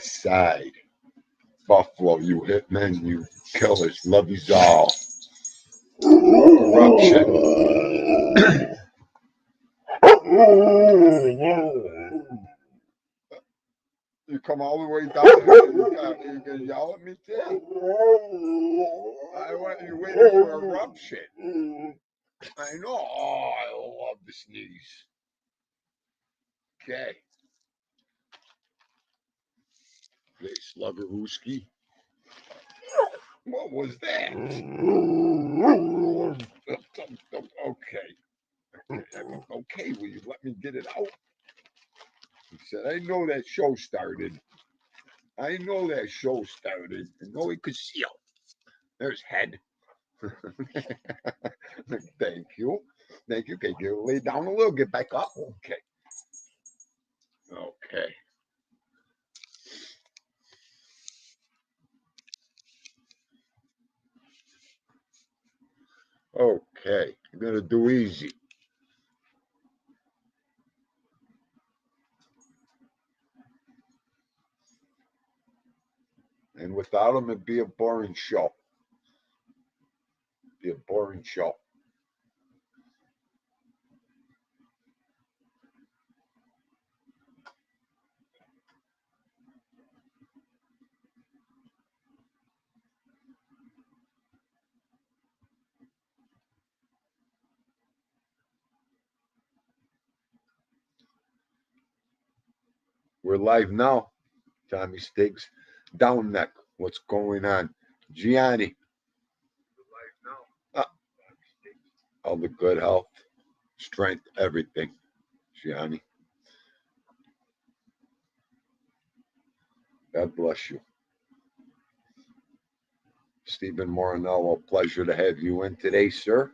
West Side. Buffalo, you hitmen, you killers, love yous all. Eruption. You come all the way down here and you're going to yell at me too. I want you waiting for eruption. I know. Oh, I love the sneeze. Okay. Hey, Sluggerooski. What was that? Okay. Okay, will you let me get it out? He said, I know that show started. I know that show started. I know he could see it. There's head. Thank you. Thank you. Okay, you lay down a little, get back up. Okay. Okay. Okay. I'm going to do easy. And without him, it'd be a boring show. It'd be a boring show. We're live now. Tommy Stiggs, Down Neck. What's going on? Gianni. All the good health, strength, everything. Gianni. God bless you. Stephen Morinello, pleasure to have you in today, sir.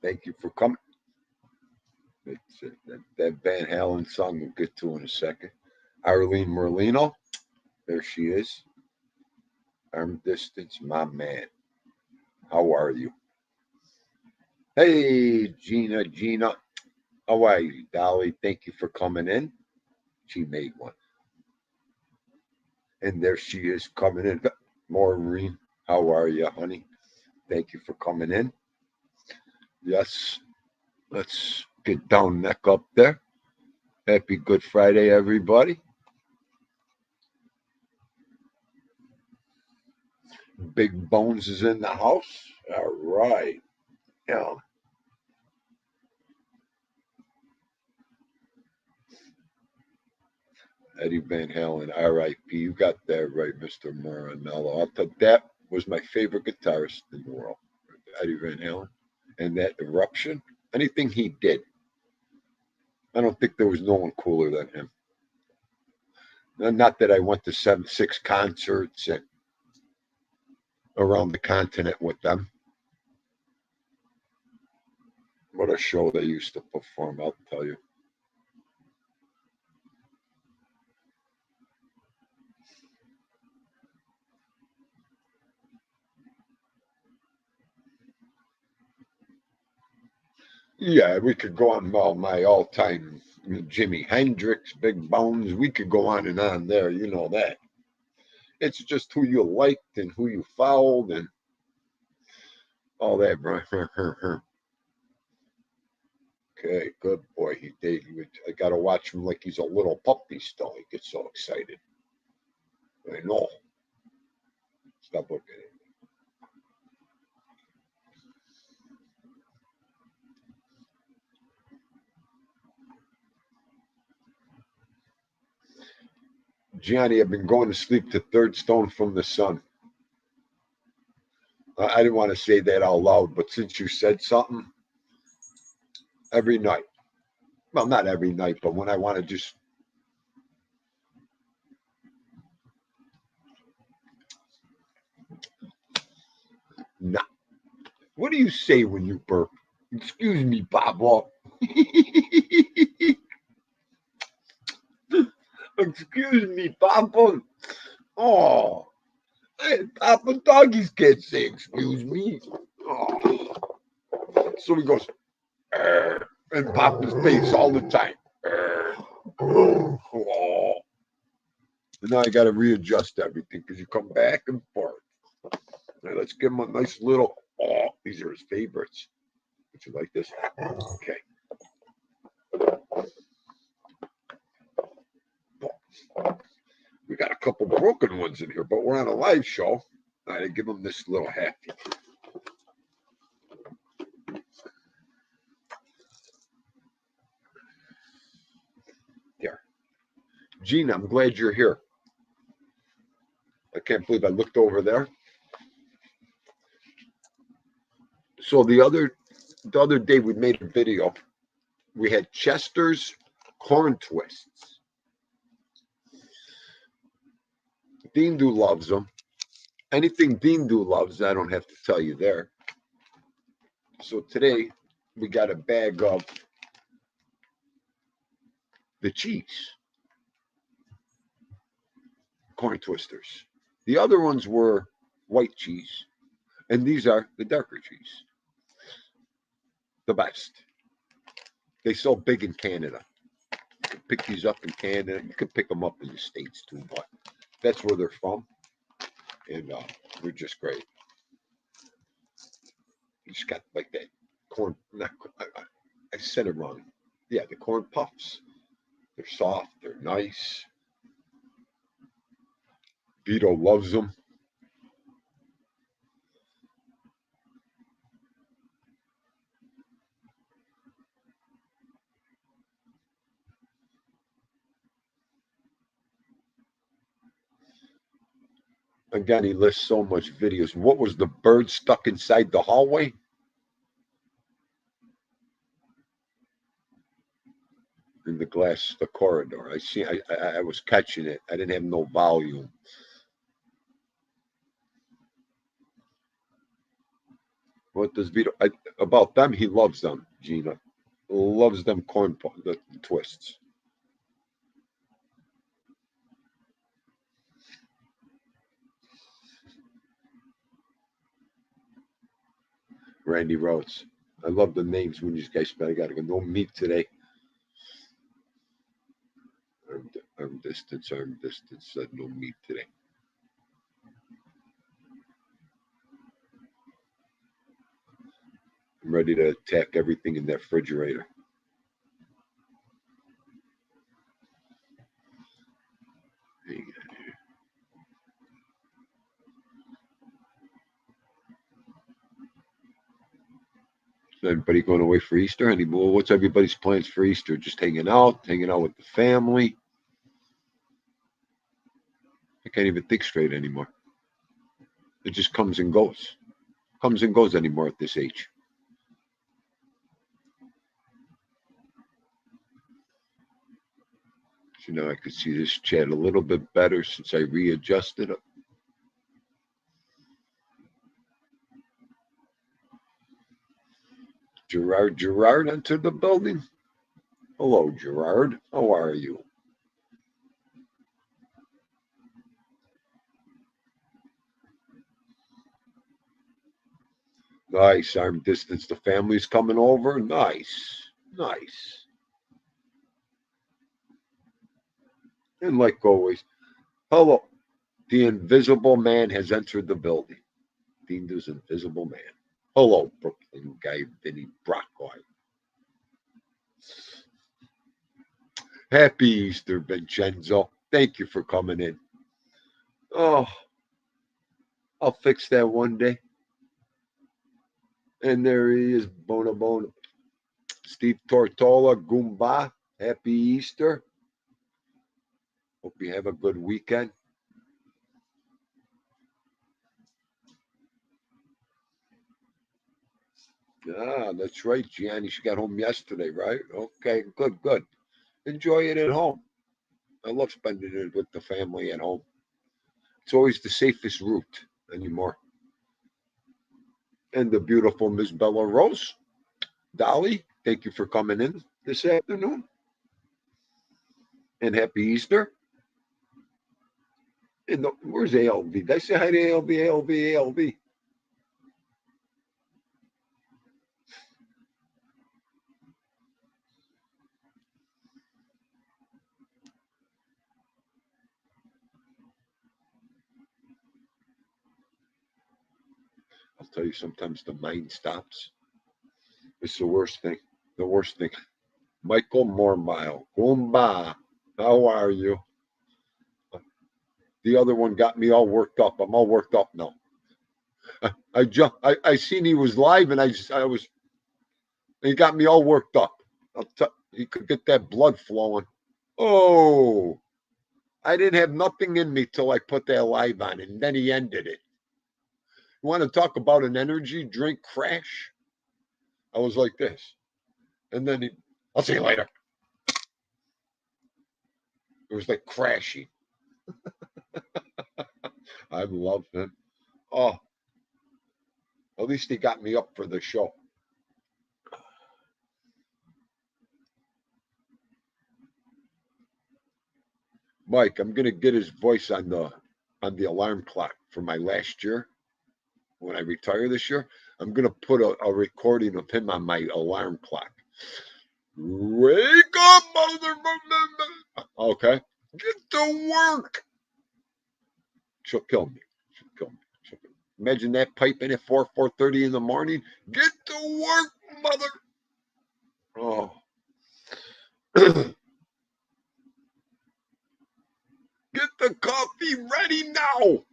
Thank you for coming. That Van Halen song we'll get to in a second. Arlene Merlino, there she is. Arm distance, my man. How are you? Hey, Gina. How are you, Dolly? Thank you for coming in. She made one. And there she is coming in. Maureen, how are you, honey? Thank you for coming in. Yes, let's get Down Neck up there. Happy Good Friday, everybody. Big Bones is in the house. All right. Yeah. Eddie Van Halen, R.I.P. You got that right, Mr. Maranello. That was my favorite guitarist in the world, Eddie Van Halen. And that Eruption, anything he did, I don't think there was no one cooler than him. Not that I went to 6 concerts and around the continent with them. What a show they used to perform, I'll tell you. Yeah, we could go on my all-time Jimi Hendrix, Big Bones. We could go on and on there. You know that. It's just who you liked and who you followed and all that, bro. Okay, good boy. I got to watch him like he's a little puppy still. He gets so excited. I know. Stop looking at him. Gianni, I've been going to sleep to Third Stone from the Sun. I didn't want to say that out loud, but since you said something, every night. Well, not every night, but when I want to just. Nah. What do you say when you burp? Excuse me, Papa. Excuse me, Papa. Oh, hey, Papa, doggies can't say excuse me. Oh. So he goes, in Papa's face all the time. Oh. And now I got to readjust everything because you come back and forth. Now let's give him a nice little. Oh, these are his favorites. Would you like this? Okay. We got a couple broken ones in here, but we're on a live show. I give him this little hat. There. Gina, I'm glad you're here. I can't believe I looked over there. So the other day we made a video. We had Chester's corn twists. Dindu loves them. Anything Dindu loves, I don't have to tell you there. So today we got a bag of the cheese corn twisters. The other ones were white cheese, and these are the darker cheese. The best. They sell big in Canada. You can pick these up in Canada. You can pick them up in the States too, but that's where they're from. And they're just great. You just got like that corn. Not, I said it wrong. Yeah, the corn puffs. They're soft. They're nice. Vito loves them. Again, he lists so much videos. What was the bird stuck inside the hallway? In the glass, the corridor. I was catching it. I didn't have no volume. What does Vito about them? He loves them, Gina. Loves them the twists. Randy Rhodes. I love the names when these guys spell. I gotta go. No meat today. Arm distance, arm distance. Said no meat today. I'm ready to attack everything in that refrigerator. Is anybody going away for Easter anymore? What's everybody's plans for Easter? Just hanging out with the family. I can't even think straight anymore. It just comes and goes. Comes and goes anymore at this age. So now I could see this chat a little bit better since I readjusted it. Gerard entered the building. Hello, Gerard. How are you? Nice. Arm distance. The family's coming over. Nice. Nice. And like always, hello. The invisible man has entered the building. Dindo's invisible man. Hello, Brooklyn guy, Vinny Brockwine. Happy Easter, Vincenzo. Thank you for coming in. Oh, I'll fix that one day. And there he is, Bona Bona. Steve Tortola, Goomba. Happy Easter. Hope you have a good weekend. Ah, that's right, Gianni. She got home yesterday, right? Okay, good, good. Enjoy it at home. I love spending it with the family at home. It's always the safest route anymore. And the beautiful Miss Bella Rose. Dolly, thank you for coming in this afternoon. And happy Easter. And where's ALV? Did I say hi to ALV, ALV, ALV? I'll tell you, sometimes the mind stops. It's the worst thing. The worst thing. Michael Mormile. Goomba. How are you? The other one got me all worked up. I'm all worked up now. I seen he was live and I was, he got me all worked up. He could get that blood flowing. Oh, I didn't have nothing in me till I put that live on, and then he ended it. You want to talk about an energy drink crash? I was like this. And then I'll see you later. It was like crashing. I love him. Oh, at least he got me up for the show. Mike, I'm gonna get his voice on the alarm clock for my last year. When I retire this year, I'm gonna put a recording of him on my alarm clock. Wake up, mother! Okay, get to work. She'll kill me. She'll kill me. Imagine that piping at 4:30 in the morning. Get to work, mother. Oh. Get the coffee ready now.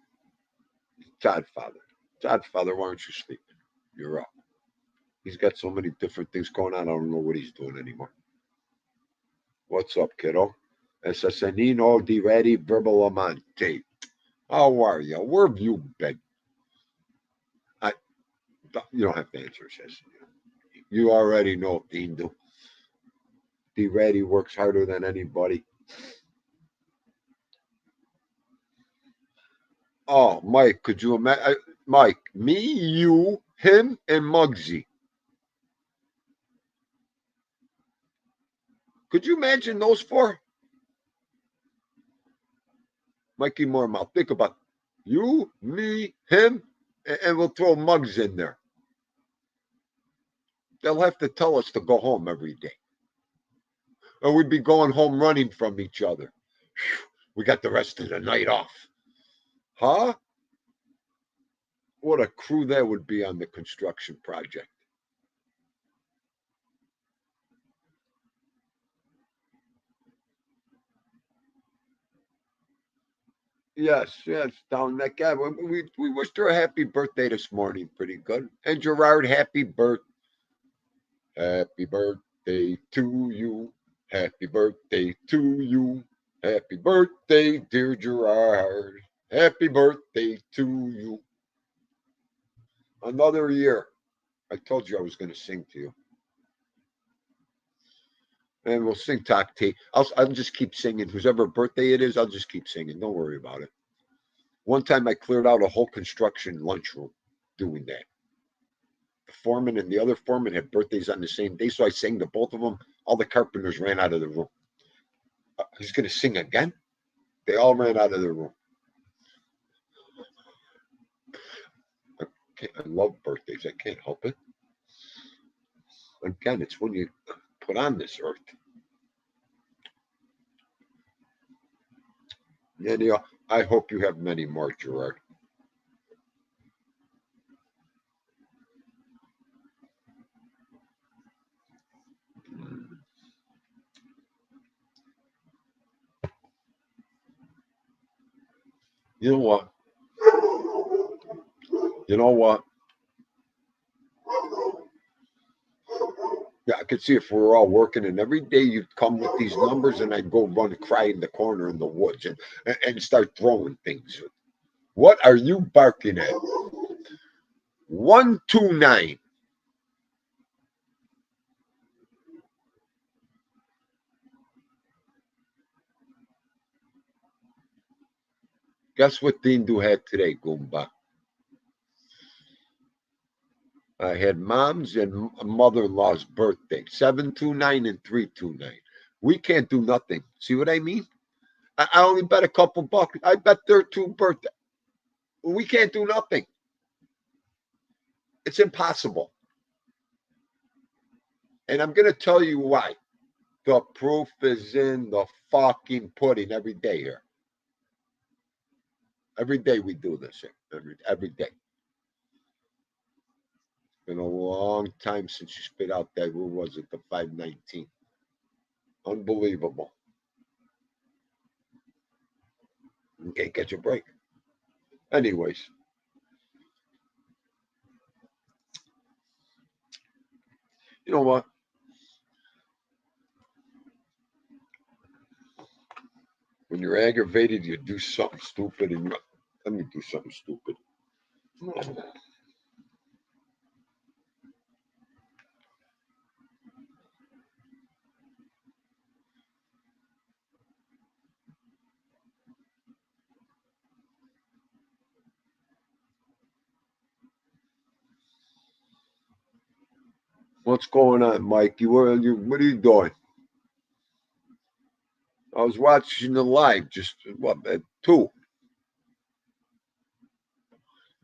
Godfather. Godfather, why aren't you sleeping? You're up. He's got so many different things going on. I don't know what he's doing anymore. What's up, kiddo? Assassinino di Ready Verbalamante. How are you? Where have you been? You don't have to answer, says. You already know, Dean. Di Ready works harder than anybody. Oh, Mike, could you imagine? Mike, me, you, him, and Muggsy. Could you imagine those four? Mikey Mormouth. Think about you, me, him, and we'll throw Muggs in there. They'll have to tell us to go home every day. Or we'd be going home running from each other. Whew, we got the rest of the night off. Huh? What a crew that would be on the construction project. Yes, yes, down that guy. We wished her a happy birthday this morning. Pretty good. And Gerard, happy birthday. Happy birthday to you. Happy birthday to you. Happy birthday, dear Gerard. Happy birthday to you. Another year. I told you I was going to sing to you. And we'll sing Talk T. I'll just keep singing. Whoever birthday it is, I'll just keep singing. Don't worry about it. One time I cleared out a whole construction lunchroom doing that. The foreman and the other foreman had birthdays on the same day, so I sang to both of them. All the carpenters ran out of the room. He's going to sing again? They all ran out of the room. I love birthdays. I can't help it. Again, it's when you put on this earth. Yeah, I hope you have many more, Gerard. You know what? You know what? Yeah, I could see if we were all working, and every day you'd come with these numbers, and I'd go run and cry in the corner in the woods and start throwing things. What are you barking at? 129. Guess what Dindu had today, Goomba? I had mom's and mother-in-law's birthday, 729 and 329. We can't do nothing. See what I mean? I only bet a couple bucks. I bet their two birthday. We can't do nothing. It's impossible. And I'm going to tell you why. The proof is in the fucking pudding every day here. Every day we do this here. Every day. Been a long time since you spit out that. What was it? The 519. Unbelievable. You can't catch a break. Anyways, you know what? When you're aggravated, you do something stupid, and let me do something stupid. What's going on, Mike? What are you doing? I was watching the live just what at 2.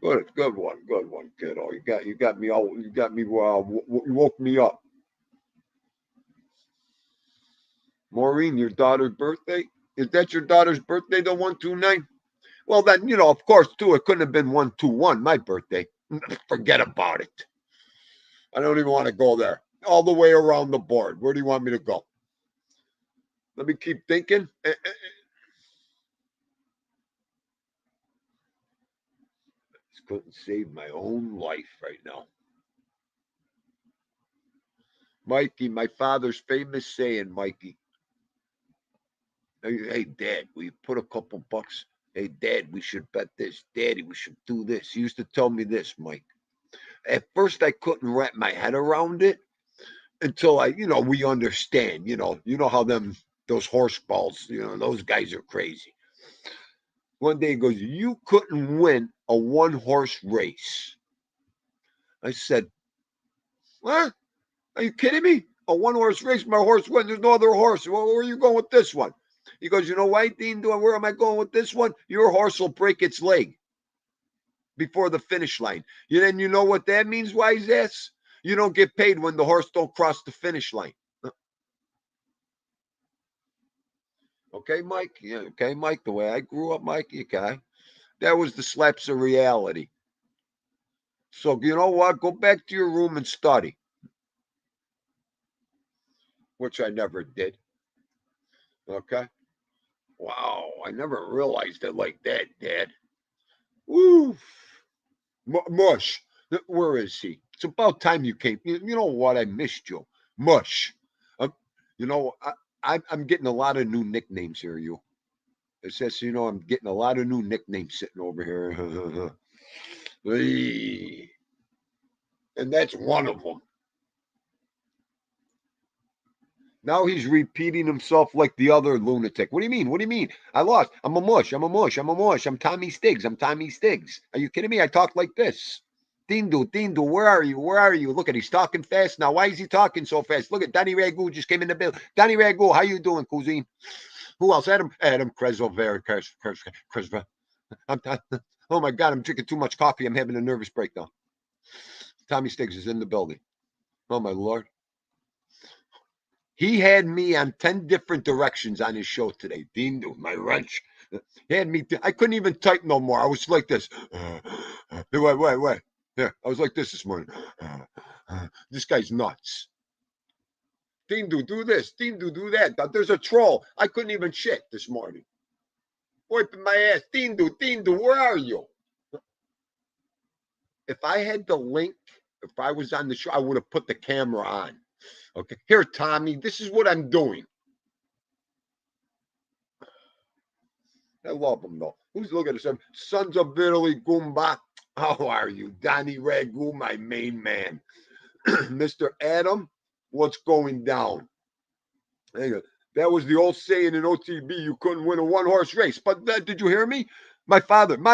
Good one, kiddo. You got me all. You got me. You woke me up. Maureen, your daughter's birthday? Is that your daughter's birthday? The 129? Well, then of course, too. It couldn't have been 121. My birthday. Forget about it. I don't even want to go there. All the way around the board. Where do you want me to go? Let me keep thinking. Just couldn't save my own life right now. Mikey, my father's famous saying, Mikey. Hey, Dad, we put a couple bucks. Hey, Dad, we should bet this. Daddy, we should do this. He used to tell me this, Mike. At first, I couldn't wrap my head around it until we understand. You know how those horse balls. Those guys are crazy. One day he goes, "You couldn't win a one-horse race." I said, "What? Are you kidding me? A one-horse race? My horse won. There's no other horse. Well, where are you going with this one?" He goes, "You know why, Dean? Where am I going with this one? Your horse will break its leg before the finish line. Then you know what that means, wise ass? You don't get paid when the horse don't cross the finish line." Okay, Mike. Yeah, okay, Mike. The way I grew up, Mike. Okay, that was the slaps of reality. So you know what? Go back to your room and study, which I never did. Okay. Wow, I never realized it like that, Dad. Woo. Mush. Where is he? It's about time you came. You know what? I missed you. Mush. Um, you know, I'm getting a lot of new nicknames here, you. It says, I'm getting a lot of new nicknames sitting over here. And that's one of them. Now he's repeating himself like the other lunatic. What do you mean? What do you mean? I lost. I'm a mush. I'm a mush. I'm a mush. I'm Tommy Stiggs. I'm Tommy Stiggs. Are you kidding me? I talk like this. Dindu, where are you? Where are you? Look at he's talking fast now. Why is he talking so fast? Look at Danny Ragu just came in the bill. Danny Ragu, how you doing, Cousine? Who else? Adam Kresover. Oh my God, I'm drinking too much coffee. I'm having a nervous breakdown. Tommy Stiggs is in the building. Oh my Lord. He had me on 10 different directions on his show today. Dean, my wrench. He had me, I couldn't even type no more. I was like this. Wait. Yeah, I was like this morning. This guy's nuts. Dean, do this. Dean, do that. There's a troll. I couldn't even shit this morning. Wiping my ass. Dean, where are you? If I had the link, if I was on the show, I would have put the camera on. Okay. Here, Tommy, this is what I'm doing. I love him though. Who's looking at him? Sons of Italy, Goomba. How are you? Donnie Ragu, my main man. Mr. Adam, what's going down? That was the old saying in OTB, you couldn't win a one-horse race. But did you hear me? My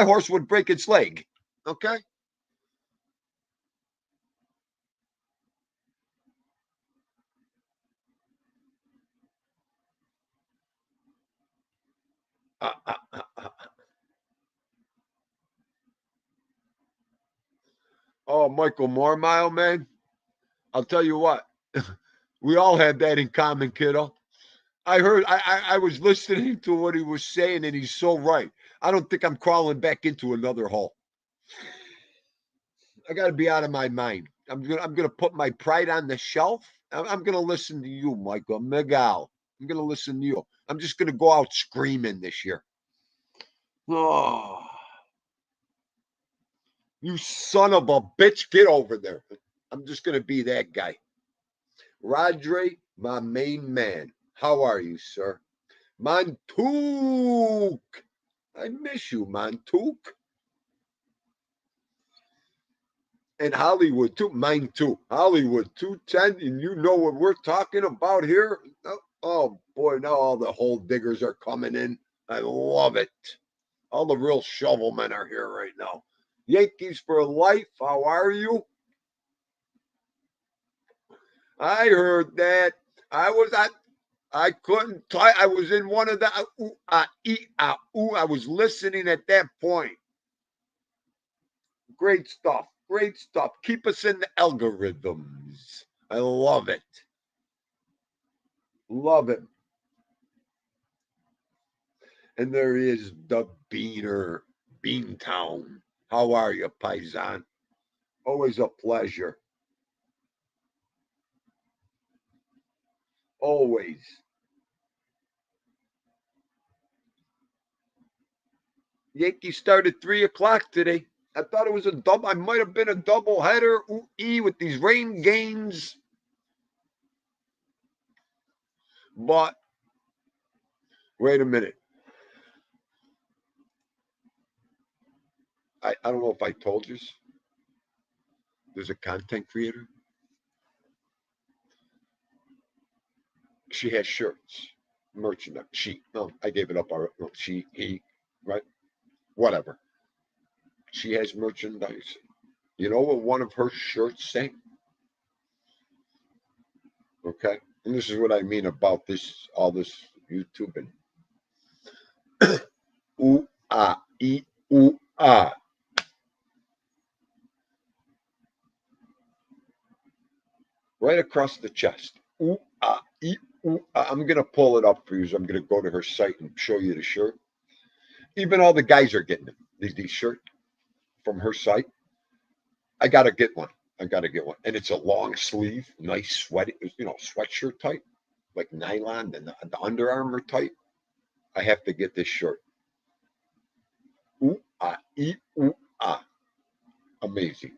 horse would break its leg. Okay? Oh, Michael Mormile, man. I'll tell you what. We all had that in common, kiddo. I was listening to what he was saying, and he's so right. I don't think I'm crawling back into another hole. I got to be out of my mind. I'm gonna put my pride on the shelf. I'm gonna listen to you, Michael Miguel. I'm gonna listen to you. I'm just gonna go out screaming this year. Oh, you son of a bitch! Get over there. I'm just gonna be that guy. Rodre, my main man. How are you, sir? Montouk. I miss you, Montouk. And Hollywood too. Mine too. Hollywood 210. And you know what we're talking about here? Oh boy, now all the hole diggers are coming in. I love it. All the real shovel men are here right now. Yankees for life. How are you? I heard that. I was at I couldn't tell. I was in one of the I was listening at that point. Great stuff. Great stuff. Keep us in the algorithms. I love it. Love it. And there is the Beaner, Beantown. How are you, Paisan? Always a pleasure. Always. Yankees started 3 o'clock today. I thought it was a double. I might have been a double header. Ooh, with these rain games. But wait a minute. I don't know if I told you. There's a content creator. She has shirts, merchandise. She, no, I gave it up. No, he, right? Whatever. She has merchandise. You know what one of her shirts say? Okay. And this is what I mean about this, all this YouTube and ooh, ah, ooh, ah. Right across the chest. Ooh, ah, ooh, ah. I'm going to pull it up for you. I'm going to go to her site and show you the shirt. Even all the guys are getting them. These shirts from her site. I got to get one. I got to get one. And it's a long sleeve, nice sweaty, sweatshirt type, like nylon, and the Under Armour type. I have to get this shirt. Ooh, ah, ooh, ah. Amazing.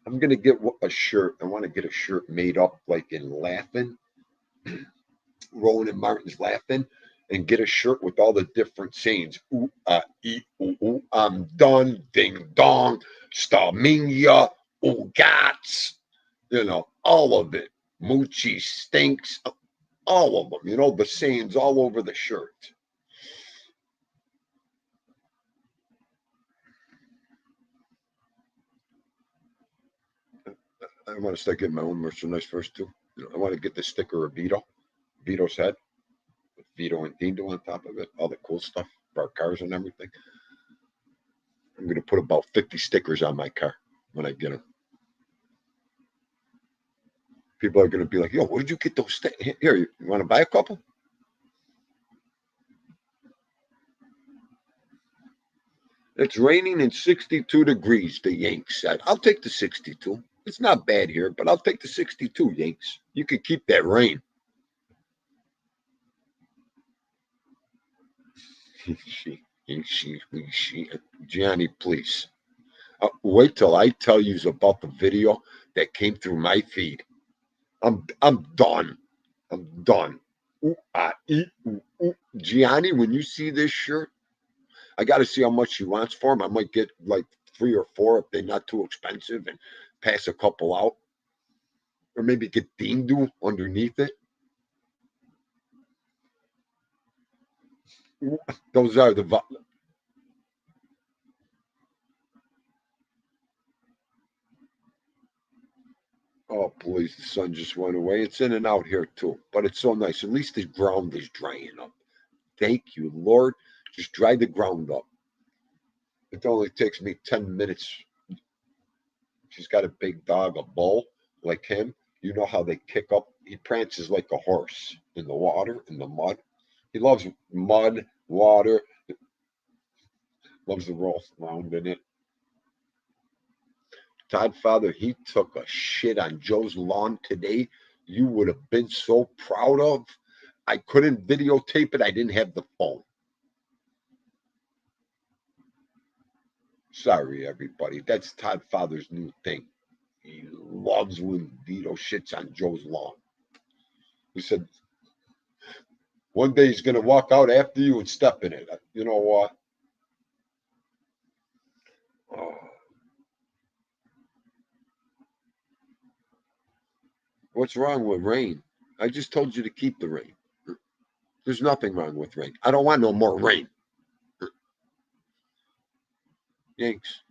I'm going to get a shirt. I want to get a shirt made up like in Laughing, Rowan and Martin's Laughing, and get a shirt with all the different sayings. Ooh, ooh, I'm done, ding dong, Starmingia, ooh, gats, all of it. Moochie stinks, all of them, the sayings all over the shirt. I want to start getting my own merchandise first, too. I want to get the sticker of Vito's head, with Vito and Dindo on top of it, all the cool stuff for our cars and everything. I'm going to put about 50 stickers on my car when I get them. People are going to be like, yo, where did you get those stickers? Here, you want to buy a couple? It's raining and 62 degrees, the Yanks said. I'll take the 62. It's not bad here, but I'll take the 62, Yanks. You can keep that rain. Gianni, please. Wait till I tell you about the video that came through my feed. I'm done. I'm done. Ooh, Gianni, when you see this shirt, I got to see how much she wants for them. I might get like 3 or 4 if they're not too expensive and pass a couple out. Or maybe get Dindu underneath it. Those are the. Oh, please, the sun just went away. It's in and out here too, but it's so nice. At least the ground is drying up. Thank you, Lord. Just dry the ground up. It only takes me 10 minutes. She's got a big dog, a bull like him. You know how they kick up? He prances like a horse in the water, in the mud. He loves mud, water, loves to roll around in it. Todd Father, he took a shit on Joe's lawn today. You would have been so proud of. I couldn't videotape it. I didn't have the phone. Sorry, everybody. That's Todd Father's new thing. He loves when Vito shits on Joe's lawn. He said one day he's going to walk out after you and step in it. You know what? Oh, what's wrong with rain? I just told you to keep the rain. There's nothing wrong with rain. I don't want no more rain. Yanks.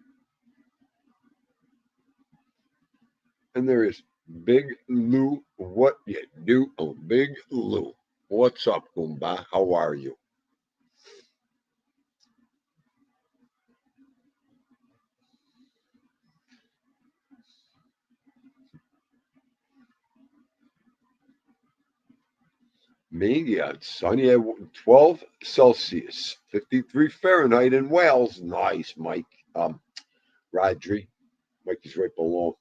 And there is Big Lou. What you do? Oh, Big Lou. What's up, Goomba? How are you? Yeah, it's sunny at 12 Celsius, 53 Fahrenheit in Wales. Nice, Mike. Rodri. Mike is right below.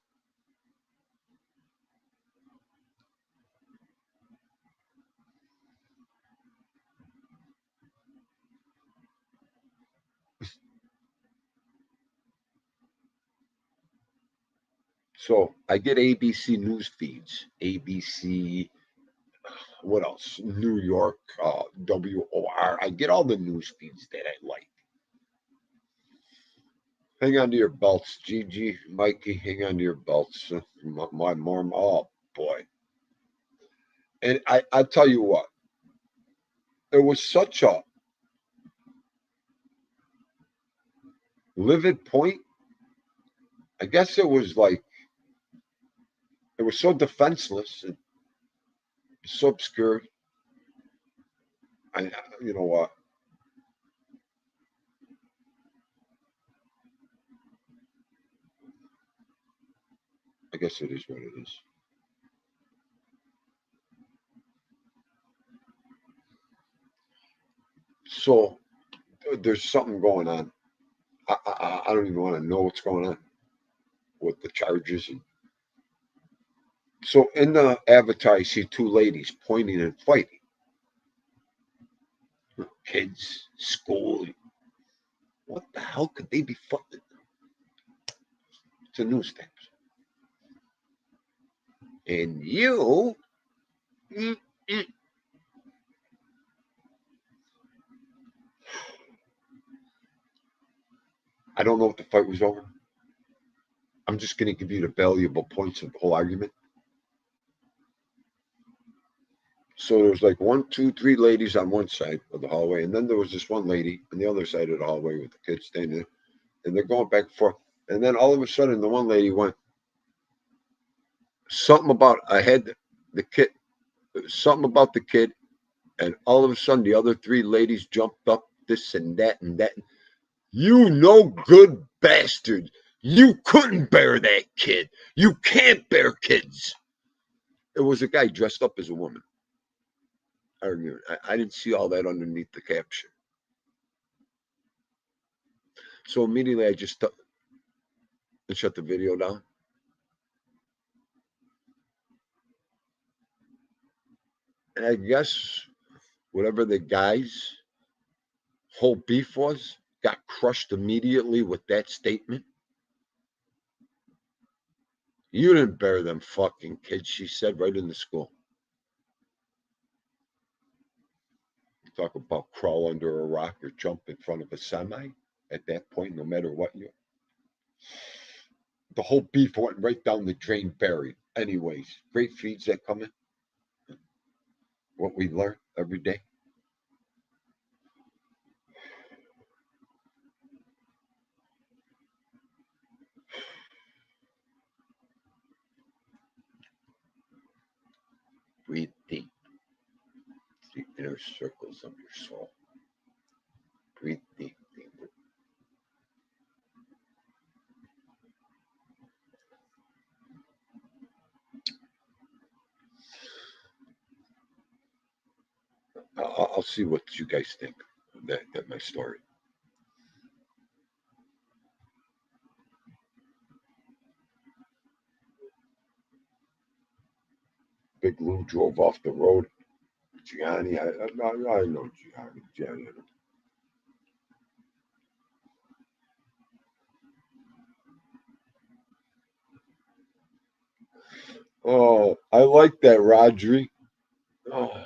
So I get ABC news feeds. ABC, what else? New York, WOR. I get all the news feeds that I like. Hang on to your belts, Gigi, Mikey. Hang on to your belts. My mom. Oh boy. And I tell you what, it was such a livid point. I guess it was like it was so defenseless, and so obscure. I, you know what? I guess it is what it is. So there's something going on. I don't even want to know what's going on with the charges. And so in the avatar, you see two ladies pointing and fighting. Kids, school. What the hell could they be fighting? It's a newsstand. And you, mm, mm, I don't know if the fight was over. I'm just going to give you the valuable points of the whole argument. So there was like one, two, three ladies on one side of the hallway, and then there was this one lady on the other side of the hallway with the kids standing there, and they're going back and forth. And then all of a sudden, the one lady went something about I had the kid, something about the kid, and all of a sudden, the other three ladies jumped up, this and that and that. You no good bastard! You couldn't bear that kid. You can't bear kids. It was a guy dressed up as a woman. I didn't see all that underneath the caption. So immediately I just shut the video down. And I guess whatever the guy's whole beef was got crushed immediately with that statement. You didn't bear them fucking kids, she said right in the school. Talk about crawl under a rock or jump in front of a semi. At that point, no matter what you, the whole beef went right down the drain, buried. Anyways, great feeds that come in. What we learn every day. Breathe deep, the inner circles of your soul. Breathe deep, deep. I'll see what you guys think of that my story. Big Lou drove off the road. Gianni, I know Gianni. Oh, I like that, Rodri. Oh,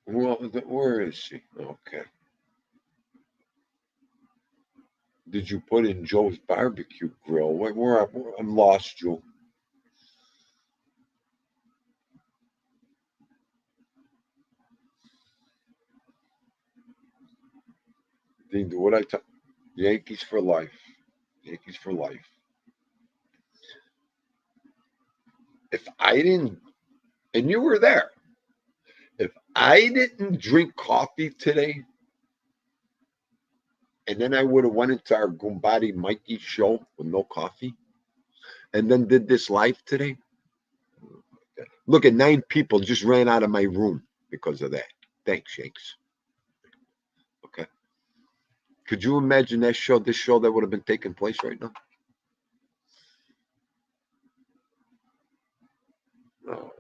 well, where is she? Okay. Did you put in Joe's barbecue grill? I'm lost, Joe. Dean, do what I tell. Yankees for life. Yankees for life. If I didn't, and you were there, if I didn't drink coffee today, and then I would have went into our Gumbadi Mikey show with no coffee, and then did this live today. Look at 9 people just ran out of my room because of that. Thanks, Shanks. Okay. Could you imagine that show, this show that would have been taking place right now? No.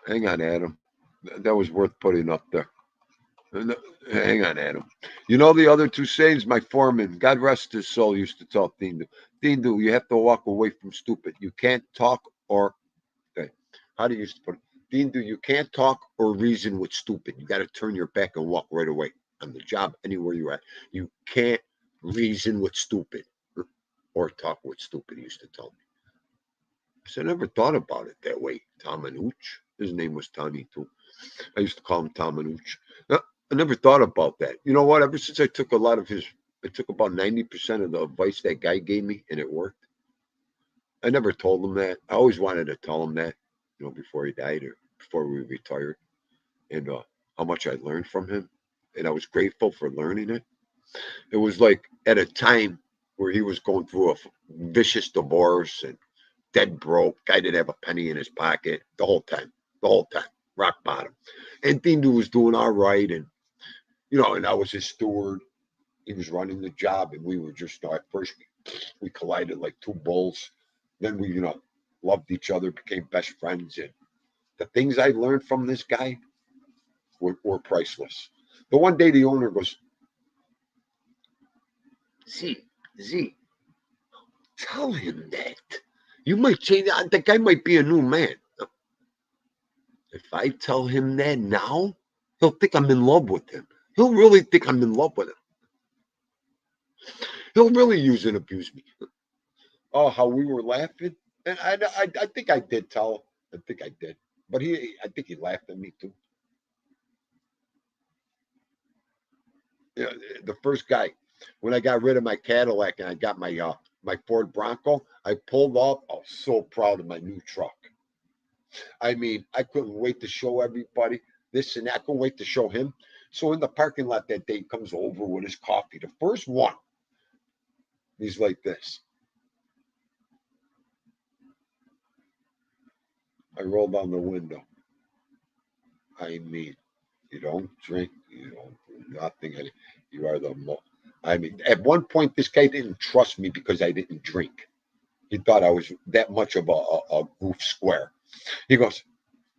Hang on, Adam. That was worth putting up there. Hang on, Adam. You know the other two sayings my foreman, God rest his soul, used to tell Dindu. Dindu, you have to walk away from stupid. You can't talk or okay. How do you used to put it? Dindu, you can't talk or reason with stupid. You got to turn your back and walk right away on the job, anywhere you're at. You can't reason with stupid or talk with stupid. He used to tell me. I said, I never thought about it that way. Tamanuch. His name was Tommy too. I used to call him Tamanuch. I never thought about that. You know what? Ever since I took a lot of his, I took about 90% of the advice that guy gave me, and it worked. I never told him that. I always wanted to tell him that, before he died or before we retired, and how much I learned from him, and I was grateful for learning it. It was like at a time where he was going through a vicious divorce and dead broke. Guy didn't have a penny in his pocket the whole time, rock bottom. And Dindu was doing all right, and and I was his steward. He was running the job, and we were just at first we collided like two bulls. Then we, loved each other, became best friends, and the things I learned from this guy were priceless. The one day the owner goes, Z, Z, tell him that. You might change. The guy might be a new man. If I tell him that now, he'll think I'm in love with him. He'll really think I'm in love with him. He'll really use and abuse me. Oh, how we were laughing. And I think I did tell. I think I did. But I think he laughed at me too. Yeah, the first guy, when I got rid of my Cadillac and I got my Ford Bronco, I pulled up. I was so proud of my new truck. I mean, I couldn't wait to show everybody this and that. I couldn't wait to show him. So in the parking lot that day, he comes over with his coffee. The first one, he's like this. I rolled down the window. I mean, you don't drink, you don't do nothing. You are the most. I mean, at one point, this guy didn't trust me because I didn't drink. He thought I was that much of a goof square. He goes,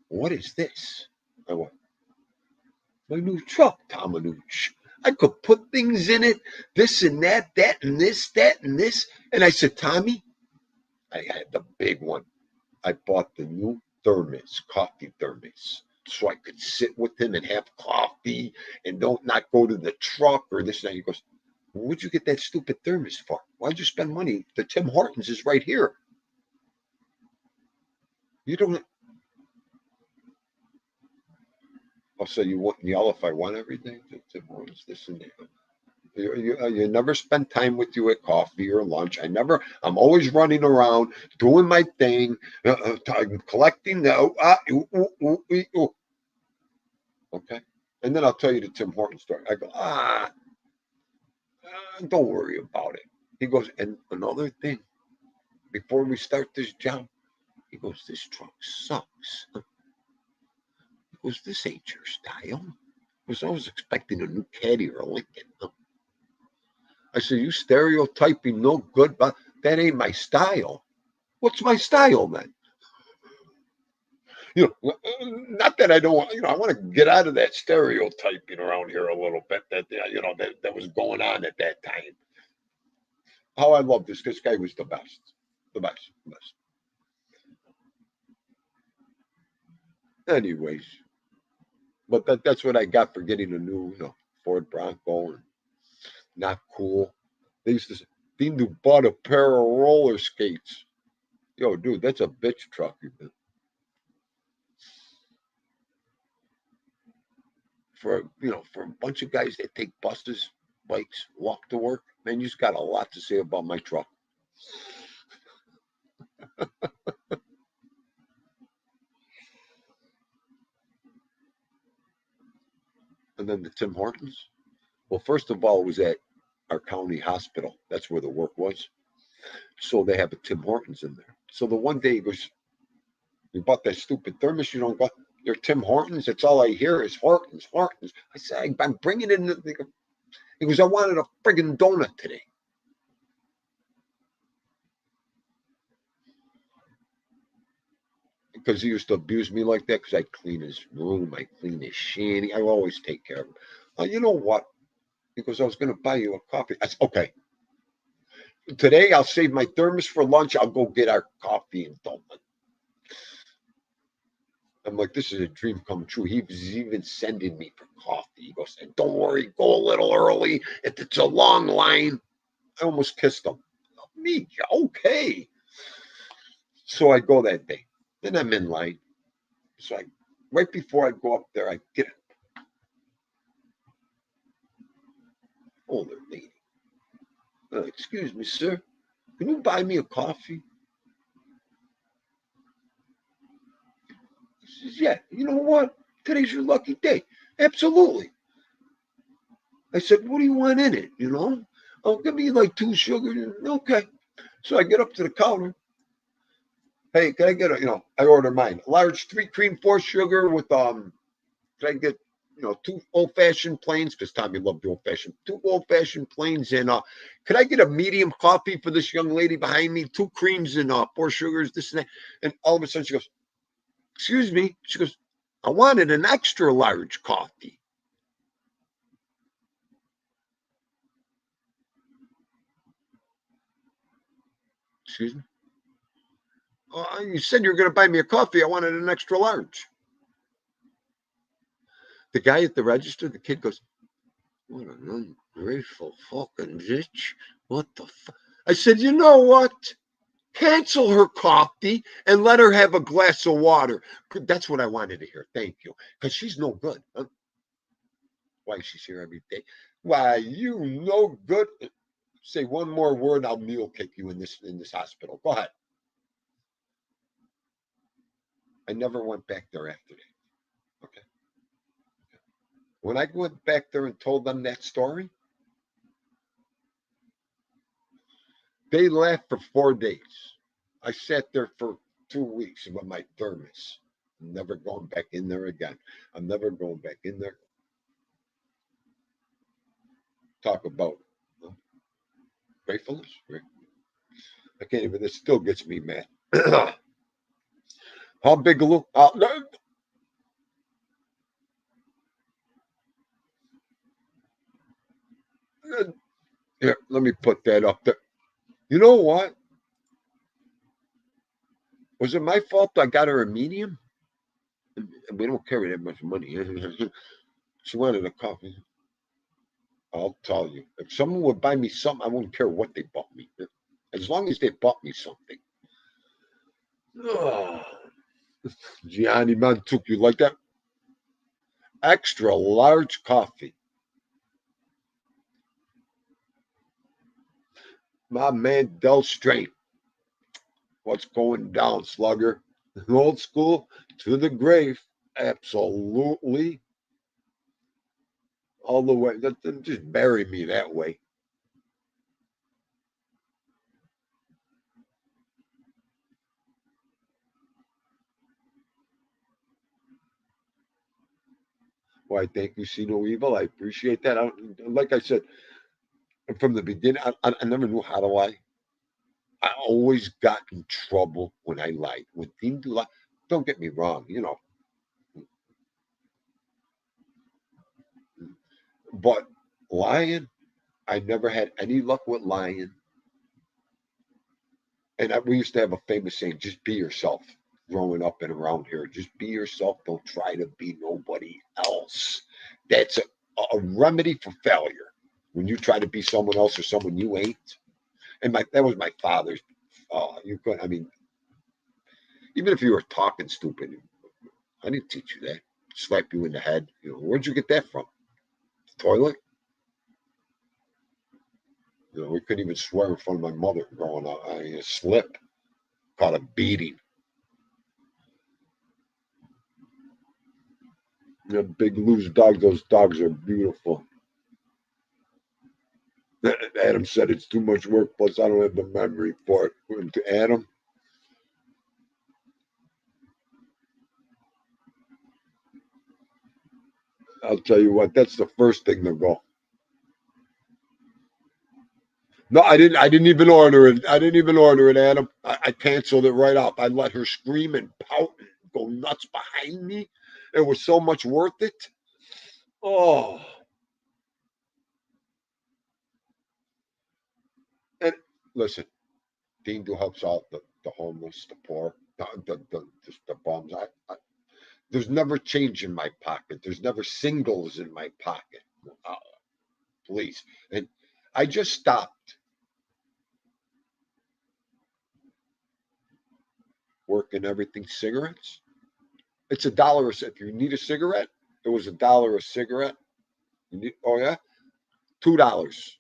"What is this?" I went, "My new truck, Tamanuch. I could put things in it, this and that and this, that and this." And I said, "Tommy, I had the big one. I bought the new thermos, coffee thermos, so I could sit with him and have coffee and don't not go to the truck or this and that." He goes, "What'd you get that stupid thermos for? Why'd you spend money? The Tim Hortons is right here. You don't." I'll say you wouldn't yell if I want everything. Tim Hortons, this and that. You never spend time with you at coffee or lunch. I'm always running around doing my thing, collecting the. Okay. And then I'll tell you the Tim Horton story. I go, don't worry about it. He goes, and another thing, before we start this job, he goes, this truck sucks. He goes, this ain't your style. Was always expecting a new caddy or a Lincoln. I said, you stereotyping no good, but that ain't my style. What's my style then? Not that I don't want, I want to get out of that stereotyping around here a little bit that was going on at that time. How I love this. This guy was the best. The best. The best. Anyways, but that's what I got for getting a new, Ford Bronco and not cool. They used to say, Dean, you bought a pair of roller skates. Yo, dude, that's a bitch truck. For a bunch of guys that take buses, bikes, walk to work, man, you just got a lot to say about my truck. And then the Tim Hortons. Well, first of all, it was at our county hospital. That's where the work was. So they have a Tim Hortons in there. So the one day he goes, you bought that stupid thermos. You don't got your Tim Hortons. That's all I hear is Hortons, Hortons. I said, I'm bringing it in. He goes, I wanted a friggin' donut today. Because he used to abuse me like that because I clean his room, I clean his shanty. I always take care of him. You know what? He goes, I was going to buy you a coffee. I said, okay. Today I'll save my thermos for lunch. I'll go get our coffee and donut. I'm like, this is a dream come true. He was even sending me for coffee. He goes, don't worry, go a little early. If it's a long line, I almost kissed him. Me, okay. So I go that day. Then I'm in line. So right before I go up there, I get an older lady. Excuse me, sir. Can you buy me a coffee? He says, yeah, you know what? Today's your lucky day. Absolutely. I said, what do you want in it? Oh, give me like 2 sugars. Okay. So I get up to the counter. Hey, can I get I order mine. Large 3 cream, 4 sugar with can I get two old fashioned plains? Because Tommy loved the old fashioned. 2 old fashioned plains and can I get a medium coffee for this young lady behind me? 2 creams and 4 sugars, this and that. And all of a sudden she goes, excuse me. She goes, I wanted an extra large coffee. Excuse me. You said you were going to buy me a coffee. I wanted an extra large. The guy at the register, the kid goes, what an ungrateful fucking bitch. What the fuck? I said, you know what? Cancel her coffee and let her have a glass of water. That's what I wanted to hear. Thank you. Because she's no good. Huh? Why she's here every day? Why, you no good. Say one more word, I'll mule kick you in this hospital. Go ahead. I never went back there after that. Okay. When I went back there and told them that story, they laughed for 4 days. I sat there for 2 weeks with my thermos. I'm never going back in there again. I'm never going back in there. Talk about gratefulness. Right? I can't even. This still gets me mad. How big a little? Here, let me put that up there. You know what? Was it my fault I got her a medium? We don't carry that much money. She wanted a coffee. I'll tell you. If someone would buy me something, I wouldn't care what they bought me. As long as they bought me something. Oh, Gianni Mantuk, you like that? Extra large coffee. My man Del Strain. What's going down, slugger? Old school to the grave. Absolutely. All the way. Just bury me that way. Why, thank you. See no evil. I appreciate that. Like I said from the beginning, I never knew how to lie. I always got in trouble when I lied. When things do lie, don't get me wrong, but lying, I never had any luck with lying. And we used to have a famous saying, just be yourself. Growing up and around here, just be yourself. Don't try to be nobody else. That's a remedy for failure. When you try to be someone else or someone you ain't. And that was my father's. You could, I mean, even if you were talking stupid, I didn't teach you that. Slap you in the head. Where'd you get that from? The toilet? We couldn't even swear in front of my mother growing up. I slip, caught a beating. Big loose dog. Those dogs are beautiful. Adam said it's too much work. Plus, I don't have the memory for it. To Adam, I'll tell you what. That's the first thing to go. No, I didn't. I didn't even order it. I didn't even order it, Adam. I canceled it right off. I let her scream and pout and go nuts behind me. It was so much worth it. Oh, and listen, Dean do helps out the homeless, the poor, the bums. There's never change in my pocket. There's never singles in my pocket. Uh, please, and I just stopped working everything cigarettes. It's $1 if you need a cigarette. It was $1 a cigarette. Oh yeah, $2.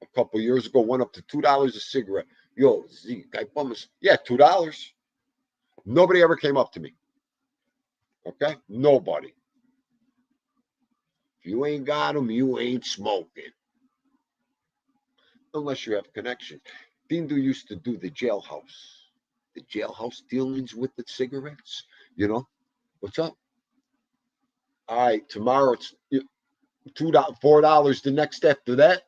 A couple years ago, went up to $2 a cigarette. Yo, Z, I promise. Yeah, $2. Nobody ever came up to me. Okay, nobody. If you ain't got them, you ain't smoking, unless you have connections. Dindu used to do the jailhouse dealings with the cigarettes. What's up? All right, tomorrow it's $2, $4 the next after that.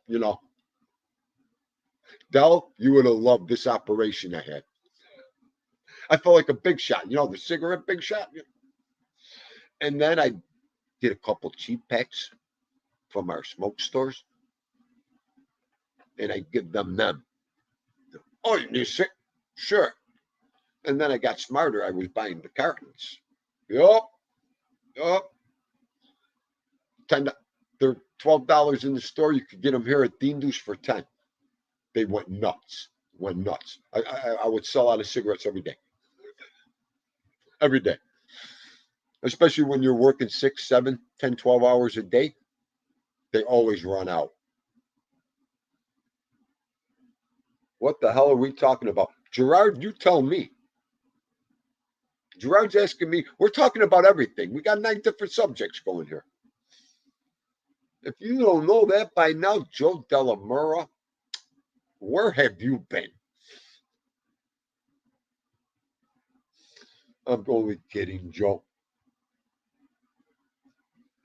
Dell, you would have loved this operation I had. I felt like a big shot, the cigarette big shot. And then I did a couple cheap packs from our smoke stores, and I give them. Oh, you need sick? Sure. And then I got smarter. I was buying the cartons. Yup, yup. 10. They're $12 in the store. You could get them here at Dean Deuce for 10. They went nuts. Went nuts. I would sell out of cigarettes every day. Every day. Especially when you're working 6, 7, 10, 12 hours a day. They always run out. What the hell are we talking about? Gerard, you tell me. Gerard's asking me. We're talking about everything. We got 9 different subjects going here. If you don't know that by now, Joe Delamura, where have you been? I'm only kidding, Joe.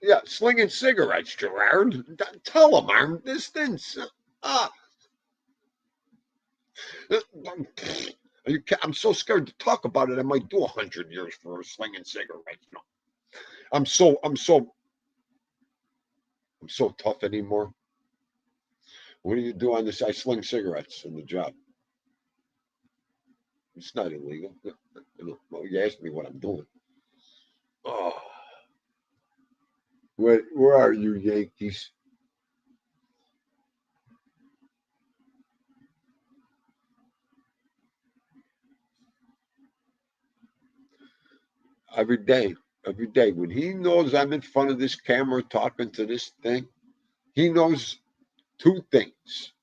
Yeah, slinging cigarettes, Gerard. Tell him arm distance. Ah, I'm so scared to talk about it. I might do 100 years for slinging cigarettes. No, I'm so I'm so I'm so tough anymore. What do you do on this? I sling cigarettes in the job. It's not illegal. Well, you asked me what I'm doing. Oh, where are you, Yankees? Every day, every day. When he knows I'm in front of this camera talking to this thing, he knows two things.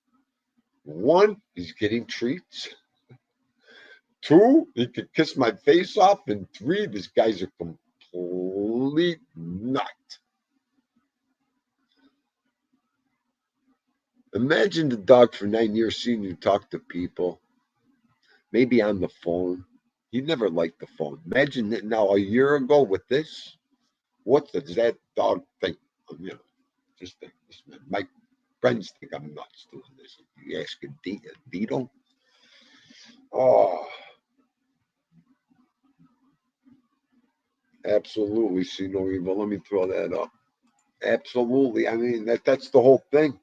One, he's getting treats. Two, he could kiss my face off. And three, this guy's a complete nut. Imagine the dog for 9 years seeing you talk to people, maybe on the phone. He never liked the phone. Imagine it now a year ago with this. what does that dog think? You know, just think. My friends think I'm nuts doing this. You ask a Dito? Oh, absolutely. See no evil. Let me throw that up. Absolutely. I mean, that's the whole thing.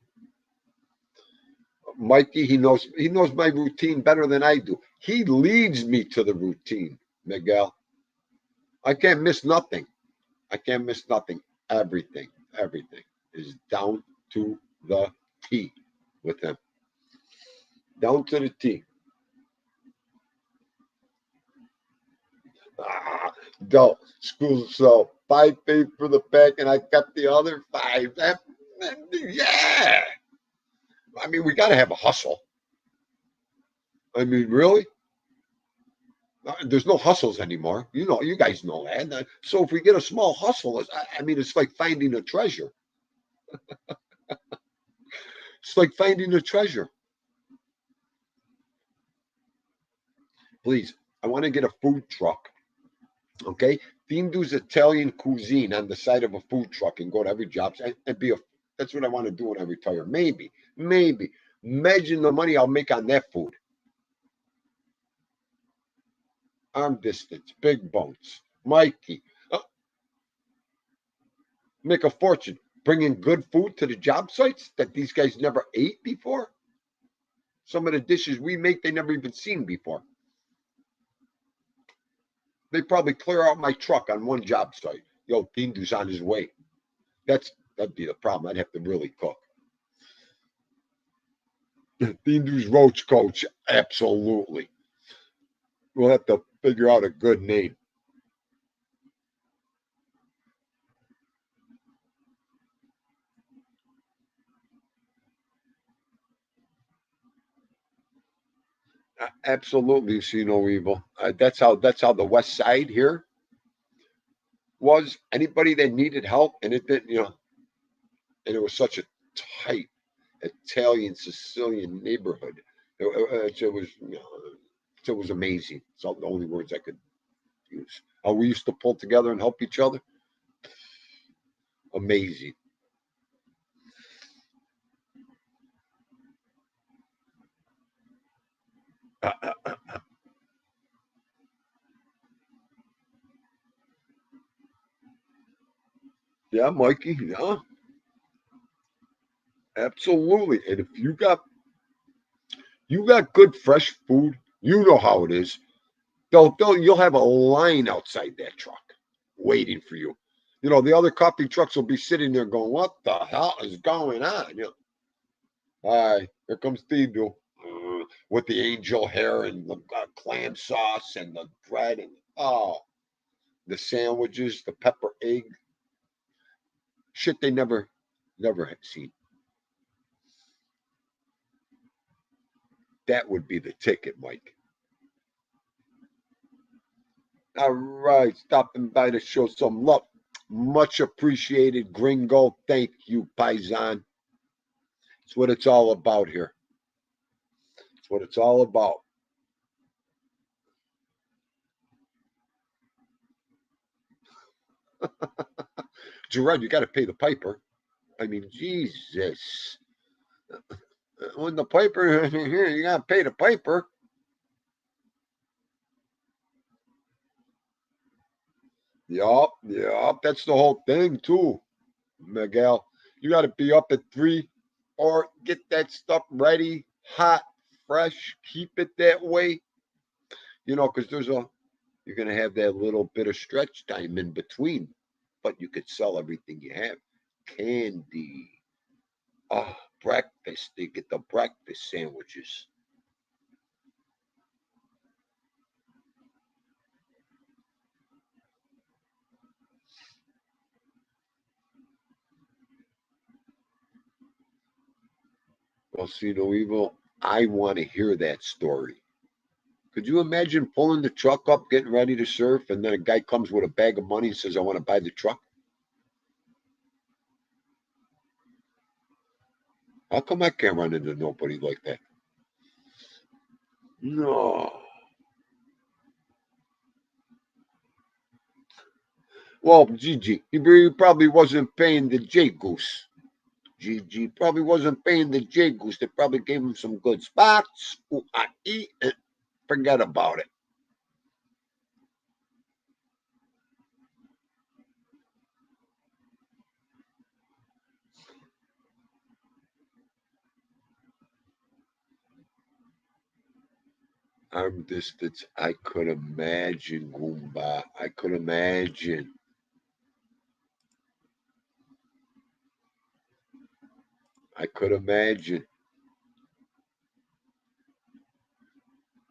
Mikey, he knows my routine better than I do. He leads me to the routine, Miguel. I can't miss nothing. I can't miss nothing. Everything is down to the T with him. Down to the T. Ah, go. School so 5 paid for the pack and I kept the other five. Yeah. I mean, we got to have a hustle. I mean, really? There's no hustles anymore. You know, you guys know that. So if we get a small hustle, I mean, it's like finding a treasure. It's like finding a treasure. Please, I want to get a food truck. Okay, Findu's Italian cuisine on the side of a food truck and go to every job and be a. That's what I want to do when I retire. Maybe. Imagine the money I'll make on that food. Arm distance, big bones, Mikey, make a fortune bringing good food to the job sites that these guys never ate before. Some of the dishes we make, they never even seen before. They probably clear out my truck on one job site. Yo, Findu's on his way. That'd be the problem. I'd have to really cook. Findu's roach coach, absolutely. We'll have to figure out a good name. Absolutely, see no evil. That's how the West Side here was. Anybody that needed help, and it didn't, and it was such a tight Italian Sicilian neighborhood. It was, it was amazing. It's all the only words I could use. How we used to pull together and help each other. Amazing. Yeah, Mikey. Yeah, absolutely. And if you got good fresh food, you know how it is. You'll have a line outside that truck waiting for you. The other coffee trucks will be sitting there going, "What the hell is going on?" Hi, here comes Steve with the angel hair and the clam sauce and the bread and the sandwiches, the pepper egg shit they never had seen. That would be the ticket, Mike. All right, stopping by to show some love. Much appreciated, Gringo. Thank you, Paisan. It's what it's all about here. It's what it's all about. Gerard, you got to pay the piper. I mean, Jesus. When the piper here, you got to pay the piper. Yup. That's the whole thing too, Miguel. You got to be up at 3 or get that stuff ready, hot, fresh. Keep it that way. Because you're gonna have that little bit of stretch time in between, but you could sell everything you have. Candy. Oh, breakfast. They get the breakfast sandwiches. Well, see no evil. I want to hear that story. Could you imagine pulling the truck up, getting ready to surf, and then a guy comes with a bag of money and says, "I want to buy the truck"? How come I can't run into nobody like that? No. Well, Gigi, he probably wasn't paying the J Goose. Gigi probably wasn't paying the J Goose. They probably gave him some good spots. Ooh, I eat and forget about it. Arm distance. I could imagine, Goomba. I could imagine. I could imagine.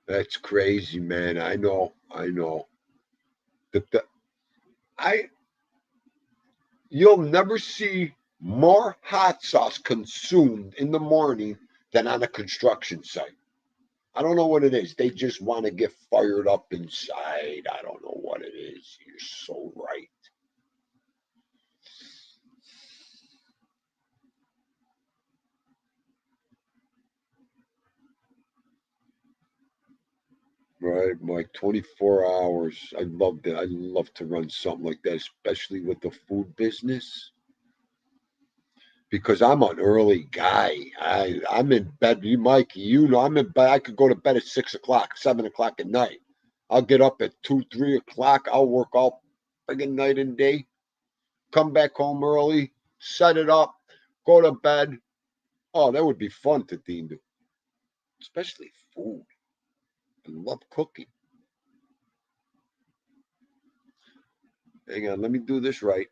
That's crazy, man. I know. I know. The, I You'll never see more hot sauce consumed in the morning than on a construction site. I don't know what it is. They just want to get fired up inside. I don't know what it is. You're so right. Right, like 24 hours. I love that. I love to run something like that, especially with the food business, because I'm an early guy. I'm in bed. You, Mikey, you know, I'm in bed. I could go to bed at 6 o'clock, 7 o'clock at night. I'll get up at 2, 3 o'clock. I'll work all friggin' night and day. Come back home early, set it up, go to bed. Oh, that would be fun to do, especially food. I love cooking. Hang on, let me do this right.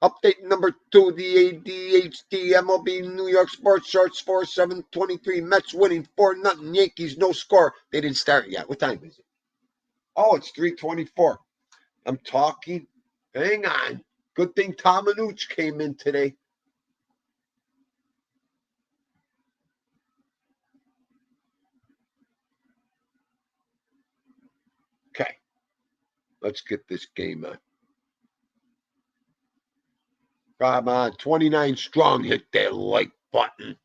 Update number 2, the ADHD MLB New York Sports Charts 4-7-23. Mets winning 4-0. Yankees no score. They didn't start yet. What time is it? Oh, it's 3:24. I'm talking. Hang on. Good thing Tom Manuch came in today. Okay, let's get this game on. Come on, 29 strong. Hit that like button.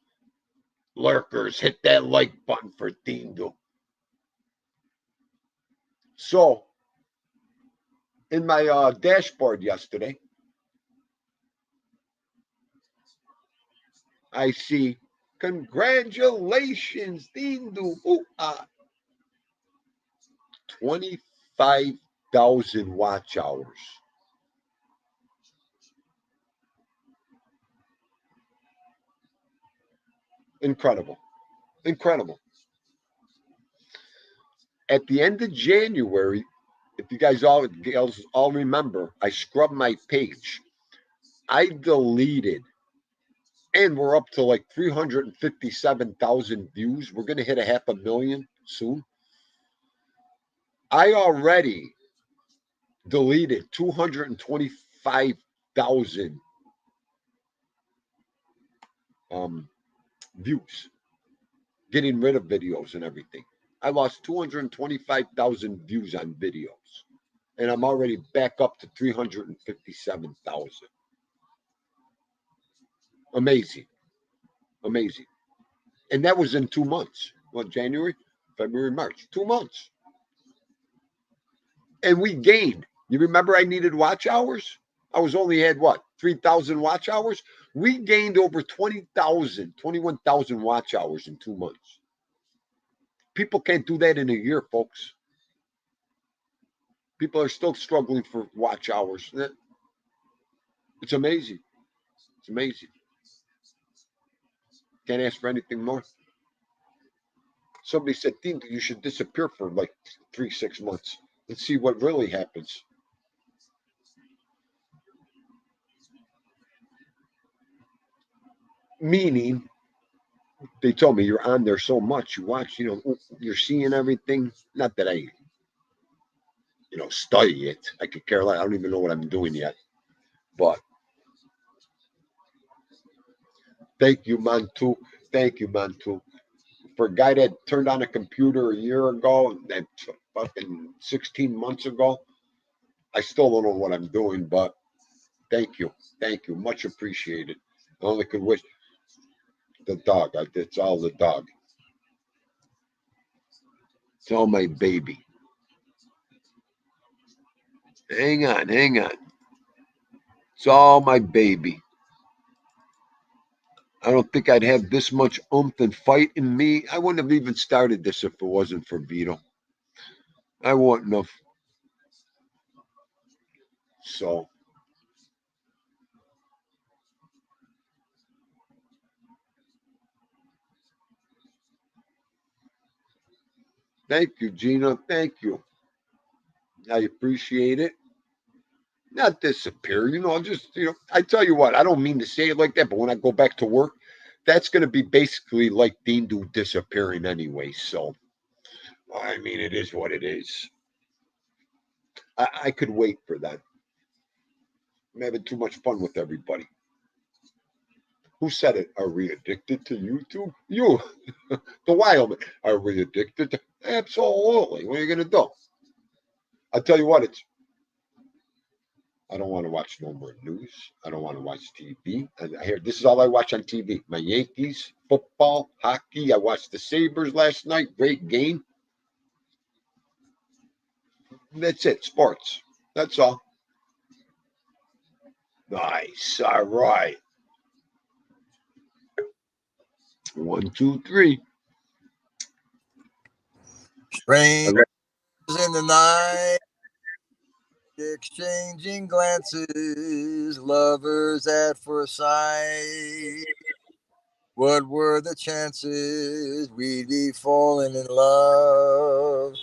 Lurkers, hit that like button for Dingo. So, in my dashboard yesterday, I see, congratulations, Dingo. 25,000 watch hours. Incredible. Incredible. At the end of January, if you guys all remember, I scrubbed my page. I deleted, and we're up to like 357,000 views. We're going to hit a half a million soon. I already deleted 225,000 um, views, getting rid of videos and everything. I lost 225,000 views on videos, and I'm already back up to 357,000. Amazing. Amazing. And that was in 2 months. Well, January, February, March, 2 months. And we gained. You remember I needed watch hours? I was only had what, 3,000 watch hours? We gained over 20,000, 21,000 watch hours in 2 months. People can't do that in a year, folks. People are still struggling for watch hours. It's amazing. It's amazing. Can't ask for anything more. Somebody said, Dean, you should disappear for like 3, 6 months and see what really happens. Meaning, they told me you're on there so much, you watch, you're seeing everything. Not that I, study it. I could care less. I don't even know what I'm doing yet. But thank you, Mantu. Thank you, Mantu. For a guy that turned on a computer a year ago, that fucking 16 months ago, I still don't know what I'm doing, but thank you. Thank you. Much appreciated. I only could wish the dog. It's all the dog. It's all my baby. Hang on, hang on. It's all my baby. I don't think I'd have this much oomph and fight in me. I wouldn't have even started this if it wasn't for Vito. I wouldn't have. So, thank you, Gina. Thank you. I appreciate it. Not disappear, I tell you what, I don't mean to say it like that, but when I go back to work, that's going to be basically like Dean Do disappearing anyway. So, I mean, it is what it is. I could wait for that. I'm having too much fun with everybody. Who said it? Are we addicted to YouTube? You, the wild man. Are we addicted to? Absolutely. What are you going to do? I tell you what, I don't want to watch no more news. I don't want to watch TV. I hear this is all I watch on TV. My Yankees, football, hockey. I watched the Sabres last night. Great game. That's it. Sports. That's all. Nice. All right. 1, 2, 3. Strangers in the night, exchanging glances, lovers at first sight. What were the chances we'd be falling in love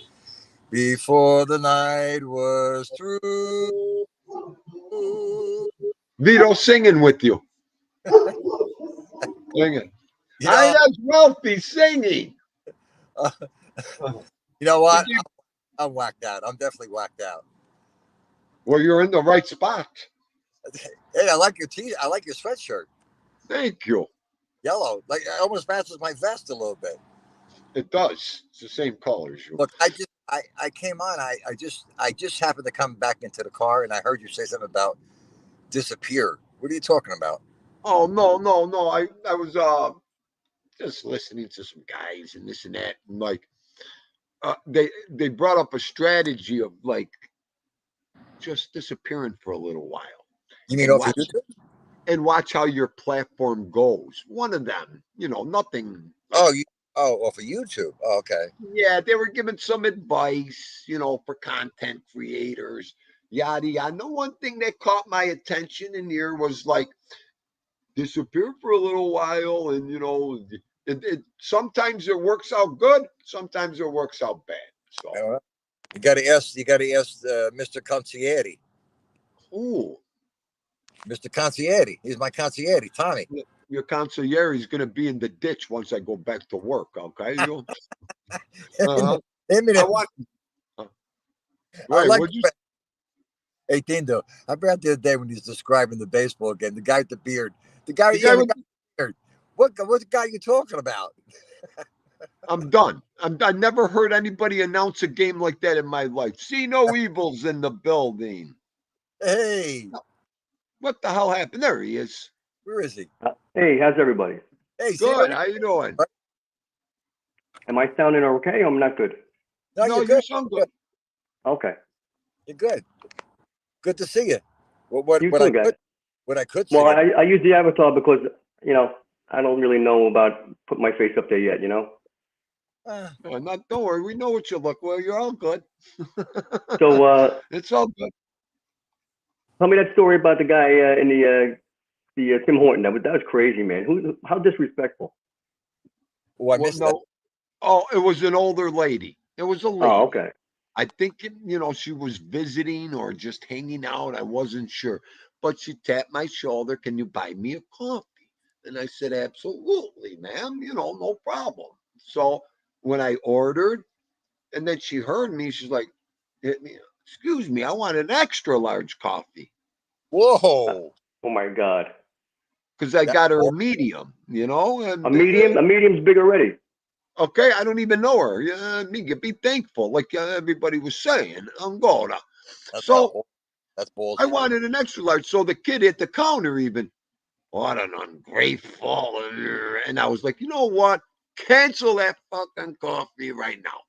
before the night was through? Vito singing with you. Singing. You know, That's Wealthy singing. you know what? I'm whacked out. I'm definitely whacked out. Well, you're in the right spot. Hey, I like your I like your sweatshirt. Thank you. Yellow, like it almost matches my vest a little bit. It does. It's the same color as you. Look, I came on. I just happened to come back into the car, and I heard you say something about disappear. What are you talking about? Oh no. I was just listening to some guys and this and that, and like they brought up a strategy of like just disappearing for a little while You mean and off of YouTube? watch how your platform goes. One of them, nothing. Off of YouTube. Oh, okay. Yeah, they were giving some advice, for content creators, yada yada. No, one thing that caught my attention in here was like disappear for a little while, and sometimes it works out good, sometimes it works out bad. So, I don't know. You got to ask. You got to ask Mr. Concierge. ooh, Mr. Concierge. He's my concierge, Tommy. your consigliere is going to be in the ditch once I go back to work. Okay, uh-huh. I want. Right, like. would you? Hey, Dindo, I forgot the other day when he was describing the baseball game. The guy with the beard. The guy with with the beard. What guy are you talking about? I'm done. I never heard anybody announce a game like that in my life. See no evils in the building. Hey, What the hell happened? There he is. where is he? Hey, how's everybody? Hey, Good. How you doing? Am I sounding okay? I'm not good. No, No, you're good. you sound good. Okay. You're good. Good to see you. What You what too, I guys. could what I could Well, see. I use the avatar because, I don't really know about putting my face up there yet, Don't worry. We know what you look. Well, you're all good. So It's all good. tell me that story about the guy in the Tim Horton. That was crazy, man. How disrespectful. Oh, I missed that. Oh, it was an older lady. It was a lady. Oh, okay. I think, she was visiting or just hanging out. I wasn't sure. But she tapped my shoulder. Can you buy me a coffee? And I said, absolutely, ma'am. No problem. So when I ordered, and then she heard me, she's like, excuse me, I want an extra large coffee. Whoa. Oh my God. Because I That's got her a cool. medium, and A medium? A medium's big already. okay, I don't even know her. Yeah, me be thankful, like everybody was saying. Angola. So That's I ballsy. wanted an extra large. So the kid at the counter even, what an ungrateful. And I was like, you know what? Cancel that fucking coffee right now.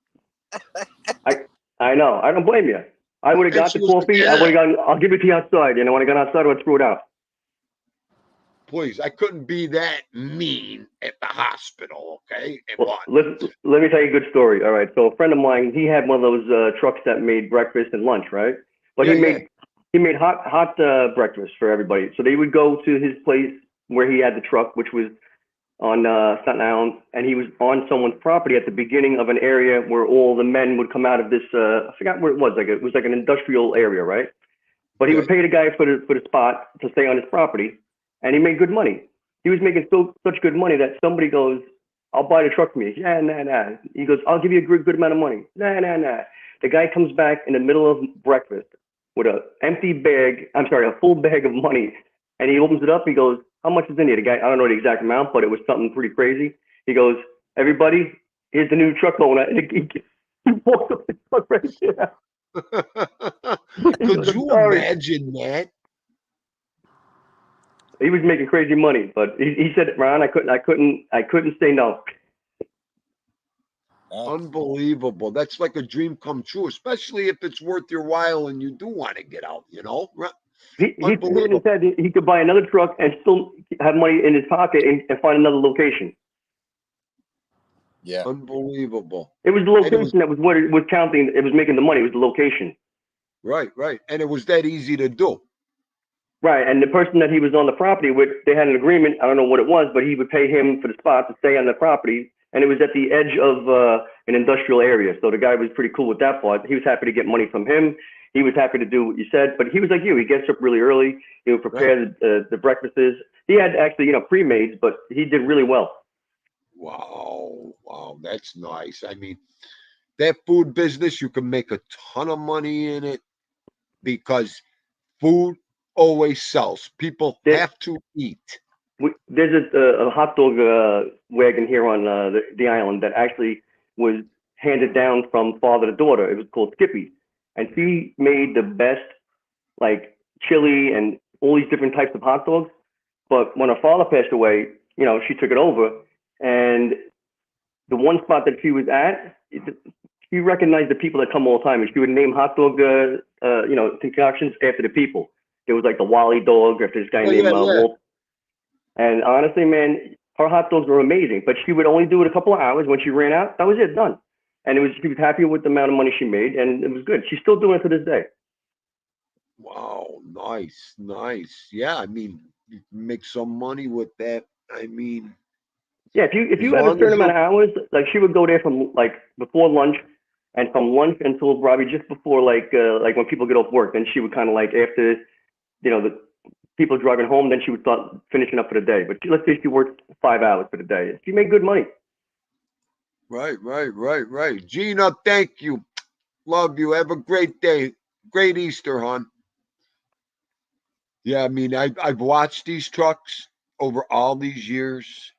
I know. I don't blame you. I would have And got she the was like, coffee. I would have gone. I'll give it to you outside. And when I got outside, I would throw it out. please, I couldn't be that mean at the hospital, okay? Well, let me tell you a good story. All right. So a friend of mine, he had one of those trucks that made breakfast and lunch, right? But Yeah, he made hot breakfast for everybody. So they would go to his place where he had the truck, which was on Staten Island, and he was on someone's property at the beginning of an area where all the men would come out of this. I forgot where it was. Like it was like an industrial area, right? But he would okay. pay the guy for the spot to stay on his property, and he made good money. He was making such good money that somebody goes, "I'll buy the truck from you." Yeah, nah. He goes, "I'll give you a good amount of money." Nah. The guy comes back in the middle of breakfast with a full bag of money, and he opens it up. He goes, "How much is in here?" The guy, I don't know the exact amount, but it was something pretty crazy. He goes, "Everybody, here's the new truck owner." And he walked up the truck right there. He Could goes, "I'm you sorry." imagine that? He was making crazy money, but he said, "Ron, I couldn't say no." Unbelievable. That's like a dream come true, especially if it's worth your while and you do want to get out, you know? He figured in his Unbelievable. head he could buy another truck and still have money in his pocket and find another location. Yeah. Unbelievable. It was the And it was location that was what it was counting. It was making the money. It was the location. right. And it was that easy to do. Right. And the person that he was on the property with, they had an agreement. I don't know what it was, but he would pay him for the spot to stay on the property. And it was at the edge of an industrial area. So the guy was pretty cool with that part. He was happy to get money from him. He was happy to do what you said, but he was like you. He gets up really early. He would prepare the breakfasts. He had actually, pre-mades, but he did really well. Wow. That's nice. I mean, that food business, you can make a ton of money in it because food always sells. People There, have to eat. there's a hot dog wagon here on the island that actually was handed down from father to daughter. It was called Skippy, and she made the best like chili and all these different types of hot dogs. But when her father passed away, she took it over, and the one spot that she was at, she recognized the people that come all the time, and she would name hot dog, concoctions after the people. There was like the Wally dog after this guy Oh, named yeah. Wolf. And honestly, man, her hot dogs were amazing. But she would only do it a couple of hours. When she ran out, that was it, done. And she was happy with the amount of money she made, and it was good. She's still doing it to this day. Wow, nice. Yeah, I mean, you can make some money with that. I mean, Yeah, if as you have a long certain as amount you're of hours, like she would go there from like before lunch, and from lunch until probably just before like when people get off work, then she would kind of like after the people driving home, then she would start finishing up for the day. But let's say she worked 5 hours for the day. She made good money. right. Gina, thank you. Love you. Have a great day. Great Easter, hon. Yeah, I mean, I've watched these trucks over all these years,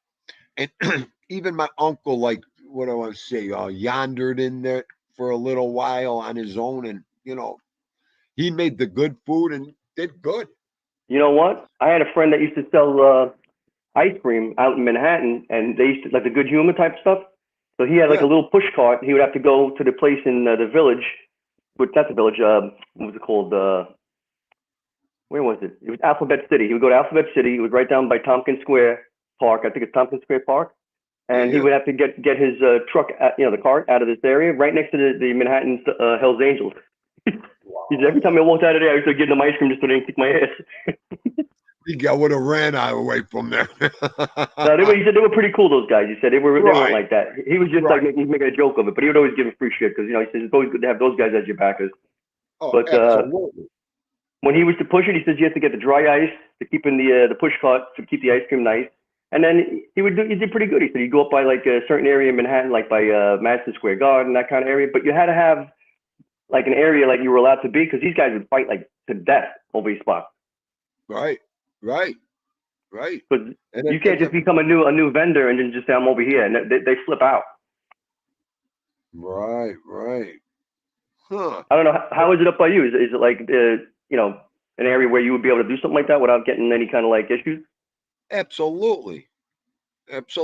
and even my uncle, like, what do I want to say, yondered in there for a little while on his own, and he made the good food and did good. You know what? I had a friend that used to sell ice cream out in Manhattan, and they used to like the Good Humor type stuff. So he had like a Yeah. little push cart. He would have to go to the place in the village, but not the village. What was it called? Where was it? It was Alphabet City. He would go to Alphabet City. It was right down by Tompkins Square Park. I think it's Tompkins Square Park. And he Yeah. would have to get his truck, the cart out of this area, right next to the Manhattan Hell's Angels. He said, every time I walked out of there, I used to give them ice cream just so they didn't kick my ass. I would have ran away from there. No, he said they were pretty cool. Those guys. He said they weren't Right. like that. He was just like making a joke of it, but he would always give him free shit because he says it's always good to have those guys as your backers. Oh, But absolutely. when he was to push it, he says you have to get the dry ice to keep in the push cart to keep the ice cream nice. And then he did pretty good. He said you go up by like a certain area in Manhattan, like by Madison Square Garden, that kind of area. But you had to have like an area like you were allowed to be because these guys would fight like to death over these spots. Right. Because And you can't just become a new vendor and then just say I'm over here, and they flip out. Right. Huh. I don't know how is it up by you? Is it like an area where you would be able to do something like that without getting any kind of like issues? Absolutely. It's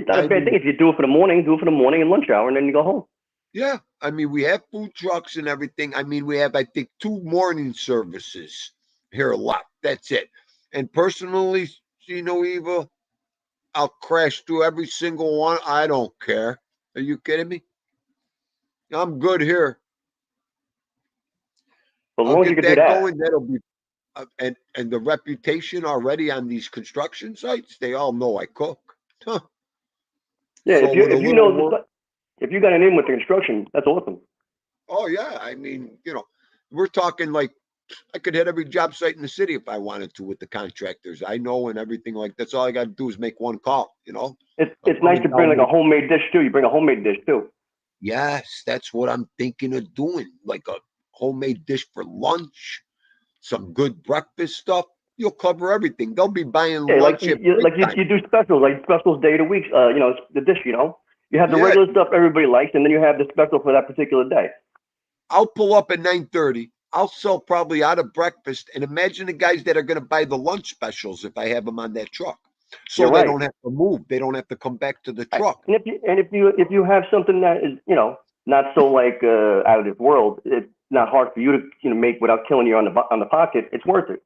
not a bad thing if you do it for the morning and lunch hour, and then you go home. Yeah, I mean, we have food trucks and everything. I mean, we have, I think, 2 morning services here left. That's it. And personally, Eva, I'll crash through every single one. I don't care. Are you kidding me? I'm good here. But as I'll long as you get can do that that. going. That'll be and the reputation already on these construction sites. They all know I cook. Huh. Yeah, So with a if you little know work, if you got an in with the construction, that's awesome. oh yeah. I mean, we're talking like I could hit every job site in the city if I wanted to with the contractors. I know and everything like that's all I got to do is make one call. I'm It's nice coming to bring down like a homemade dish too. You bring a homemade dish too. Yes, that's what I'm thinking of doing. Like a homemade dish for lunch, some good breakfast stuff. You'll cover everything. They'll be buying Yeah, lunch at break time. you do specials, like specials day of the week. The dish. You have the Yeah, regular stuff everybody likes, and then you have the special for that particular day. I'll pull up at 9:30. I'll sell probably out of breakfast. And imagine the guys that are going to buy the lunch specials if I have them on that truck. You're So they right. don't have to move. They don't have to come back to the Right. truck. And if you have something that is not so like out of this world, it's not hard for you to make without killing you on the pocket. It's worth it.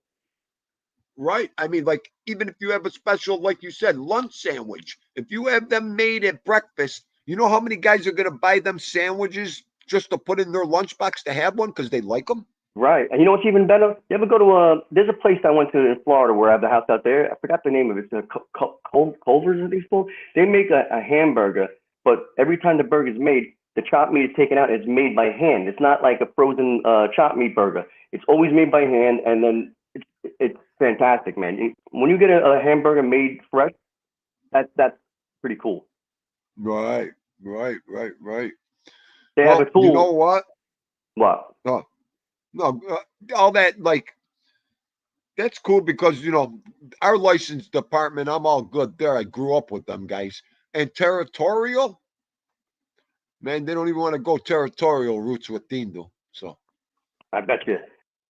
Right. I mean, like, even if you have a special, like you said, lunch sandwich, if you have them made at breakfast, you know how many guys are going to buy them sandwiches just to put in their lunchbox to have one because they like them? Right. And you know what's even better? You ever go to there's a place I went to in Florida where I have the house out there. I forgot the name of it. It's Culver's, I think it's called. They make a hamburger, but every time the burger's made, the chopped meat is taken out. It's made by hand. It's not like a frozen chopped meat burger. It's always made by hand, and then it's fantastic, man. When you get a hamburger made fresh, that's pretty cool. Right, right. They have a Well, you know tool. what? What? No, no, all that, like, that's cool because, our license department, I'm all good there. I grew up with them guys. And territorial, man, they don't even want to go territorial routes with Tindo. So, I bet you.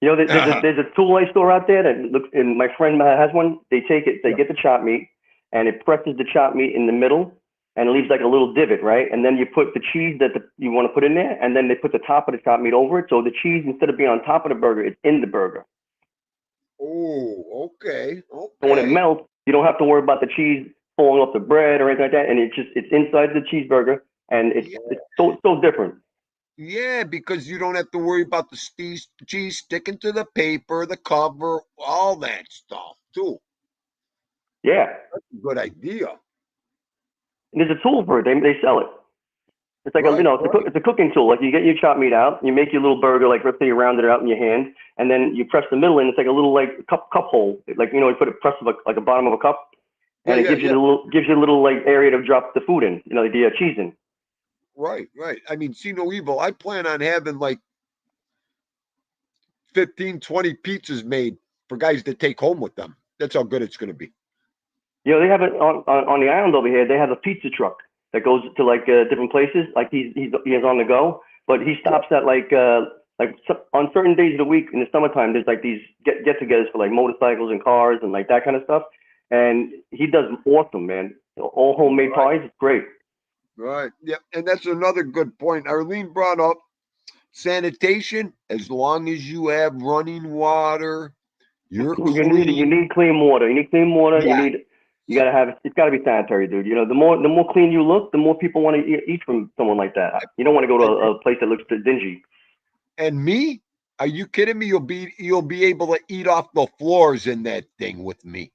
There's a tool I store out there that looks, and my friend has one. They take it, they yeah. get the chopped meat, and it presses the chopped meat in the middle, and it leaves like a little divot, right? And then you put the cheese that you want to put in there, and then they put the top of the chopped meat over it. So the cheese, instead of being on top of the burger, it's in the burger. Oh, okay, So when it okay. melts, you don't have to worry about the cheese falling off the bread or anything like that, and it's inside the cheeseburger, and Yeah, it's so different. yeah, because you don't have to worry about the cheese sticking to the paper, the cover, all that stuff too. Yeah, Good idea. and there's a tool for it. They sell it. It's like Right, it's a cooking tool. Like you get your chopped meat out, you make your little burger. Like let's say you round it out in your hand, and then you press the middle in. It's like a little like cup hole. Like you put it press like a bottom of a cup, yeah, and it yeah, gives you yeah. a little like area to drop the food in. The cheese in. Right. I mean, see no evil. I plan on having like 15, 20 pizzas made for guys to take home with them. That's how good it's going to be. They have it on the island over here. They have a pizza truck that goes to like different places. Like he is on the go, but he Yeah. stops at like on certain days of the week in the summertime. There's like these get-togethers for like motorcycles and cars and like that kind of stuff. And he does awesome, man. All homemade Right. pies. It's great. Right. Yeah. And that's another good point. Arlene brought up sanitation. As long as you have running water, you're You clean. need clean water. You need clean water. Yeah. You gotta have it's gotta be sanitary, dude. The more clean you look, the more people want to eat from someone like that. You don't want to go to And, a place that looks dingy. and me? Are you kidding me? You'll be able to eat off the floors in that thing with me.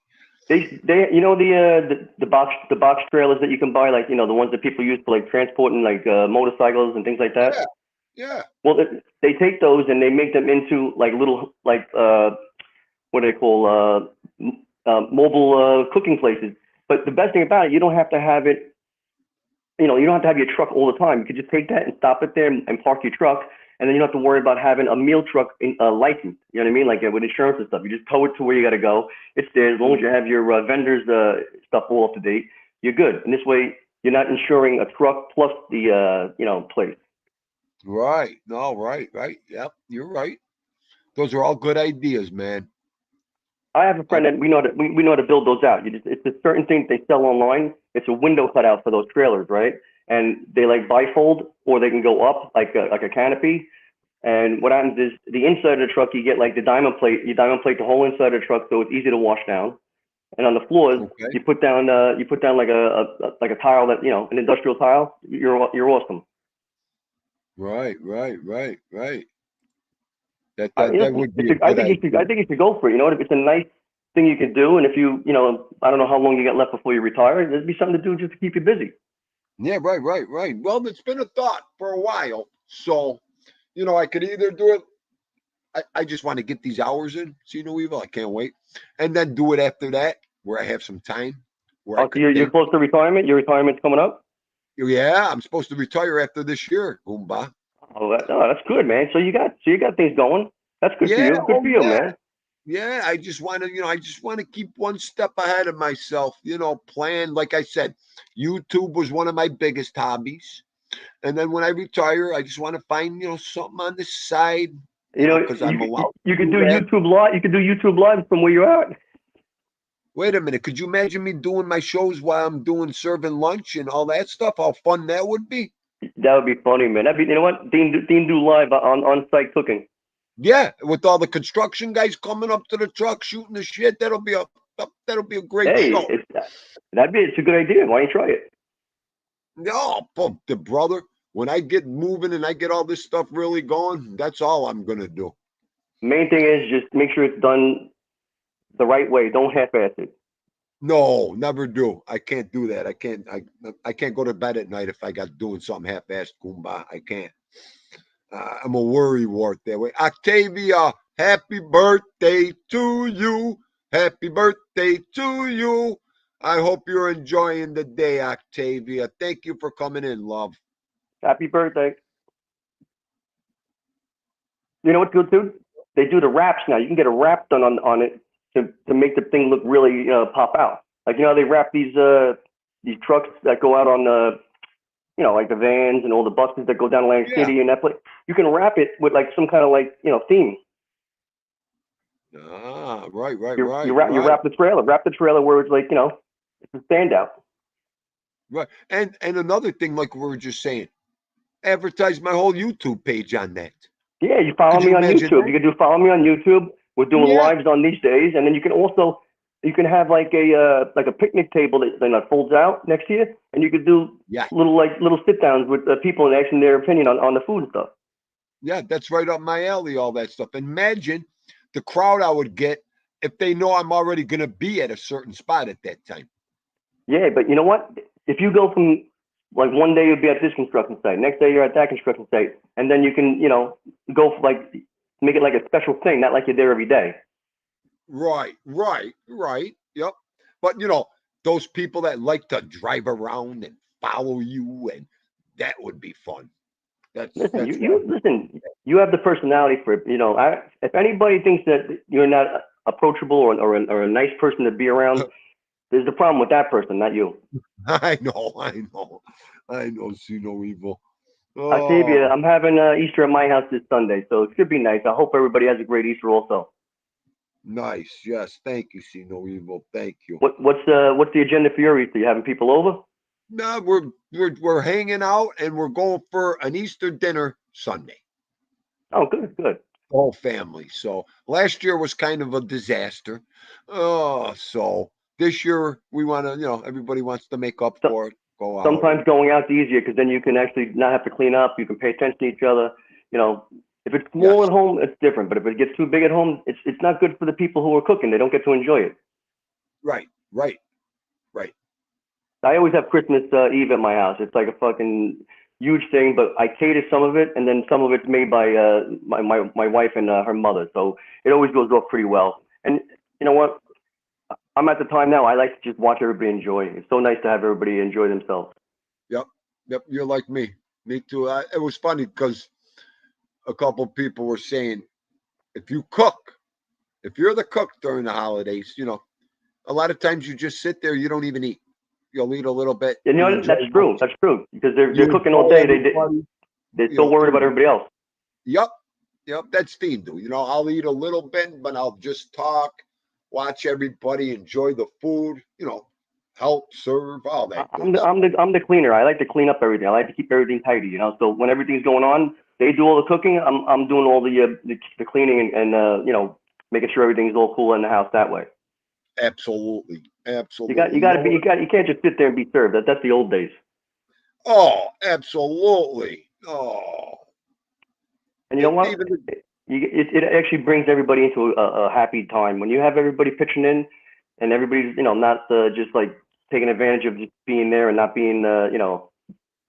They the box trailers that you can buy, like the ones that people use for like transporting like motorcycles and things like that. Yeah. Yeah. Well, they take those and they make them into like little like what do they call mobile cooking places. But the best thing about it, you don't have to have it. You don't have to have your truck all the time. You could just take that and stop it there and park your truck, and then you don't have to worry about having a meal truck license. You know what I mean? Like with insurance and stuff. You just tow it to where you got to go. It's there as long as you have your vendor's stuff all up to date. You're good. And this way, you're not insuring a truck plus the place. Right. No, right. Yep. You're right. Those are all good ideas, man. I have a I, friend that we know how to build those out. It's a certain thing they sell online. It's a window cutout for those trailers, right? and they like bifold, or they can go up like a canopy. And what happens is the inside of the truck, you get like the diamond plate. You diamond plate the whole inside of the truck, so it's easy to wash down. And on the floors, Okay. you put down like a tile that, an industrial tile. You're awesome. Right. That Listen, would be a I good think idea. I think you should go for it. You know, it's a nice thing you can do. And if I don't know how long you got left before you retire. There'd be something to do just to keep you busy. Yeah, right. Well, it's been a thought for a while. So, I could either do it. I just want to get these hours in, see no evil. I can't wait. And then do it after that, where I have some time, where I Oh, so could you're think. close to retirement. Your retirement's coming up. Yeah, I'm supposed to retire after this year, Goomba. That's good, man. So you got things going. That's good for Yeah, you. Good for you, yeah. man. Yeah, I just want to, I just want to keep one step ahead of myself, plan. Like I said, YouTube was one of my biggest hobbies. And then when I retire, I just want to find, something on the side, because I'm allowed You to could do do that. YouTube live. You could do YouTube live from where you're at. Wait a minute. Could you imagine me doing my shows while I'm serving lunch and all that stuff? How fun that would be. That would be funny, man. That'd be, you know what? Dean do live on site cooking. Yeah, with all the construction guys coming up to the truck shooting the shit, that'll be a great Hey, show. it's a good idea. Why don't you try it? No, the brother. When I get moving and I get all this stuff really going, that's all I'm gonna do. Main thing is just make sure it's done the right way. Don't half-ass it. No, never do. I can't do that. I can't go to bed at night if I got doing something half-assed, Goomba. I can't. I'm a worry wart that way. Octavia, happy birthday to you. Happy birthday to you. I hope you're enjoying the day, Octavia. Thank you for coming in, love. Happy birthday. You know what's good too? They do the wraps now. You can get a wrap done on it to make the thing look really pop out. Like they wrap these trucks that go out on like the vans and all the buses that go down Atlantic Yeah. City and that place. You can wrap it with like some kind of theme. Ah, right. You wrap the trailer. Wrap the trailer where it's like it's a standout. Right. And another thing, like we were just saying, advertise my whole YouTube page on that. Yeah, you follow Could me you on imagine YouTube. that? You can do follow me on YouTube. We're doing Yeah. lives on these days, and then you can have like a picnic table that folds out next to you, and you could do Yeah. little sit downs with people and asking their opinion on the food and stuff. Yeah, that's right up my alley, all that stuff. Imagine the crowd I would get if they know I'm already going to be at a certain spot at that time. Yeah, but you know what? If you go from like one day you'll be at this construction site, next day you're at that construction site, and then you can go for make it like a special thing, not like you're there every day. Right. Yep. But those people that like to drive around and follow you, and that would be fun. Listen, you have the personality for it. If anybody thinks that you're not approachable or a nice person to be around, there's a problem with that person, not you. I know. See no evil. Octavia, I'm having Easter at my house this Sunday, so it should be nice. I hope everybody has a great Easter also. Nice. Yes. Thank you. See no evil. Thank you. What's the agenda for your Easter? You having people over? No, we're hanging out and we're going for an Easter dinner Sunday. Oh, good. The whole family. So last year was kind of a disaster. So this year we want to, everybody wants to make up for it. Go out. Sometimes going out's easier because then you can actually not have to clean up. You can pay attention to each other. If it's small Yes. at home, it's different. But if it gets too big at home, it's not good for the people who are cooking. They don't get to enjoy it. Right. I always have Christmas Eve at my house. It's like a fucking huge thing, but I cater some of it, and then some of it's made by my wife and her mother. So it always goes off pretty well. And you know what? I'm at the time now. I like to just watch everybody enjoy. It's so nice to have everybody enjoy themselves. Yep. You're like me. Me too. It was funny because a couple people were saying, if you're the cook during the holidays, a lot of times you just sit there. You don't even eat. You'll eat a little bit. That's true. That's true because they're You cooking all enjoy day. everybody. They're so worried about everybody else. Yep. That's Steve do. I'll eat a little bit, but I'll just talk, watch everybody enjoy the food. help, serve, all that I'm good the stuff. I'm the cleaner. I like to clean up everything. I like to keep everything tidy, you know. So when everything's going on, they do all the cooking. I'm doing all the cleaning and you know, making sure everything's all cool in the house that way. Absolutely, You absolutely. got to be you can't just sit there and be served. That's the old days. Oh, absolutely. Oh, And you know and what? even the, It actually brings everybody into a happy time when you have everybody pitching in, and everybody's, you know, not just like taking advantage of just being there and not being you know,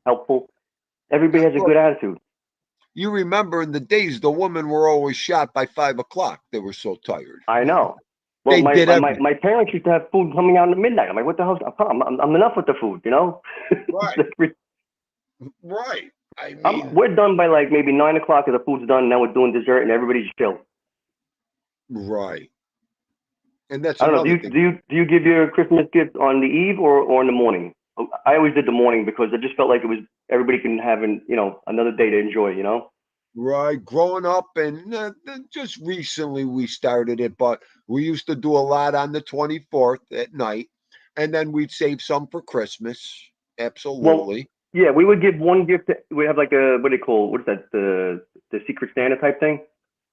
helpful. Everybody has a look, good attitude. you remember in the days the women were always shot by 5 o'clock. They were so tired. I know. Well, They did everything. my parents used to have food coming out at midnight. I'm like, what the hell? I'm enough with the food, you know. Right, right. I mean, We're done by like maybe 9 o'clock. If the food's done, now we're doing dessert and everybody's chill. right. And that's I don't know. another thing. Do you give your Christmas gift on the eve or in the morning? I always did the morning because I just felt like it was everybody can have you know, another day to enjoy. You know. Right, growing up, and just recently we started it, but we used to do a lot on the 24th at night, and then we'd save some for Christmas. Well, Absolutely. yeah, we would give one gift. We have like a what do they call, what is that, the Secret Santa type thing.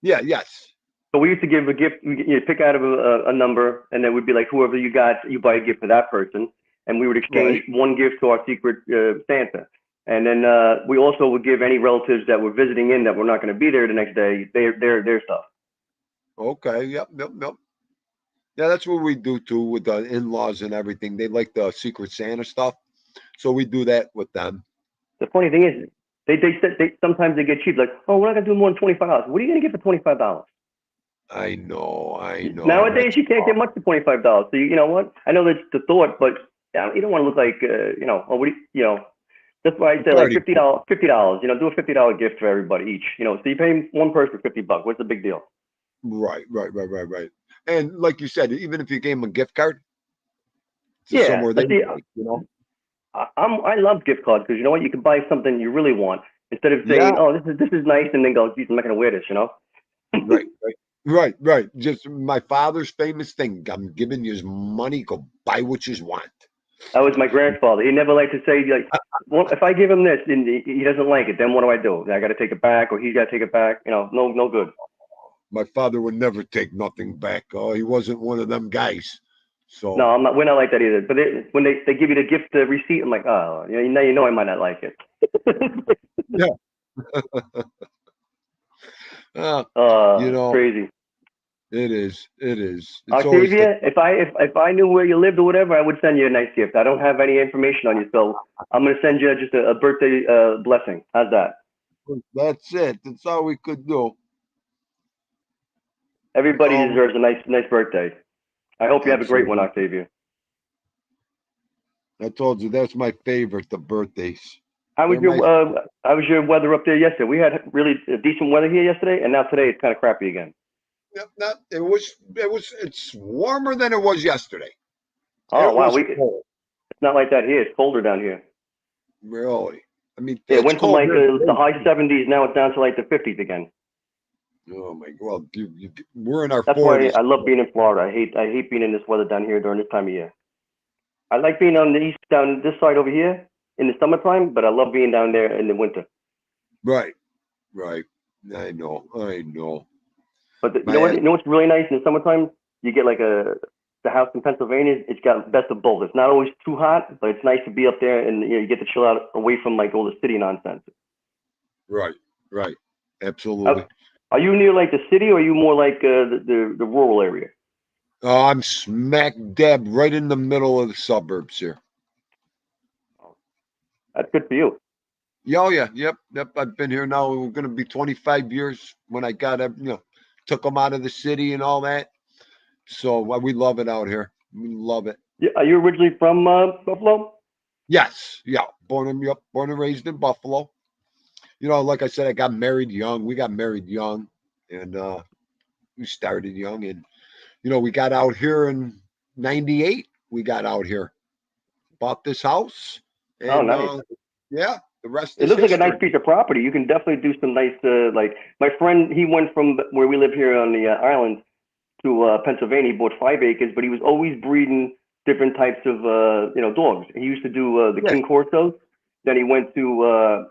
Yeah, yes. So we used to give a gift. You pick out of a number, and then we'd be like, whoever you got, you buy a gift for that person, and we would exchange Right. one gift to our Secret Santa. And then we also would give any relatives that were visiting in that were not going to be there the next day their stuff. Okay. Yep. Yep. Yep. Yeah, that's what we do too with the in-laws and everything. They like the Secret Santa stuff, so we do that with them. The funny thing is, they sometimes they get cheap. Like, oh, we're not going to do more than $25. What are you going to get for $25? I know. I know. Nowadays, That's you can't get much for $25. So you know what? I know that's the thought, but you don't want to look like you know. Oh, what do you know? That's why I a say like party pooper. $50. $50. You know, do a $50 gift for everybody each. You know, so you pay one person $50. What's the big deal? Right. Right. Right. Right. Right. And like you said, even if you gave them a gift card to Yeah, somewhere they but see, like, I love gift cards because you know what? You can buy something you really want instead of Yeah. saying, oh, this is nice, and then go, geez, I'm not going to wear this. You know. Right, right, right, right. Just my father's famous thing. I'm giving you money. Go buy what you want. That was my grandfather. He never liked to say like, well, if I give him this and he doesn't like it, then what do I do? I got to take it back, or he's got to take it back. You know, no good. My father would never take nothing back. Oh, he wasn't one of them guys. No, So I'm not. We're not like that either. But when they give you the gift receipt, I'm like, oh, you know I might not like it. yeah, uh, Crazy. it is. It is. It's always the Octavia, if I knew where you lived or whatever, I would send you a nice gift. I don't have any information on you, so I'm gonna send you just a birthday blessing. How's that? that's it. That's all we could do. That's Everybody all. deserves a nice birthday. I hope you have a great one, Absolutely. Octavia. I told you that's my favorite. The birthdays. How was They're my. how was your weather up there yesterday? We had really decent weather here yesterday, and now today it's kind of crappy again. Yep, not. It was. It was. It's warmer than it was yesterday. Oh It wow, was it's cold. not like that here. It's colder down here. Really. I mean, Yeah, it it's went from cold like here the today. high 70s. Now it's down to like the 50s again. Oh my God, we're in our That's why forties. I love being in Florida. I hate being in this weather down here during this time of year. I like being on the east down this side over here in the summertime, but I love being down there in the winter. Right, right. I know, I know. But you My know what? ass, You know what's really nice in the summertime? You get like the house in Pennsylvania. It's got best of both. It's not always too hot, but it's nice to be up there and you get to chill out away from like all the city nonsense. right, right. Uh, Absolutely. Are you near like the city, or are you more like the rural area? Oh, I'm smack dab right in the middle of the suburbs here. That's good for you. Yeah, oh yeah, yep, yep. I've been here now. We're going to be 25 years when I got, took them out of the city and all that. So we love it out here. We love it. Yeah, are you originally from Buffalo? Yes, yeah. Born and raised in Buffalo. Like I said, I got married young. We got married young, and we started young, and we got out here in '98. We got out here, bought this house, Oh, and nice. yeah, the rest It is looks like a nice history. piece of property. You can definitely do some nice, like my friend, he went from where we live here on the island to Pennsylvania. He bought 5 acres, but he was always breeding different types of dogs. He used to do the Yeah. King Corsos. Then he went to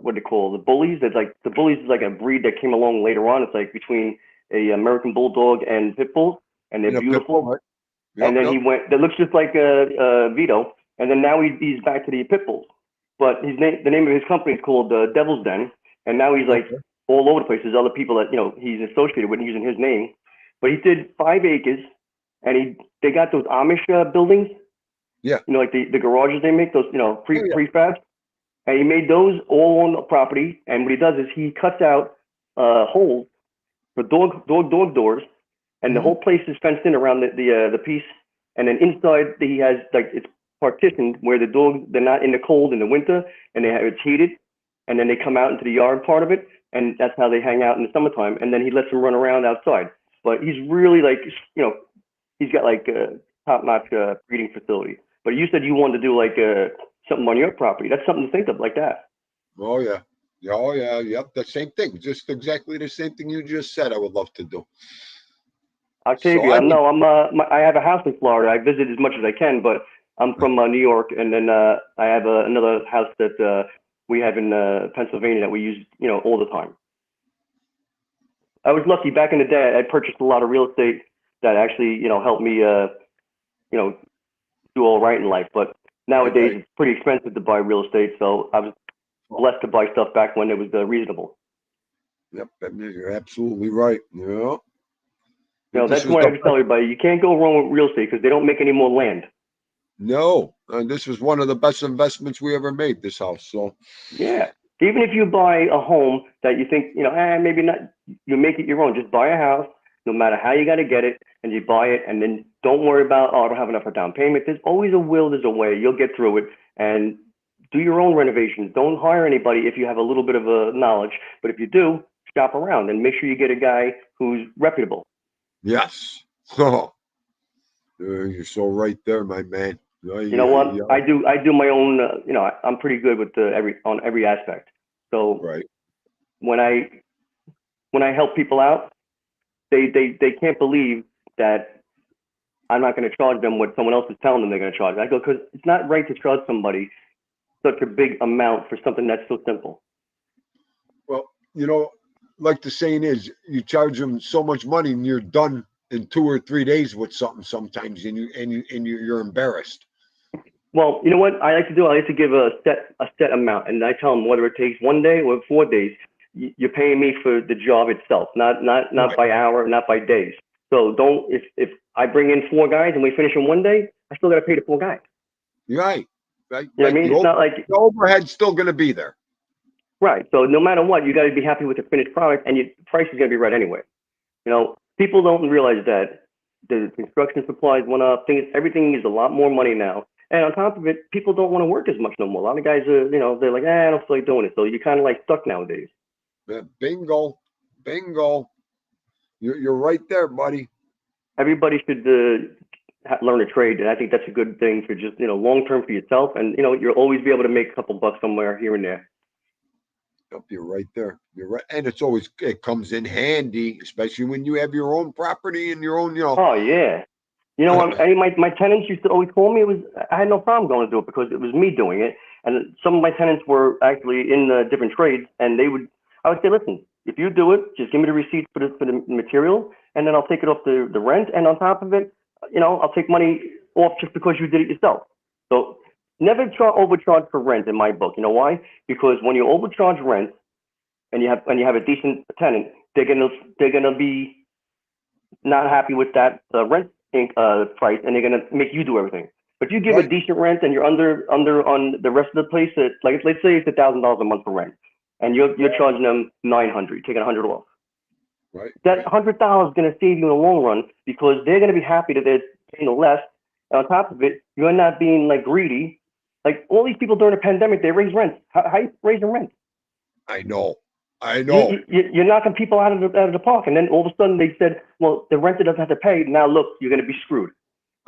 what they call the bullies. It's like the bullies is like a breed that came along later on. It's like between a American Bulldog and Pit Bull, and they're In a pit beautiful. bull, right? Yep, And then he yep. went. That looks just like Vito. And then now he's back to the Pit Bulls. But the name of his company is called Devil's Den. And now he's like Okay. all over the place. There's other people that he's associated with using his name. But he did 5 acres, and they got those Amish buildings. Yeah. Like the garages they make, those Oh, yeah. prefabs. And he made those all on the property. And what he does is he cuts out holes for dog doors, and the Mhm. whole place is fenced in around the piece. And then inside he has like it's partitioned where the dogs they're not in the cold in the winter, and it's heated. And then they come out into the yard part of it, and that's how they hang out in the summertime. And then he lets them run around outside. But he's really like he's got like a top-notch breeding facility. But you said you wanted to do like something on your property. That's something to think of like that. Oh, yeah. Yeah, oh, yeah. Yep. The same thing. Just exactly the same thing you just said. I would love to do. Octavia, I would, no, I have a house in Florida. I visit as much as I can, but I'm from New York, and then I have another house that we have in Pennsylvania that we use, all the time. I was lucky back in the day. I purchased a lot of real estate that actually, helped me, do all right in life. But nowadays, Right. it's pretty expensive to buy real estate, so I was blessed to buy stuff back when it was reasonable. Yep. You're absolutely right. Yeah. This That's was why I the tell everybody, you can't go wrong with real estate because they don't make any more land. No, this was one of the best investments we ever made. This house. So Yeah. Even if you buy a home that you think, maybe not, you make it your own. Just buy a house, no matter how you got to get it, and you buy it, and then don't worry about, I don't have enough for down payment. There's always a will, there's a way. You'll get through it, and do your own renovations. Don't hire anybody if you have a little bit of a knowledge, but if you do, shop around and make sure you get a guy who's reputable. yes. Oh, you're so right there, my man. Yeah, You know yeah, what? yeah. I do my own. I'm pretty good with every aspect. So Right. when I help people out, they can't believe that I'm not going to charge them what someone else is telling them they're going to charge. I go, because it's not right to charge somebody such a big amount for something that's so simple. Well, like the saying is, you charge them so much money and you're done in 2 or 3 days with something sometimes, and you're embarrassed. Well, you know what I like to do? I like to give a set amount, and I tell them whether it takes 1 day or 4 days, you're paying me for the job itself, not Right. by hour, not by days. So don't if I bring in 4 guys and we finish in 1 day, I still got to pay the 4 guys. You're right. Right. You know what I mean? It's not like The overhead's still going to be there. right. So no matter what, you got to be happy with the finished product, and your price is going to be right anyway. People don't realize that the construction supplies went up. Everything is a lot more money now. And on top of it, people don't want to work as much no more. A lot of guys are, they're like, I don't feel like doing it. So you're kind of like stuck nowadays. Yeah, bingo. You're right there, buddy. Everybody should learn a trade, and I think that's a good thing for just long term for yourself. And you'll always be able to make a couple bucks somewhere here and there. Yep, you're right there. You're right, and it comes in handy, especially when you have your own property and your own. Oh yeah. My tenants used to always call me. I had no problem going to do it because it was me doing it. And some of my tenants were actually in different trades, and I would say, listen, if you do it, just give me the receipts for the material, and then I'll take it off the rent. And on top of it, I'll take money off just because you did it yourself. So never overcharge for rent in my book. You know why? Because when you overcharge rent and you have a decent tenant, they're gonna be not happy with that rent price, and they're gonna make you do everything. But you give a Right. decent rent, and you're under on the rest of the place. Like let's say it's $1,000 a month for rent, and you're charging them $900, taking $100 off. Right. That $100 is gonna save you in the long run because they're gonna be happy that they're paying less. And on top of it, you're not being like greedy. Like all these people during the pandemic, they raise rent. How you raising rent? I know. You're knocking people out of the park, and then all of a sudden they said, "Well, the renter doesn't have to pay." Now look, you're going to be screwed.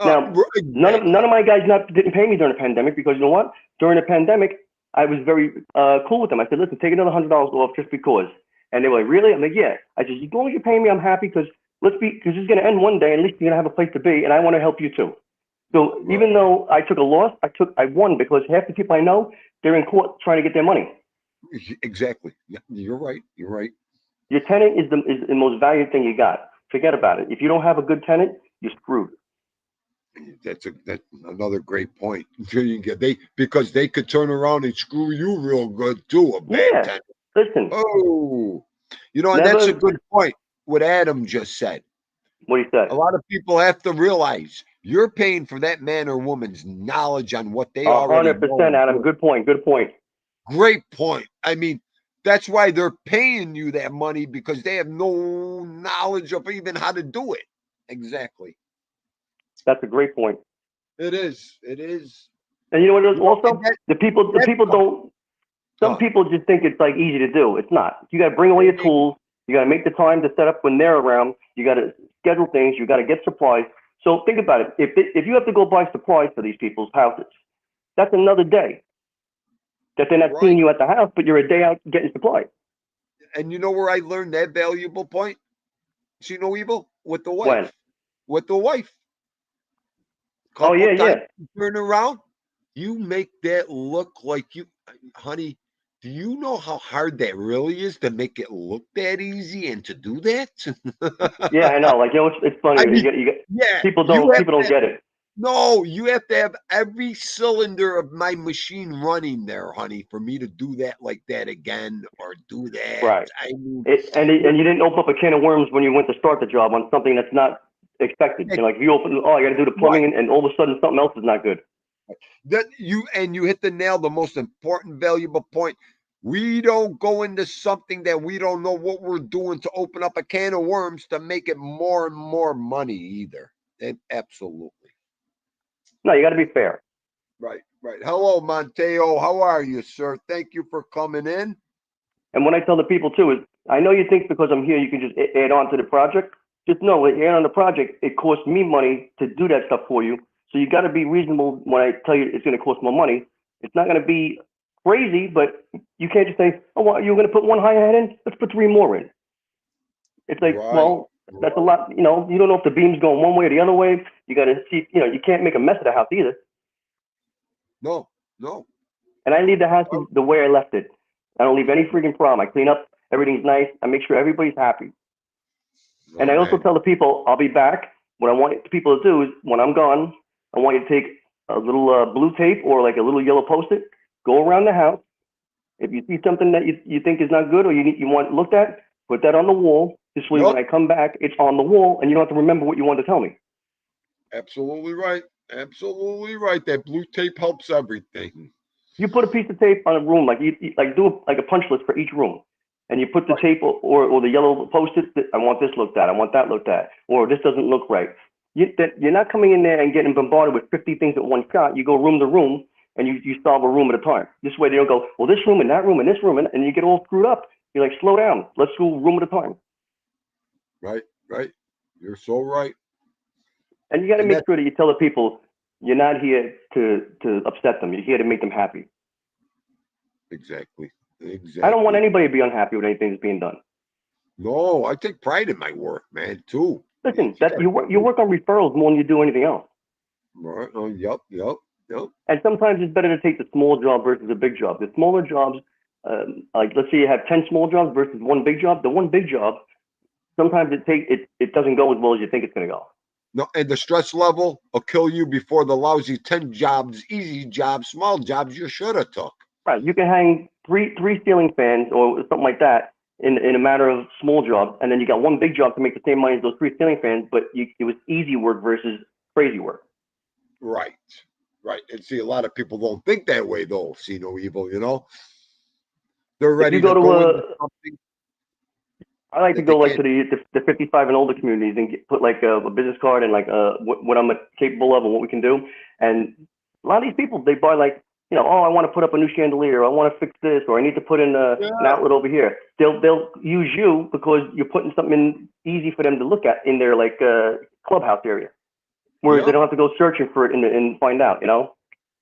Now, none of my guys didn't pay me during the pandemic because you know what? During the pandemic, I was very cool with them. I said, "Listen, take another $100 off just because." And they were like, "Really?" I'm like, "Yeah." I said, "As long as you're paying me, I'm happy because this is going to end one day. And at least you're going to have a place to be, and I want to help you too." So Right. even though I took a loss, I won because half the people I know, they're in court trying to get their money. Exactly. Yeah, you're right. You're right. Your tenant is the most valued thing you got. Forget about it. If you don't have a good tenant, you're screwed. That's another great point. Because they could turn around and screw you real good too. A bad Yeah. tenant. Listen, Oh, and that's a never good point. What Adam just said. what he said. A lot of people have to realize you're paying for that man or woman's knowledge on what they already know. 100%, Adam. Good point. Good point. Great point. I mean, that's why they're paying you that money because they have no knowledge of even how to do it. Exactly. That's a great point. It is. It is. And you know what it is You know, and also? The people don't, some Huh. people just think it's like easy to do. It's not. You got to bring all your tools. You got to make the time to set up when they're around. You got to schedule things. You got to get supplies. So think about it. If you have to go buy supplies for these people's houses, that's another day that they're not Right. seeing you at the house, but you're a day out getting supplies. And you know where I learned that valuable point? See no evil? With the wife. When? With the wife. Oh, Couple yeah, times yeah. you turn around, you make that look like you, honey. Do you know how hard that really is to make it look that easy and to do that? Yeah, I know. Like, you know, it's funny. I mean, You get, yeah, people you have don't to, get it. no, you have to have every cylinder of my machine running there, honey, for me to do that like that again or do that. Right. I mean, And you didn't open up a can of worms when you went to start the job on something that's not expected. You know, like if you open, oh, I got to do the plumbing, and all of a sudden something else is not good. that you hit the nail, the most important, valuable point. We don't go into something that we don't know what we're doing to open up a can of worms to make it more and more money either. And absolutely. No, you got to be fair. Right, right. Hello, Monteo. How are you, sir? Thank you for coming in. And what I tell the people too is, I know you think because I'm here you can just add on to the project. Just know when you add on the project, it costs me money to do that stuff for you. So you got to be reasonable when I tell you it's going to cost more money. It's not going to be crazy, but you can't just say, oh, well, you're going to put one higher head in? Let's put three more in. It's like, Right, well, that's a lot. You know, you don't know if the beam's going one way or the other way. You got to see, you know, you can't make a mess of the house either. No, no. And I leave the house the way I left it. I don't leave any freaking problem. I clean up. Everything's nice. I make sure everybody's happy. No, And I also man. tell the people, I'll be back. What I want the people to do is, when I'm gone, I want you to take a little blue tape or like a little yellow post-it, go around the house. If you see something that you think is not good or you want looked at, put that on the wall. This way, Yep. when I come back, it's on the wall, and you don't have to remember what you wanted to tell me. Absolutely right. Absolutely right. That blue tape helps everything. You put a piece of tape on a room, like you like do like a punch list for each room, and you put the Right. tape or the yellow post-it. I want this looked at. I want that looked at. Or this doesn't look right. You're not coming in there and getting bombarded with 50 things at one shot. You go room to room and you solve a room at a time. This way they don't go, well, this room and that room and this room, and you get all screwed up. You're like, slow down. Let's go room at a time. Right, right. You're so right. And you got to And make that sure that you tell the people you're not here to upset them. You're here to make them happy. exactly. I don't want Exactly. anybody to be unhappy with anything that's being done. No, I take pride in my work, man, too. Listen, You gotta you work on referrals more than you do anything else. right. Oh, yep, yep, yep. And sometimes it's better to take the small job versus a big job. The smaller jobs, like let's say you have 10 small jobs versus one big job. The one big job, sometimes it doesn't go as well as you think it's going to go. No, and the stress level will kill you before the lousy 10 jobs, easy jobs, small jobs you should have took. Right? You can hang three ceiling fans or something like that in a matter of small jobs, and then you got one big job to make the same money as those three ceiling fans, but it was easy work versus crazy work. Right, right. And see, a lot of people don't think that way, though. See no evil, They're If you ready go to to go into something I like to that they go like to can't. the 55 and older communities and put like a business card and like what I'm capable of and what we can do. And a lot of these people, they buy like, you know, oh, I want to put up a new chandelier, or I want to fix this, or I need to put in Yeah, an outlet over here. They'll use you because you're putting something in easy for them to look at in their like clubhouse area, whereas they yep. don't have to go searching for it and find out, you know.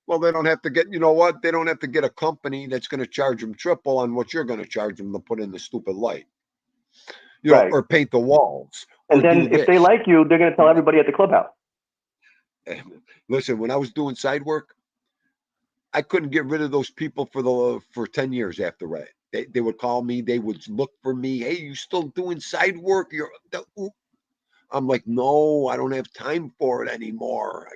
Well, they don't have to get, you know what? They don't have to get a company that's going to charge them triple on what you're going to charge them to put in the stupid light, Right. or paint the walls or And do then if they this. like you, they're going to tell everybody at the clubhouse. Listen, when I was doing side work, I couldn't get rid of those people for 10 years after that. They would call me, they would look for me. Hey, you still doing side work? I'm like, no, I don't have time for it anymore.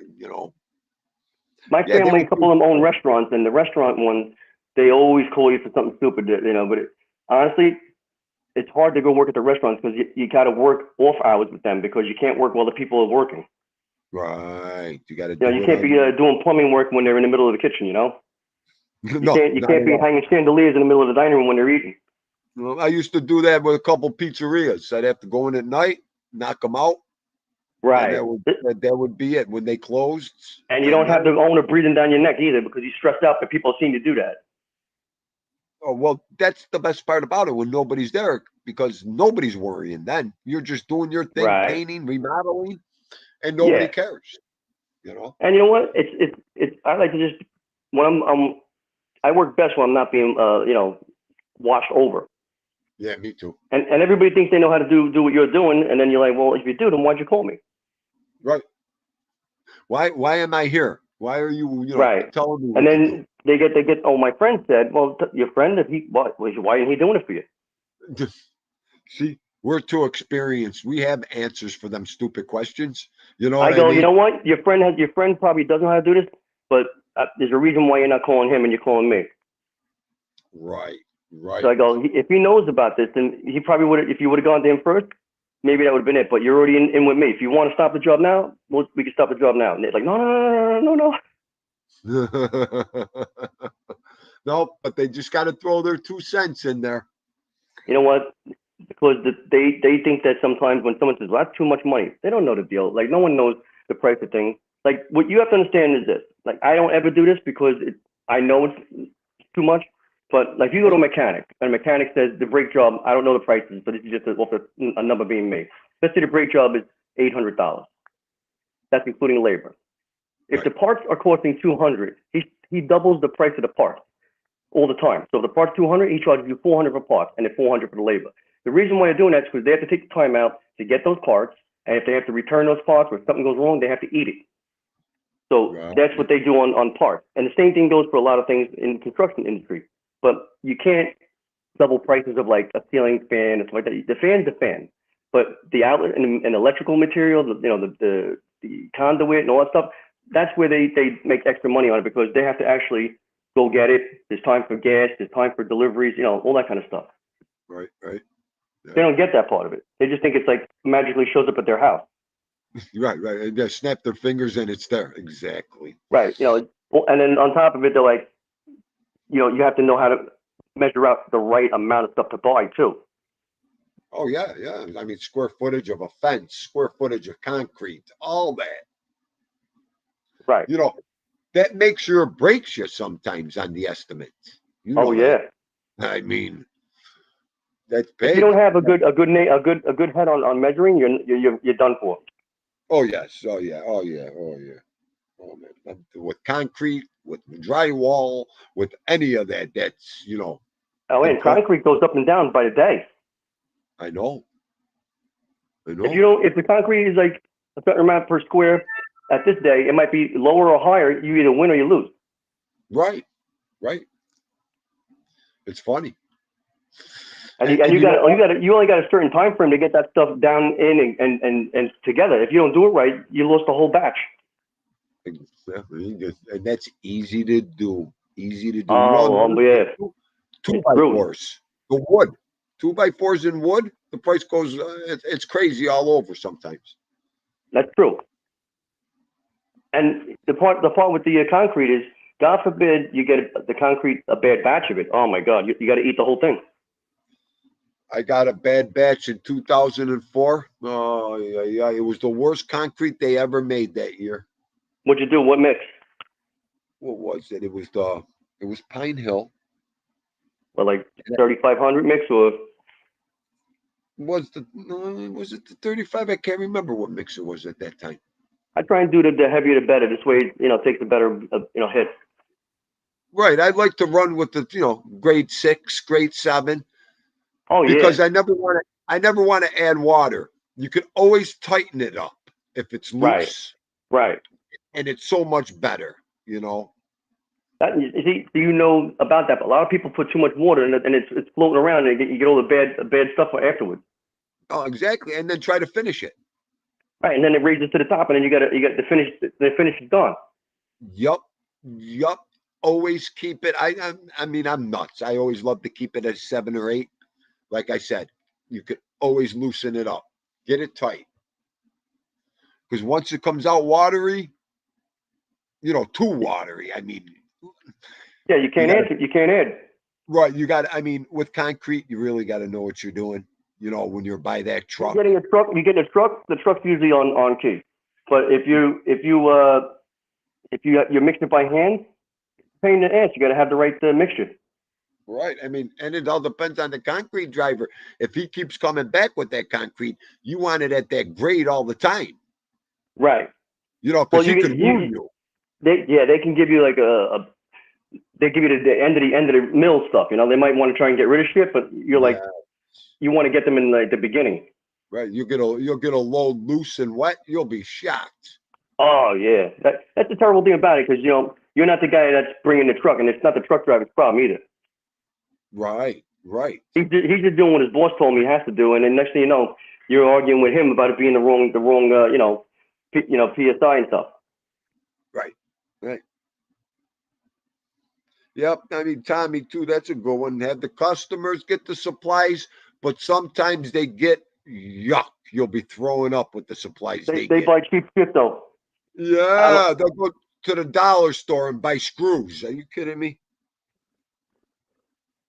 My Yeah, they family, were a couple of them own restaurants, and the restaurant ones, they always call you for something stupid, But honestly, it's hard to go work at the restaurants because you got to work off hours with them because you can't work while the people are working. right. You got to You know, do you it can't be on. doing plumbing work when they're in the middle of the kitchen. You know, No, you not can't at be all. hanging chandeliers in the middle of the dining room when they're eating. Well, I used to do that with a couple pizzerias. I'd have to go in at night, knock them out, and Right. that would be it. When they closed, And you then don't have the owner breathing down your neck either because you're stressed out that people have seen you do that. oh well, that's the best part about it when nobody's there because nobody's worrying. Then you're just doing your thing, Right. painting, remodeling, and nobody Yeah. cares. You know. And you know what? It's I like to just when I work best when I'm not being washed over. Yeah, me too. And everybody thinks they know how to do what you're doing, and then you're like, well, if you do, then why'd you call me? Right. Why am I here? Why are you Right. telling me And what to do? then they get. Oh, my friend said, well, your friend, if he what, why isn't he doing it for you? See, we're too experienced. We have answers for them stupid questions. You know I what I go, you mean? know what? Your friend probably doesn't know how to do this, but there's a reason why you're not calling him and you're calling me. Right. So Right. I go, if he knows about this, then he probably would have. If you would have gone to him first, maybe that would have been it. But you're already in with me. If you want to stop the job now, we can stop the job now. And they're like, no, no, no, no, no, no. No, but they just got to throw their 2 cents in there. You know what? Because they think that sometimes when someone says, well, that's too much money, they don't know the deal. Like, no one knows the price of things. Like, what you have to understand is this. Like, I don't ever do this because I know it's too much. But, like, you go to a mechanic, and a mechanic says the brake job, I don't know the prices, but it's just a number being made. Let's say the brake job is $800. That's including labor. If Right. the parts are costing $200, he doubles the price of the parts all the time. So if the part's $200, he charges you $400 for parts and then $400 for the labor. The reason why they're doing that is because they have to take the time out to get those parts, and if they have to return those parts or if something goes wrong, they have to eat it. So Right. that's what they do on parts. And the same thing goes for a lot of things in the construction industry. But you can't double prices of like a ceiling fan and stuff like that. The fan's a fan, but the outlet and electrical material, the conduit and all that stuff, that's where they make extra money on it because they have to actually go get it. There's time for gas, there's time for deliveries, all that kind of stuff. Right. Right. Yeah. They don't get that part of it. They just think it's like magically shows up at their house. Right. Right. And they snap their fingers and it's there. Exactly. Right. And then on top of it, they're like, you have to know how to measure out the right amount of stuff to buy too. Oh yeah. Yeah. I mean, square footage of a fence, square footage of concrete, all that. Right. That makes you or breaks you sometimes on the estimates. Oh yeah. That. I mean, that's If you big. don't have a good head on measuring, you're done for. Oh yes. Oh yeah. Oh yeah. Oh yeah. Oh man. With concrete, with drywall, with any of that, that's Oh, and important. concrete goes up and down by the day. I know. If the concrete is like a certain amount per square at this day, it might be lower or higher. You either win or you lose. Right. Right. It's funny. And you only got a certain time frame to get that stuff down in and together. If you don't do it right, you lost the whole batch. Exactly. And that's easy to do. Easy to do. Oh, yeah. 2x4s. The wood. 2x4s in wood. The price goes. It's crazy all over sometimes. That's true. And the part with the concrete is, God forbid you get the concrete a bad batch of it. Oh my God, you got to eat the whole thing. I got a bad batch in 2004. Oh yeah. It was the worst concrete they ever made that year. What'd you do? What mix? What was it? It was Pine Hill. Well, like 3,500 mix or Was it the 35? I can't remember what mix it was at that time. I try and do the heavier the better. This way, it takes a better hit. Right. I'd like to run with the grade 6, grade 7. Oh yeah. Because I never want to add water. You can always tighten it up if it's loose. Right. and it's so much better, you know. That, you see, do you know about that? But a lot of people put too much water in it, and it's floating around, and you get all the bad stuff afterwards. Oh, exactly. And then try to finish it. Right, and then it raises to the top, and then you got the finish is done. Yup. Yup. Always keep it. I mean, I'm nuts. I always love to keep it at 7 or 8. Like I said, you could always loosen it up. Get it tight. Because once it comes out watery, you know, too watery. I mean, Yeah, you can't add. You can't add. right. You got, I mean, with concrete, you really got to know what you're doing, you know, when you're by that truck. You're getting a truck. You get a truck. The truck's usually on key. But if you're mixing it by hand, pain in the ass. You got to have the right mixture. Right. I mean, and it all depends on the concrete driver. If he keeps coming back with that concrete, you want it at that grade all the time, Right. you know, Well, because he could wound you. They can give you like they give you the end of the mill stuff. You know, they might want to try and get rid of shit, but you're like, Yeah. you want to get them in like the beginning. Right. You'll get a load loose and wet. You'll be shocked. Oh yeah, that's the terrible thing about it, because you know you're not the guy that's bringing the truck, and it's not the truck driver's problem either. Right. Right. He's just doing what his boss told him he has to do, and then next thing you know, you're arguing with him about it being the wrong PSI and stuff. Right. Right. Yep. I mean, Tommy, too, that's a good one. Have the customers get the supplies, but sometimes they get yuck. You'll be throwing up with the supplies They get. buy cheap shit though. Yeah, they'll go to the dollar store and buy screws. Are you kidding me?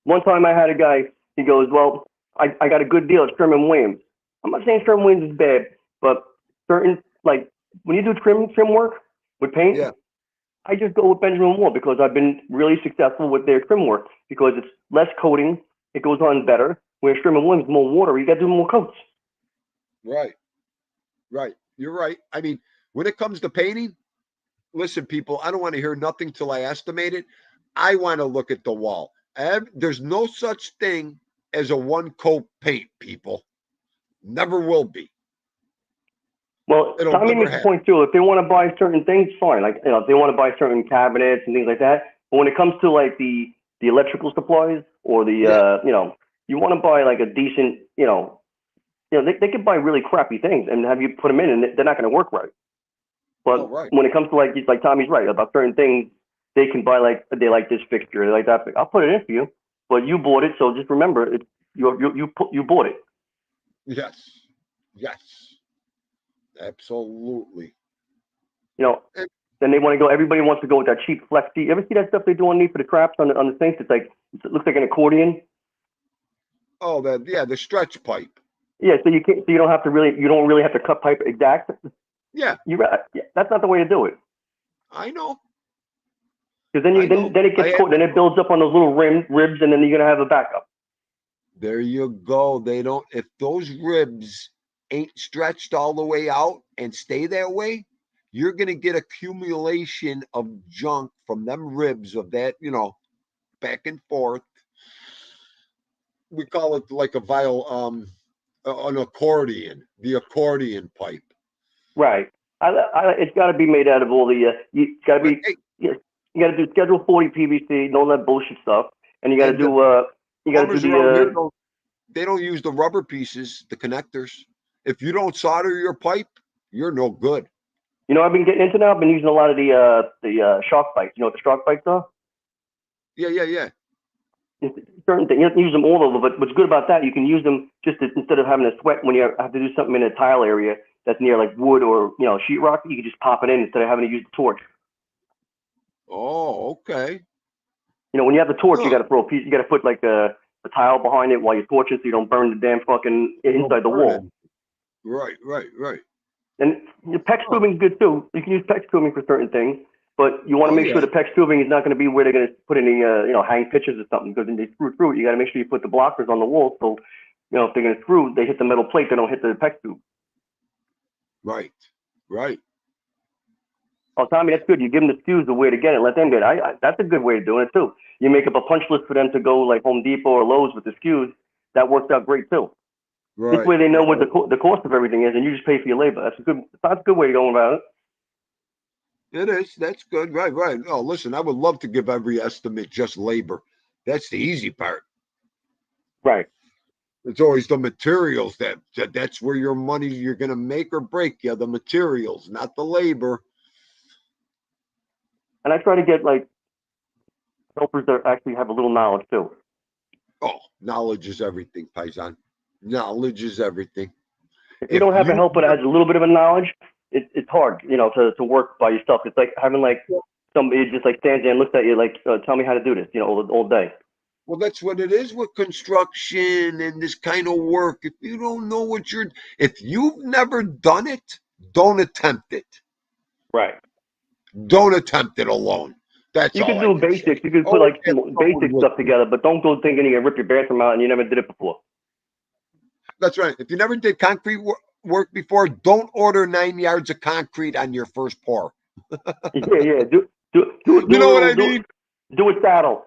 One time I had a guy, he goes, well, I got a good deal at Sherwin-Williams. I'm not saying Sherwin-Williams is bad, but certain, like, when you do trim work with paint, Yeah. I just go with Benjamin Moore because I've been really successful with their trim work because it's less coating, it goes on better. Where Sherwin-Williams is more water, you got to do more coats. Right. Right. You're right. I mean, when it comes to painting, listen, people, I don't want to hear nothing till I estimate it. I want to look at the wall. There's no such thing as a one coat paint, people. Never will be. Well, It'll Tommy never makes a happen. point too. If they want to buy certain things, fine. Like, you know, if they want to buy certain cabinets and things like that. But when it comes to like the electrical supplies or the Yeah. you want to buy like a decent, they could buy really crappy things and have you put them in, and they're not going to work right. But Oh, right. when it comes to like Tommy's right about certain things, they can buy they like this fixture, they like that. I'll put it in for you, but you bought it, so just remember it. You bought it. Yes. Yes. Absolutely. You know. And- Then they want to go. Everybody wants to go with that cheap flexi. You ever see that stuff they do underneath for the traps on the sinks? It looks like an accordion. Oh, the stretch pipe. Yeah, so you don't really have to cut pipe exact. Yeah, That's not the way to do it. I know. Because then it gets caught, then it builds up on those little ribs, and then you're gonna have a backup. There you go. They don't, if those ribs ain't stretched all the way out and stay that way, you're going to get accumulation of junk from them ribs of that, back and forth. We call it like a an accordion, the accordion pipe. Right. It's got to be made out of all the. You got to be. You got to do Schedule 40 PVC, no that bullshit stuff, and you got to do. You got to do the. They don't use the rubber pieces, the connectors. If you don't solder your pipe, you're no good. You know, I've been getting into now. I've been using a lot of the shock bites. You know what the shock bites are? Yeah. Certain things, you don't use them all over, but what's good about that, you can use them instead of having to sweat when you have to do something in a tile area that's near like wood or sheetrock. You can just pop it in instead of having to use the torch. Oh, okay. When you have the torch, you got to throw a piece. You got to put like a tile behind it while you torch it, so you don't burn the damn fucking inside the wall. Right. And the PEX tubing is good too. You can use PEX tubing for certain things, but you want to make sure the PEX tubing is not going to be where they're going to put any, hang pitches or something, because when they screw through it, you got to make sure you put the blockers on the wall, so, if they're going to screw, they hit the metal plate, they don't hit the PEX tube. Right. Oh, Tommy, that's good. You give them the SKUs the way to get it, let them get it. That's a good way of doing it too. You make up a punch list for them to go like Home Depot or Lowe's with the SKUs. That works out great too. Right. This way they know what the cost of everything is, and you just pay for your labor. That's a good way to go about it. It is. That's good. Right, right. Oh, listen, I would love to give every estimate just labor. That's the easy part. Right. It's always the materials that's where your money you're gonna make or break. Yeah, the materials, not the labor. And I try to get like helpers that actually have a little knowledge too. Oh, knowledge is everything, Paisan. Knowledge is everything. If you If don't have a you helper that has a little bit of a knowledge, it's hard, to work by yourself. It's like having like somebody just like stands there and looks at you like, tell me how to do this, all day. well, that's what it is with construction and this kind of work. If you don't know if you've never done it, don't attempt it. Right. Don't attempt it alone. That's You can all I do can basics. say. You can put Always like have some someone basic with stuff you. together, but don't go thinking you're gonna rip your bathroom out and you never did it before. That's right. If you never did concrete work before, don't order 9 yards of concrete on your first pour. Yeah, yeah. Do You a know what little I mean? do a saddle.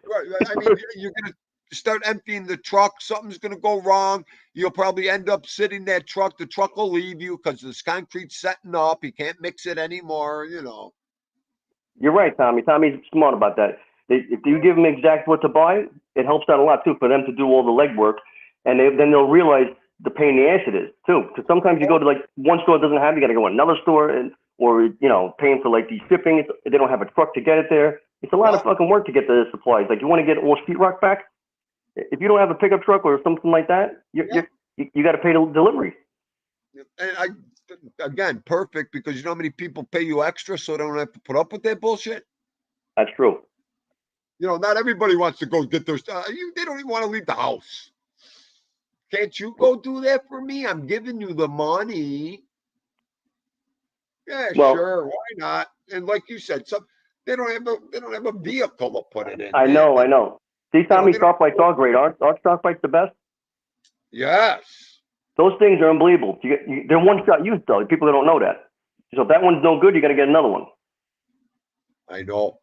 Right. I mean, you're going to start emptying the truck. Something's going to go wrong. You'll probably end up sitting that truck. The truck will leave you because this concrete's setting up. You can't mix it anymore. You're right, Tommy. Tommy's smart about that. If you give them exact what to buy, it helps out a lot too for them to do all the legwork, and then they'll realize the pain in the ass it is too. Because sometimes you go to like one store doesn't have, you got to go to another store, or paying for like the shipping. They don't have a truck to get it there. It's a lot of Yeah. fucking work to get the supplies. Like you want to get all sheetrock back, if you don't have a pickup truck or something like that, Yeah. you got to pay the delivery. And again, perfect because you know how many people pay you extra so they don't have to put up with that bullshit? That's true. Not everybody wants to go get their stuff. They don't even want to leave the house. Can't you go do that for me? I'm giving you the money. Yeah, Well, sure. Why not? And like you said, they don't have a vehicle to put it in, I man. know, I know. See, You know, Tommy, they don't. stock fights are great. Aren't stock fights the best? Yes, Those things are unbelievable. They're one shot use though. People that don't know that. So if that one's no good, you got to get another one. I know.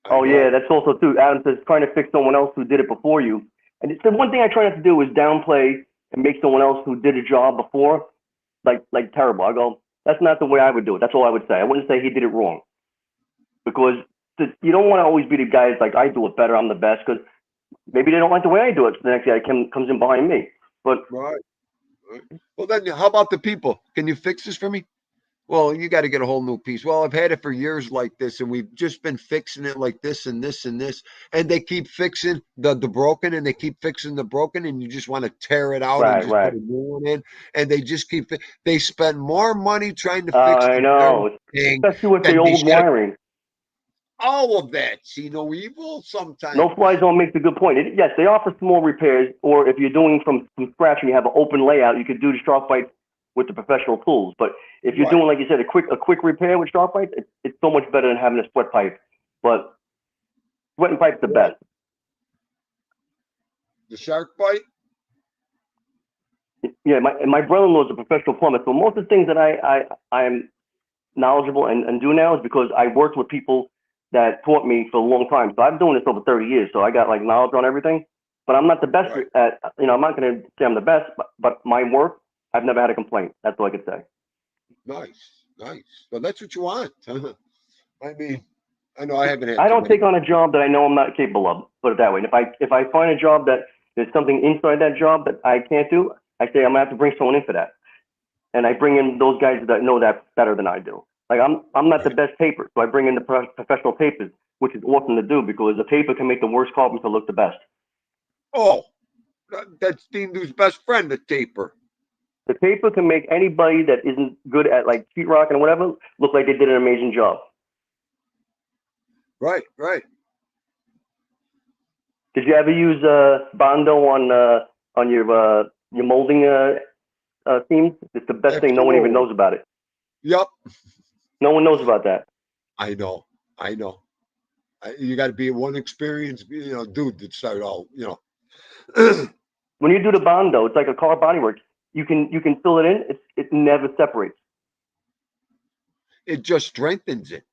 I Oh yeah, know. that's also too. Adam says trying to fix someone else who did it before you. And it's the one thing I try not to do is downplay and make someone else who did a job before like terrible. I go, that's not the way I would do it. That's all I would say. I wouldn't say he did it wrong because you don't want to always be the guy that's like I do it better. I'm the best because maybe they don't like the way I do it. So the next guy comes in behind me. But Right. Right. Well, then, how about the people? Can you fix this for me? Well, you got to get a whole new piece. Well, I've had it for years like this, and we've just been fixing it like this and this and this, and they keep fixing the broken, and they keep fixing the broken, and you just want to tear it out and right, just put right. a new one in, and they just keep. They spend more money trying to fix I the darn know, thing especially with the than they old should. wiring. All of that, see no evil sometimes. No fly zone makes a good point. Yes, they offer small repairs, or if you're doing from scratch and you have an open layout, you could do the shark fight with the professional tools. But if you're Right. doing, like you said, a quick repair with shark fight, it's so much better than having a sweat pipe. But sweat and pipe's the Right. best. The shark bite. Yeah, my brother-in-law is a professional plumber, so most of the things that I am knowledgeable and do now is because I worked with people that taught me for a long time. So I've been doing this over 30 years, so I got like knowledge on everything. But I'm not the best Right. at, I'm not going to say I'm the best, but my work, I've never had a complaint. That's all I could say. Nice. Nice. Well, that's what you want. I mean, I know I haven't had I too don't many. take on a job that I know I'm not capable of. Put it that way. And if I find a job that there's something inside that job that I can't do, I say I'm gonna have to bring someone in for that. And I bring in those guys that know that better than I do. Like I'm not the Right. best paper, so I bring in the professional papers, which is awesome to do because the paper can make the worst carpenter look the best. Oh, that's Dean Dude's best friend, the taper. The paper can make anybody that isn't good at like sheetrock and whatever look like they did an amazing job. Right, right. Did you ever use Bondo on your molding themes? It's the best thing. No one even Absolutely. knows about it. Yep. No one knows about that. I know. I know. You got to be one experienced, dude that start all. When you do the Bondo, it's like a car bodywork. You can fill it in. It never separates. It just strengthens it.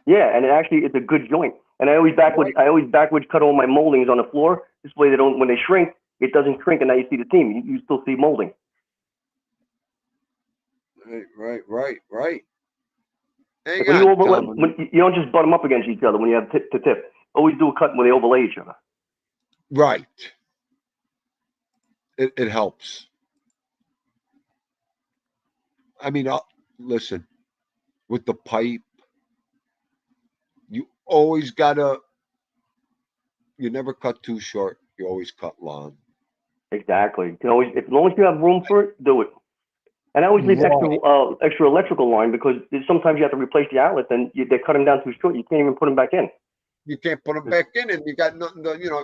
Yeah, and it's a good joint. And Right. I always backwards cut all my moldings on the floor. This way they don't when they shrink, it doesn't shrink, and now you see the seam. You still see molding. Right, right, right, right. Hang When you on, Tom. when you don't just butt them up against each other when you have tip to tip. Always do a cut when they overlay each other. Right. It helps. I mean, listen, with the pipe, you always gotta, you never cut too short. You always cut long. Exactly. You can always, as long as you have room for it, do it. And I always leave Right. extra electrical line because sometimes you have to replace the outlets and they cut them down too short. You can't even put them back in. You can't put them back in, and you got nothing to, you know.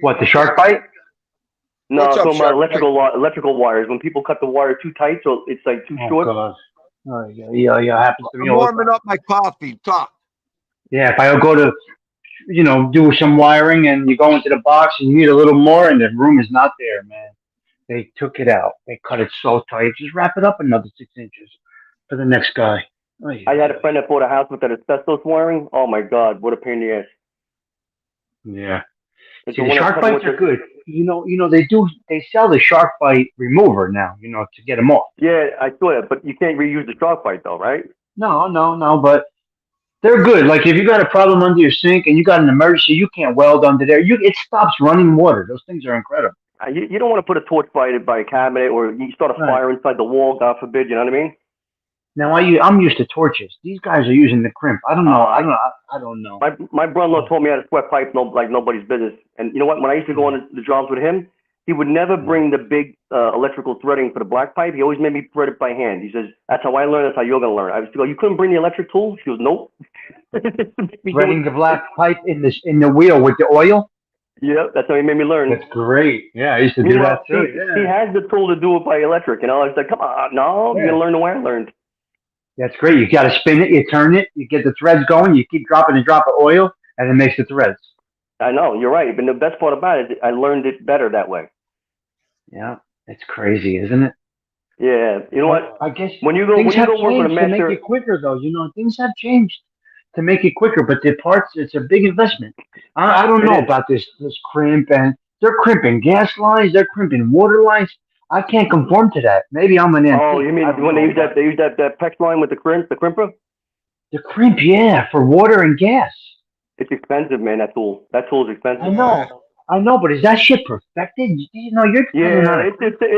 What, the you shark can't- bite? No, What's I'm up, talking about Shark? electrical wires. When people cut the wire too tight, so it's like too Oh, short. God. Oh, yeah, happens to me I'm all the warming time. up my coffee. Talk. Yeah, if I go to, do some wiring and you go into the box and you need a little more and the room is not there, man. They took it out. They cut it so tight. Just wrap it up another 6 inches for the next guy. Oh, I had a friend that bought a house with that asbestos wiring. Oh my God, what a pain in the ass. Yeah. It's See, the the one that's shark covered bites with are good. They sell the shark bite remover now, to get them off. Yeah, I saw it, but you can't reuse the shark bite though, right? No, but they're good. Like if you got a problem under your sink and you got an emergency, you can't weld under there. It stops running water. Those things are incredible. You don't want to put a torch by a cabinet or you start a Right. fire inside the wall, God forbid. You know what I mean? Now I'm used to torches. These guys are using the crimp. I don't know. I don't know. My brother-in-law told me how to sweat pipe like nobody's business. And you know what? When I used to go on the jobs with him, he would never bring the big electrical threading for the black pipe. He always made me thread it by hand. He says, "That's how I learned. That's how you're gonna learn." I was go, "You couldn't bring the electric tools?" She goes, "Nope." Threading the black pipe in the wheel with the oil. Yeah, that's how he made me learn. That's great. Yeah, I used to do Meanwhile, that too. he has the tool to do it by electric. I was like, "Come on, no, you're Yeah. gonna learn the way I learned." That's great. You got to spin it, you turn it, you get the threads going, you keep dropping a drop of oil, and it makes the threads. I know, you're right. But the best part about it, I learned it better that way. Yeah, it's crazy, isn't it? Yeah, you know what? I guess When you go things have work with a changed to master, make it quicker, though. Things have changed to make it quicker, but the parts, it's a big investment. I don't know It is. about this crimp, and they're crimping gas lines, they're crimping water lines. I can't conform to that. Maybe I'm an antique. Oh, you mean I don't when know they use about that PEX line with the crimper? the crimp, yeah, for water and gas. It's expensive, man. That tool is expensive. I know, but is that shit perfected? You're depending on Yeah,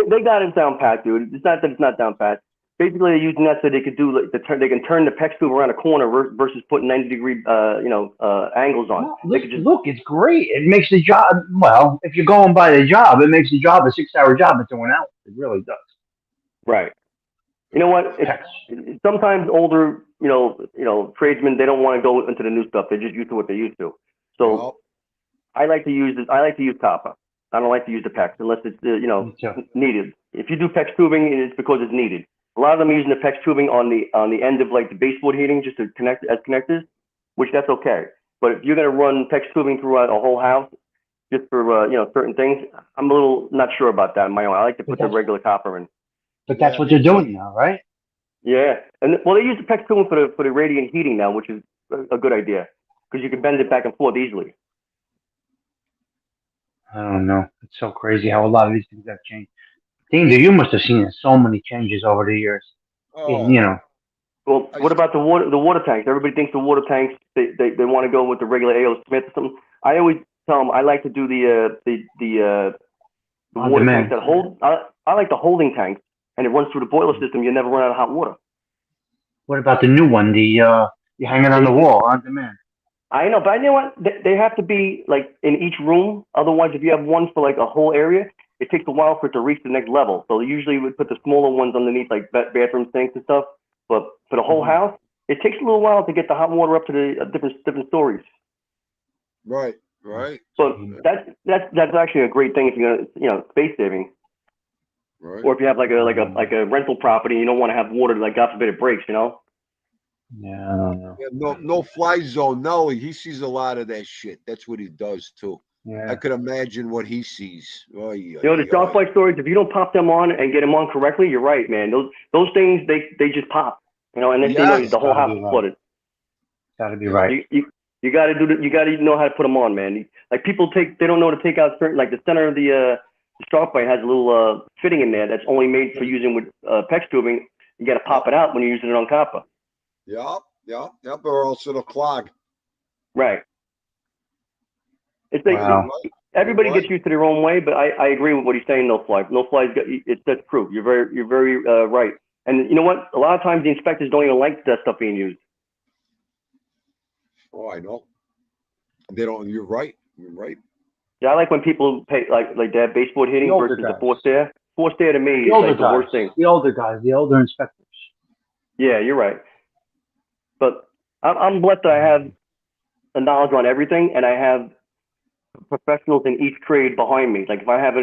they got it down pat, dude. It's not that it's not down pat. Basically, they're using that so they could do they can turn the PEX tube around a corner versus putting 90-degree angles on. No, They could just look, it's great. It makes the job, well, if you're going by the job, it makes the job a 6-hour job into 1 hour. It really does. right. You know what? Sometimes older, tradesmen, they don't want to go into the new stuff. They're just used to what they're used to. So Well, I like to use copper. I don't like to use the PEX unless it's Me too. needed. If you do PEX tubing, it's because it's needed. A lot of them are using the PEX tubing on the end of like the baseboard heating just to connect as connectors, which that's okay. But if you're gonna run PEX tubing throughout a whole house just for certain things, I'm a little not sure about that in my own. I like to put the regular copper in. But that's what they're doing now, right? Yeah, and well, they use the PEX tubing for the radiant heating now, which is a good idea because you can bend it back and forth easily. I don't know. It's so crazy how a lot of these things have changed. Danger, you must have seen so many changes over the years. oh, Well, what about the water tanks? Everybody thinks the water tanks they want to go with the regular A.O. Smith or something. I always tell them I like to do the water tanks that hold. I like the holding tanks, and it runs through the boiler system. You never run out of hot water. What about the new one? You hang it on the wall on demand. I know, but you know what? They have to be like in each room. Otherwise, if you have one for like a whole area, it takes a while for it to reach the next level. So usually we put the smaller ones underneath like bathroom sinks and stuff. But for the whole house, it takes a little while to get the hot water up to the different stories. right. But that's actually a great thing if you're gonna space saving. Right. Or if you have like a rental property, you don't want to have water like God forbid it breaks. Yeah, I don't know. Yeah, no fly zone. No, he sees a lot of that shit. That's what he does too. Yeah. I could imagine what he sees. The shark bite stories. If you don't pop them on and get them on correctly, you're right, man. Those things they just pop. And then the whole house is flooded. Gotta be right. You got to do. You got to know how to put them on, man. Like people they don't know to take out certain. Like the center of the shark bite has a little fitting in there that's only made for using with PEX tubing. You got to pop it out when you're using it on copper. Yep. Or else it'll clog. Right. It's like Wow. everybody You're gets used to their own way, but I agree with what he's saying. No fly. No fly's got that's true. You're very right. And you know what? A lot of times the inspectors don't even like that stuff being used. Oh, I know. They don't. You're right. You're right. Yeah, I like when people pay like they have baseboard hitting The older versus the guys. forced air. Forced air to me The is older like the guys. worst thing. The older guys. The older inspectors. Yeah, you're right. But I'm blessed that I have the knowledge on everything, and I have professionals in each trade behind me. Like if I have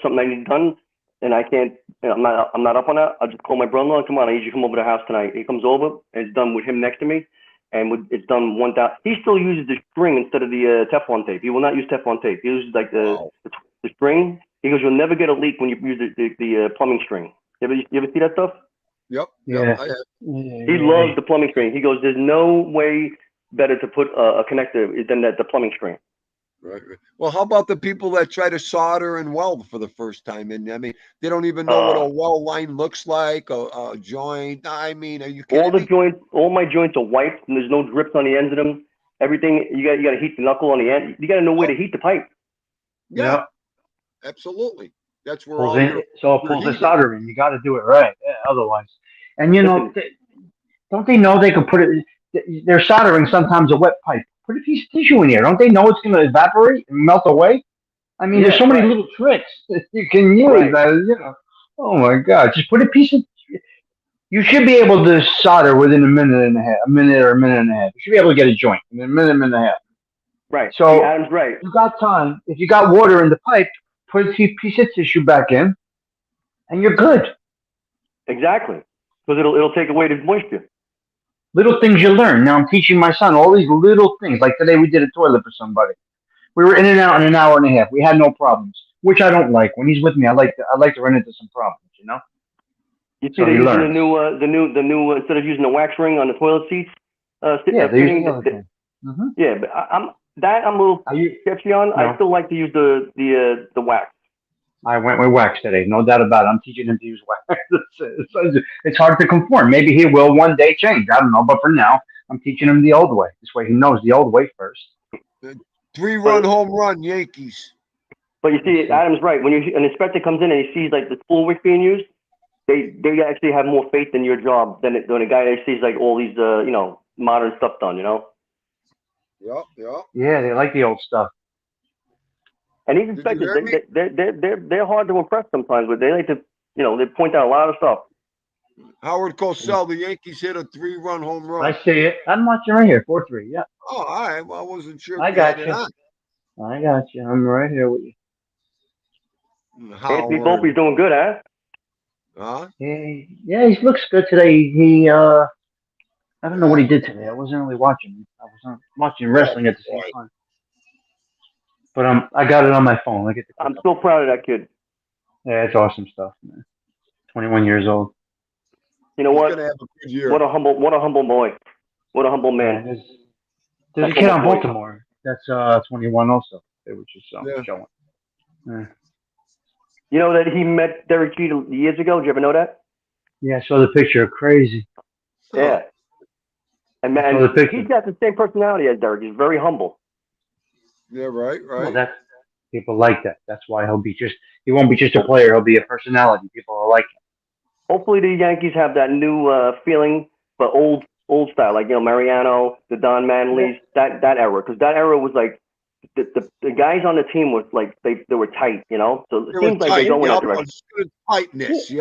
something I need done, and I can't, I'm not up on that. I'll just call my brother-in-law. Come on, I need you to come over to the house tonight. He comes over, and it's done with him next to me, and it's done 1,000. He still uses the string instead of the Teflon tape. He will not use Teflon tape. He uses like Wow. the string. He goes, you'll never get a leak when you use the plumbing string. You ever see that stuff? Yep. Yeah. I have. He loves the plumbing string. He goes, there's no way better to put a connector than the plumbing string. Right. Well, how about the people that try to solder and weld for the first time? And I mean, they don't even know what a weld line looks like, a joint. I mean, are you kidding me? All my joints are wiped, and there's no drips on the ends of them. Everything you got to heat the knuckle on the end. You got to know where to heat the pipe. Yeah, Yep. absolutely. That's where Pulls all in, your so it your pulls the heat. solder in. You got to do it right. Yeah, otherwise, and you know, Listen, don't they know they can put it? They're soldering sometimes a wet pipe. Put a piece of tissue in here. Don't they know it's going to evaporate and melt away? I mean, there's yeah, so many right, little tricks that you can use. right. You know, oh my God! Just put a piece of. You should be able to solder within a minute and a half, a minute or a minute and a half. You should be able to get a joint in a minute and a half. Right. See, So Adam's right. you got time. If you got water in the pipe, put a piece of tissue back in, and you're good. Exactly. Because it'll take away the moisture. Little things you learn. Now I'm teaching my son all these little things. Like today, we did a toilet for somebody. We were in and out in an hour and a half. We had no problems, which I don't like. When he's with me, I like to run into some problems. You know. You see, So they're he using learns. the new instead of using the wax ring on the toilet seats. Yeah, they use Fitting. the other thing. Mm-hmm. Yeah, but I'm a little Are you? sketchy on. I No. still like to use the wax. I went with wax today, no doubt about it. I'm teaching him to use wax. It's hard to conform. Maybe he will one day change. I don't know, but for now, I'm teaching him the old way. This way, he knows the old way first. 3-run home run, Yankees. But you see, Adam's right. When an inspector comes in and he sees like the spool wick being used, they actually have more faith in your job than a guy that sees like all these modern stuff done. You know. Yep. Yeah, they like the old stuff. And these Did you inspectors, hear me? they're hard to impress sometimes, but they like to, they point out a lot of stuff. Howard Cosell, the Yankees hit a 3-run home run. I see it. I'm watching right here, 4-3. Yeah, Oh, all right. Well, I wasn't sure I if you had got it you. on. I got you. I'm right here with you. Anthony Howard. Volpe's doing good, huh? Huh? Yeah, he looks good today. I don't know what he did today. I wasn't really watching. I was watching wrestling at the same time. But I got it on my phone. I get the. I'm so proud of that kid. Yeah, it's awesome stuff, man. 21 years old. You know He's what? gonna have a good year. What a humble boy. What a humble man. Yeah, there's a kid on Baltimore that's 21 also. They were just showing. Yeah. You know that he met Derek Jeter years ago? Did you ever know that? Yeah, I saw the picture. Crazy. Yeah. And man, he's got the same personality as Derek. He's very humble. Yeah, right. Well, people like that. That's why he won't be just a player. He'll be a personality. People will like him. Hopefully the Yankees have that new feeling, but old style, like Mariano, the Don Manleys, that era, because that era was like the guys on the team was like they were tight, So it seems like they're going that direction. Good tightness, It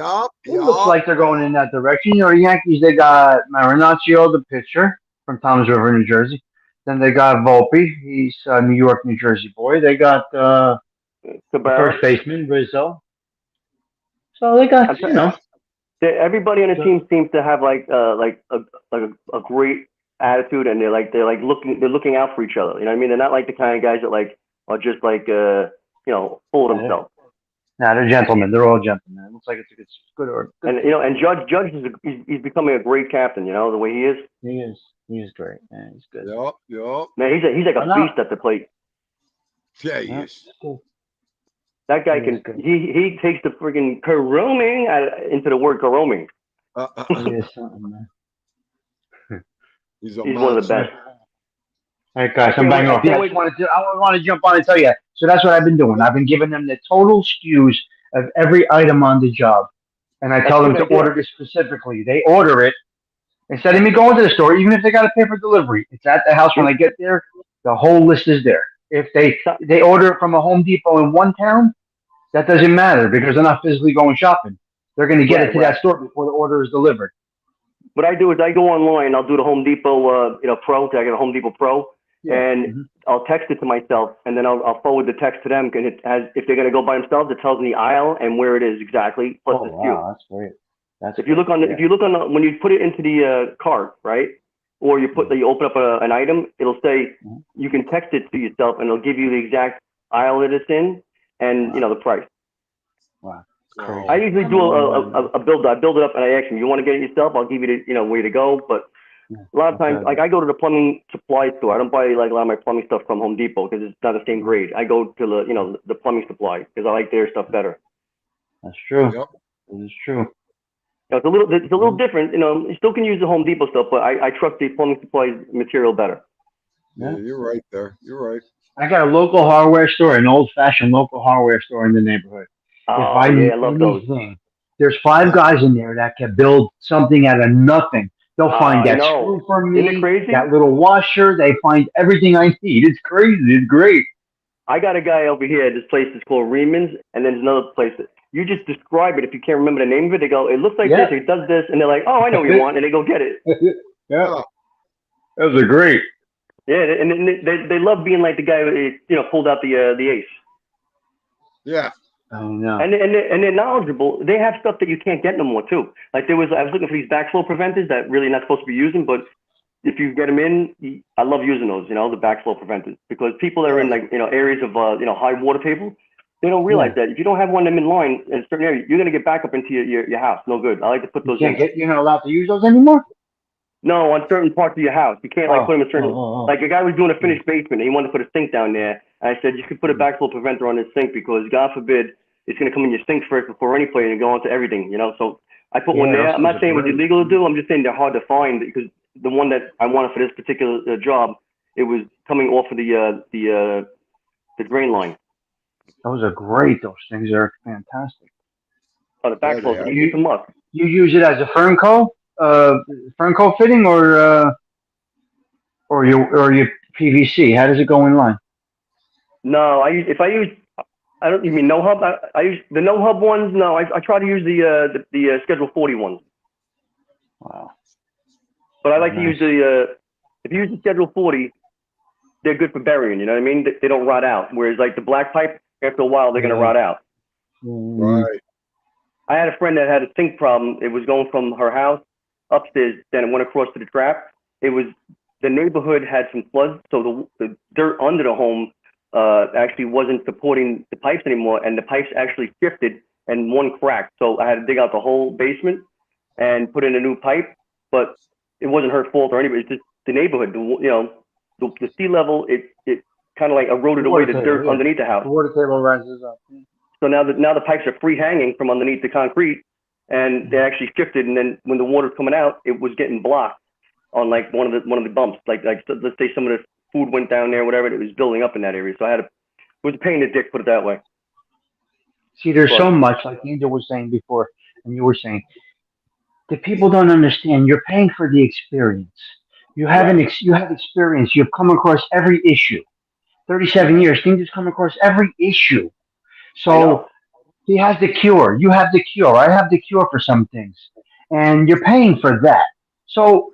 looks like they're going in that direction. The Yankees, they got Marinaccio, the pitcher from Toms River, New Jersey. Then they got Volpe. He's a New York, New Jersey boy. They got the first baseman, Rizzo. So they got, everybody on the team seems to have like a great attitude, and they're looking out for each other. You know what I mean? They're not like the kind of guys that are just full of themselves. Nah, they're gentlemen. They're all gentlemen. It looks like it's good. And and Judge he's becoming a great captain. The way he is. He is. He's great. Man, he's good. Yep. Man, he's like a beast at the plate. Yeah, he is. That guy he takes the friggin' caroming into the word caroming. He is something, man. He's a He's one of the monster. best. All right, guys, I I'm can't banging wait- I off. can't Yeah, wait- I want to jump on and tell you. So that's what I've been doing. I've been giving them the total SKUs of every item on the job, and I That's tell a them good to idea. order this specifically. They order it instead of me going to the store, even if they got to pay for delivery. It's at the house when I get there. The whole list is there. If they order it from a Home Depot in one town, that doesn't matter because they're not physically going shopping. They're going to get it to Right. that store before the order is delivered. What I do is I go online. I'll do the Home Depot, Pro. I get a Home Depot Pro, and Mhm. I'll text it to myself, and then I'll forward the text to them. And it has, if they're gonna go by themselves, it tells me the aisle and where it is exactly, plus the SKU. That's great. That's If you look on the, if you look on the, when you put it into the cart, right, or you open up an item, it'll say Mhm. you can text it to yourself, and it'll give you the exact aisle that it's in, and the price. I usually do a build. I build it up and I ask them, you want to get it yourself? I'll give you the, where to go. But a lot of times, like I go to the plumbing supply store. I don't buy like a lot of my plumbing stuff from Home Depot because it's not the same grade. I go to the plumbing supply because I like their stuff better. That's true. Yep. It is true. It's a little different. You still can use the Home Depot stuff, but I trust the plumbing supply material better. Yeah, you're right there. You're right. I got a local hardware store, an old-fashioned local hardware store in the neighborhood. Oh, If I need yeah, I love those. anything, there's 5 guys in there that can build something out of nothing. They'll find I that know. screw for Isn't it me, crazy? that little washer. They find everything I need. It's crazy. It's great. I got a guy over here. This place is called Reeman's, and then there's another place that you just describe it. If you can't remember the name of it, they go, it looks like Yeah. this, it does this, and they're like, oh, I know what you want, and they go get it. Yeah, those are great. Yeah, and they love being like the guy who pulled out the ace. Yeah. I know. And they're knowledgeable. They have stuff that you can't get no more too. Like I was looking for these backflow preventers that really not supposed to be using, but if you get them in, I love using those. The backflow preventers, because people that are in areas of high water table, they don't realize that if you don't have one of them in line in a certain area, you're gonna get back up into your house. No good. I like to put those in. You're not allowed to use those anymore? No, on certain parts of your house, you can't put them in certain. Like a guy was doing a finished basement, and he wanted to put a sink down there. And I said, you could put a backflow preventer on this sink because, God forbid, it's going to come in your sink first before any place and go into everything, So I put one there. I'm not saying it was illegal to do. I'm just saying they're hard to find because the one that I wanted for this particular job, it was coming off of the drain line. Those are great. Those things are fantastic. Oh, the backflow, you keep them up. You use it as a Fernco fitting or your PVC? How does it go in line? No, I don't. You mean no hub? I use the no hub ones. No, I try to use the Schedule 40 ones. Wow. But I like to use if you use the Schedule 40, they're good for burying. You know what I mean? They don't rot out. Whereas like the black pipe, after a while they're gonna rot out. Right. I had a friend that had a sink problem. It was going from her house upstairs, then it went across to the trap. It was the neighborhood had some floods, so the dirt under the home actually wasn't supporting the pipes anymore, and the pipes actually shifted and one cracked. So I had to dig out the whole basement and put in a new pipe, but it wasn't her fault or anybody. It's just the neighborhood. The sea level, it kind of like eroded away the dirt underneath the house. The water table rises up. So now the pipes are free hanging from underneath the concrete, and they actually shifted. And then when the water's coming out, it was getting blocked on like one of the bumps. Like let's say some of the food went down there, whatever. It was building up in that area. So it was a pain in the dick, put it that way. See, there's so much, like Angel was saying before, and you were saying, that people don't understand. You're paying for the experience. You have you have experience. You've come across every issue. 37 years, things have come across every issue. So he has the cure. You have the cure. I have the cure for some things, and you're paying for that. So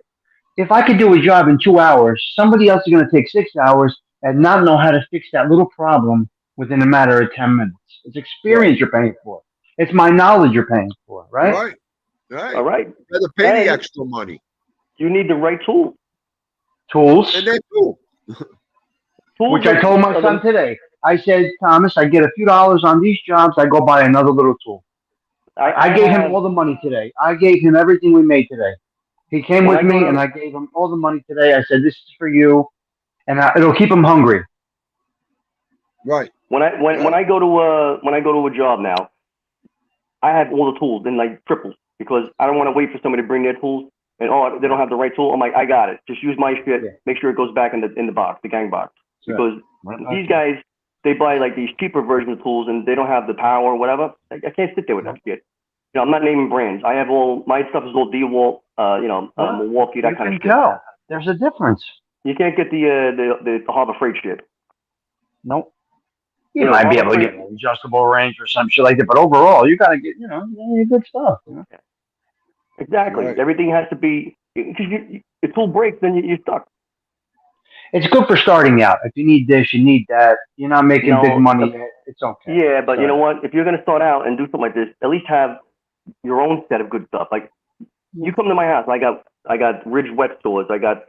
if I could do a job in 2 hours, somebody else is going to take 6 hours and not know how to fix that little problem within a matter of 10 minutes. It's experience you're paying for. It's my knowledge you're paying for, right? Right. All right. You had to pay the extra money. You need the right tool. Tools. And that too. Which I told my son today. I said, Thomas, I get a few dollars on these jobs. I go buy another little tool. I gave him all the money today. I gave him everything we made today. He came with me, and I gave him all the money today. I said, "This is for you," and it'll keep him hungry. Right. When I go to a job now, I have all the tools in like triples because I don't want to wait for somebody to bring their tools. And they don't have the right tool. I'm like, I got it. Just use my shit. Yeah. Make sure it goes back in the box, the gang box. Right. Because these guys, they buy like these cheaper versions of tools and they don't have the power or whatever. I can't sit there with that shit. You know, I'm not naming brands. I have my stuff is all DeWalt, Milwaukee, that kind of shit. Tell. There's a difference. You can't get the Harbor Freight shit. Nope. You might be able to get an adjustable range or some shit like that, but overall, you gotta get, good stuff. You know? Exactly. Right. Everything has to be, because the tool breaks, then you're stuck. It's good for starting out. If you need this, you need that. You're not making big money yet. It's okay. Yeah, but you know what? If you're gonna start out and do something like this, at least have your own set of good stuff. Like you come to my house, I got Ridge wet stores, I got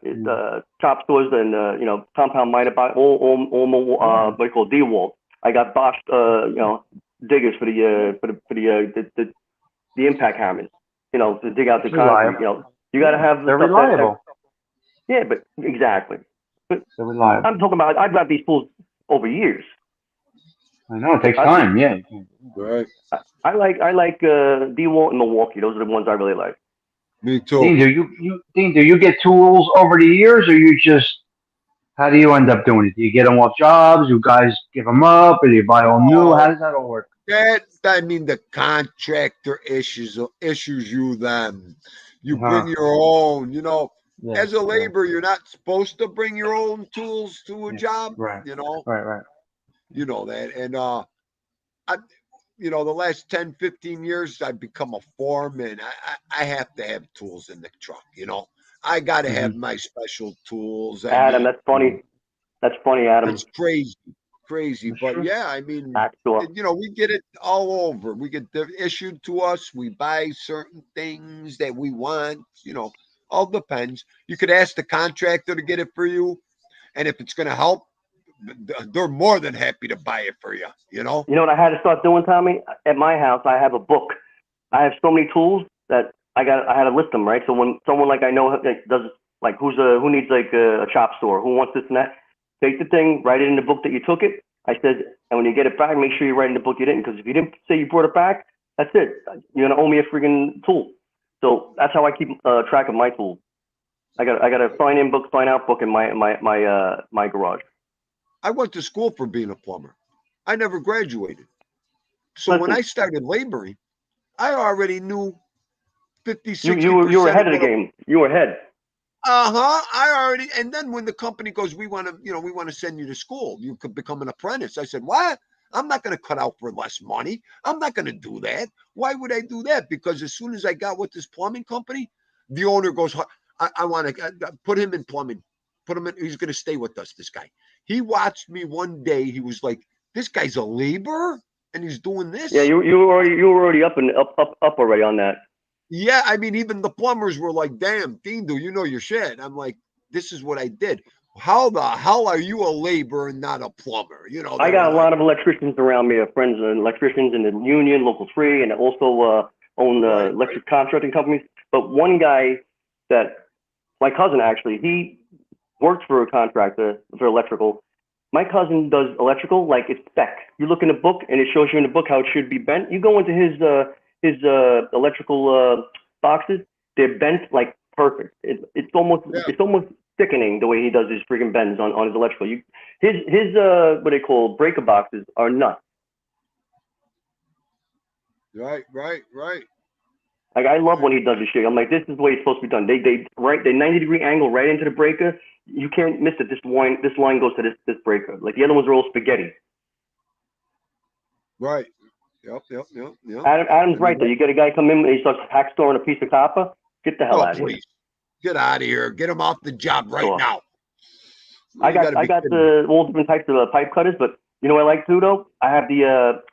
chop stores, and compound miter box, all what do you call DeWalt. I got Bosch, diggers for the impact hammers. To dig out the concrete. You got to have. They're reliable. Yeah, but exactly. But they're reliable. I'm talking about. I've got these tools over years. I know it takes time. Yeah. Right. I like DeWalt and Milwaukee. Those are the ones I really like. Me too. Dean, do you get tools over the years, or you just? How do you end up doing it? Do you get them off jobs? You guys give them up, or do you buy all new? How does that all work? The contractor issues you them. You bring your own. As a laborer, you're not supposed to bring your own tools to a job. Right. Right. You know that, and the last 10, 15 years, I've become a foreman. I have to have tools in the truck. I got to have my special tools. Adam, that's funny. That's funny, Adam. It's crazy. But yeah, I mean, we get it all over. We get issued to us. We buy certain things that we want. All depends. You could ask the contractor to get it for you, and if it's going to help, they're more than happy to buy it for you. You know what I had to start doing, Tommy? At my house, I have a book. I have so many tools that I had to list them, right? So when someone like I know does like who needs like a chop store, who wants this and that, take the thing, write it in the book that you took it. I said, and when you get it back, make sure you write in the book you didn't, because if you didn't say you brought it back, that's it. You're gonna owe me a friggin' tool. So that's how I keep track of my tools. I got a sign in book, sign out book in my garage. I went to school for being a plumber. I never graduated. So when I started laboring, I already knew 50, 60%. You were ahead of the game. You were ahead. And then when the company goes, we want to send you to school. You could become an apprentice. I said, what? I'm not going to cut out for less money. I'm not going to do that. Why would I do that? Because as soon as I got with this plumbing company, the owner goes, I want to put him in plumbing. Put him in. He's going to stay with us, this guy. He watched me one day. He was like, this guy's a laborer and he's doing this. Yeah, you were already up already on that. Yeah, I mean, even the plumbers were like, damn, Dean, do you know your shit? I'm like, this is what I did. How the hell are you a laborer and not a plumber? I got a lot of electricians around me, friends and electricians in the union, Local 3, and also own electric contracting companies. But one guy that, my cousin actually, he worked for a contractor for electrical. My cousin does electrical like it's spec. You look in the book and it shows you in the book how it should be bent. You go into his electrical boxes, they're bent like perfect. It's almost sickening the way he does his freaking bends on his electrical. His what they call breaker boxes are nuts. Right. Like I love when he does this shit. I'm like, this is the way it's supposed to be done. They 90-degree angle right into the breaker. You can't miss it. This line goes to this breaker. Like the other ones are all spaghetti. Right. Yep. Adam's right though. You get a guy come in and he starts hackstoring a piece of copper. Get the hell out of here. Get out of here. Get him off the job right now. I got all different types of pipe cutters, but you know what I like too though? I have the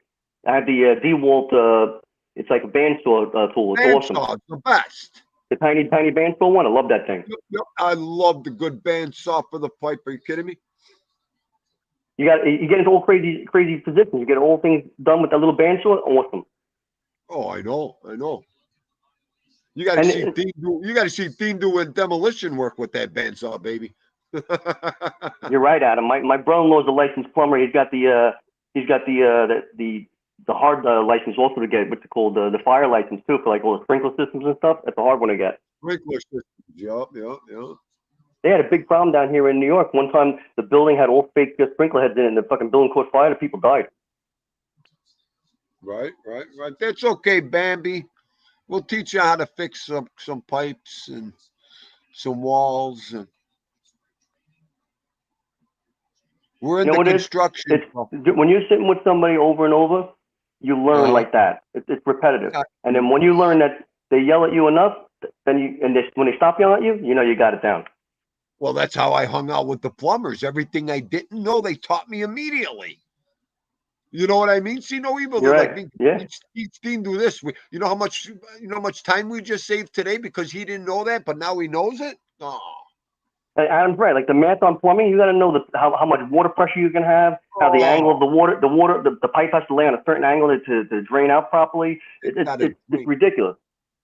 DeWalt. It's like a bandsaw tool. It's awesome. Bandsaw, the best. The tiny bandsaw one. I love that thing. Yep. I love the good bandsaw for the pipe. Are you kidding me? You get into all crazy positions. You get all things done with that little bandsaw. Awesome. Oh, I know. You got to see Dean doing demolition work with that bandsaw, baby. You're right, Adam. My brother-in-law's a licensed plumber. He's got the hard license also to get what's it called, the fire license too, for like all the sprinkler systems and stuff. That's a hard one to get. Sprinkler systems. Yep. They had a big problem down here in New York. One time, the building had all fake sprinkler heads in it, and the fucking building caught fire, and people died. Right. That's okay, Bambi. We'll teach you how to fix some pipes and some walls, and we're You in know the what it is? construction. It's when you're sitting with somebody over and over, you learn Uh-huh. like that. It's repetitive, Uh, and then when you learn that they yell at you enough, then when they stop yelling at you, you got it down. Well, that's how I hung out with the plumbers. Everything I didn't know, they taught me immediately. You know what I mean? See no evil. You're They're right. like, Yeah. Steve, do this. You know how much time we just saved today because he didn't know that, but now he knows it. Oh, Adam's right. Like the math on plumbing, you got to know how much water pressure you can have, how the angle of the pipe has to lay on a certain angle to drain out properly. It's ridiculous.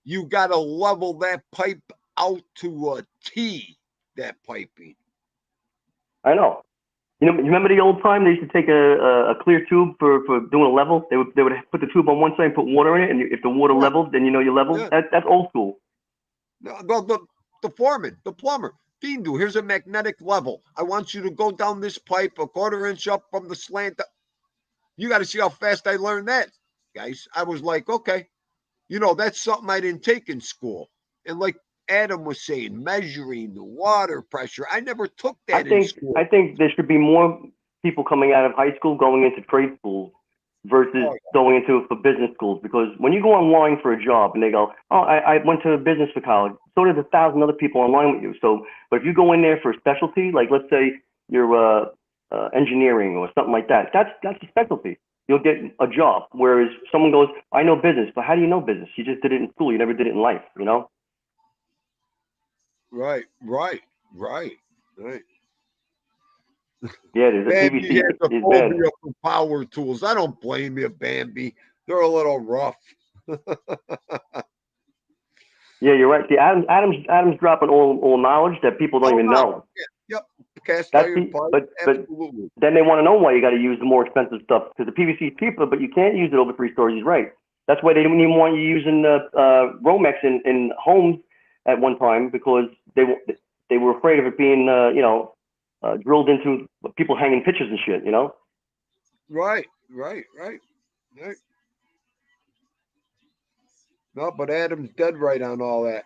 You got to level that pipe out to a T. That piping. I know. You remember the old time they used to take a clear tube for doing a level. They would put the tube on one side and put water in it, and if the water leveled, then you leveled. Yeah. That's old school. No, the foreman, the plumber. Dean, here's a magnetic level. I want you to go down this pipe a 1/4 inch up from the slant. You got to see how fast I learned that, guys. I was like, okay, that's something I didn't take in school. And like Adam was saying, measuring the water pressure. I never took that in school. I think there should be more people coming out of high school going into trade schools versus going into for business schools. Because when you go online for a job and they go, oh, I went to business for college. So there's 1,000 other people online with you. So, but if you go in there for a specialty, like let's say you're engineering or something like that, that's a specialty. You'll get a job. Whereas someone goes, I know business, but how do you know business? You just did it in school. You never did it in life, Right. Yeah, there's a Bambi PVC. has a It's bad. phobia for power tools. I don't blame you, Bambi. They're a little rough. Yeah, you're right. See, Adam's dropping all knowledge that people don't even know. Yep. Cast That's iron pipe. but Absolutely. then they want to know why you got to use the more expensive stuff because the PVC is cheaper, but you can't use it over 3 stories. He's right. That's why they didn't even want you using Romex in homes at one time because they were afraid of it being drilled into people hanging pictures and shit. Right. No, but Adam's dead right on all that.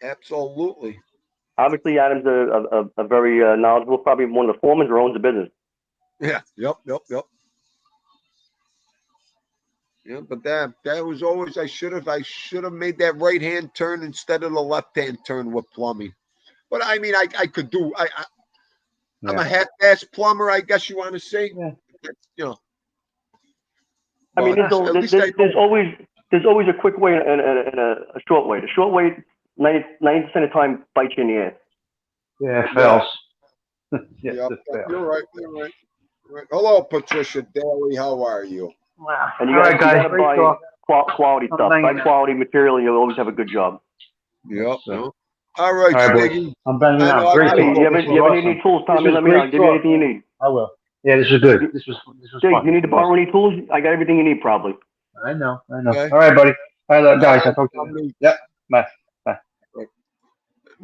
Absolutely. Obviously, Adam's a very knowledgeable, probably one of the foremen who owns the business. Yeah. Yep. Yeah, but that was always I should have made that right hand turn instead of the left hand turn with plumbing. But I mean, I could do. I'm a half-ass plumber, I guess you want to say. Yeah. I mean, there's always a quick way and a short way. The short way, 90% of the time, bites you in the ass. Yeah, fails. Yep. You're right. Hello, Patricia Daly. How are you? Wow. And you All got right, guys. to buy quality stuff. Buy quality material, and you'll always have a good job. Yep. So. All right, boys. I'm banging I out. know, Great I Tommy, talk. you ever need any tools, Tommy? Let me know. I'll give you anything you need. I will. Yeah, this was good. This was Jake, fun. you need to borrow any tools? I got everything you need, probably. I know. Okay. All right, buddy. All right, guys. I'll talk to you. Yep. Bye.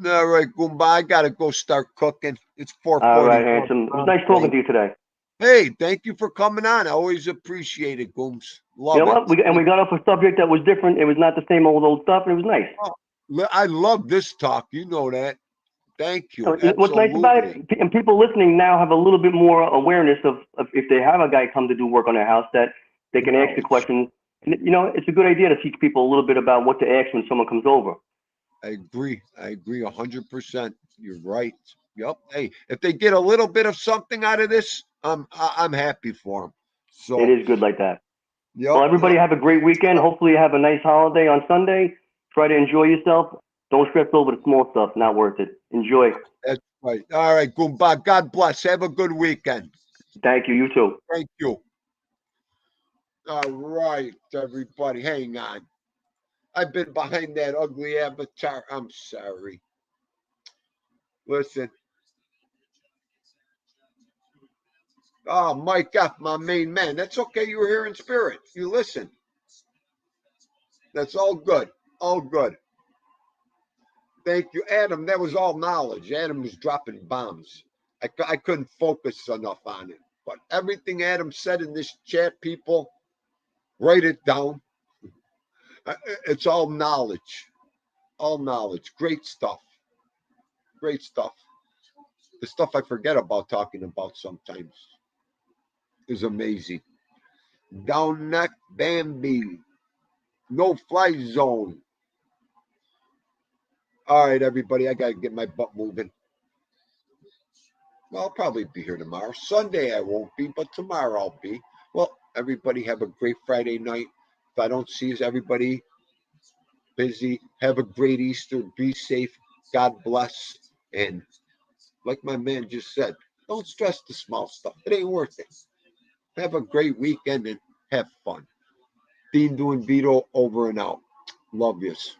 All right, Goomba. I gotta go start cooking. It's 4:40. All right, handsome. It was nice talking to you today. Hey, thank you for coming on. I always appreciate it, Gooms. Love you know it. what? We got off a subject that was different. It was not the same old stuff, and it was nice. I love this talk. You know that. Thank you. What's nice about it, and people listening now have a little bit more awareness of if they have a guy come to do work on their house that they can ask the question. And, it's a good idea to teach people a little bit about what to ask when someone comes over. I agree 100%. You're right. Yep. Hey, if they get a little bit of something out of this, I'm happy for them. So it is good like that. Yep, well, everybody have a great weekend. Hopefully you have a nice holiday on Sunday. Try to enjoy yourself. Don't stress over the small stuff. Not worth it. Enjoy. That's right. All right, Goomba. God bless. Have a good weekend. Thank you. You too. Thank you. All right, everybody. Hang on. I've been behind that ugly avatar. I'm sorry. Listen. Oh, Mike F., my main man. That's okay. You were here in spirit. You listen. That's all good. All good. Thank you, Adam. That was all knowledge. Adam was dropping bombs. I couldn't focus enough on it. But everything Adam said in this chat, people, write it down. It's all knowledge. All knowledge. Great stuff. Great stuff. The stuff I forget about talking about sometimes is amazing. Down neck Bambi. No fly zone. All right, everybody. I got to get my butt moving. Well, I'll probably be here tomorrow. Sunday I won't be, but tomorrow I'll be. Well, everybody have a great Friday night. If I don't see you, everybody busy. Have a great Easter. Be safe. God bless. And like my man just said, don't stress the small stuff. It ain't worth it. Have a great weekend and have fun. Dean doing Vito over and out. Love yous.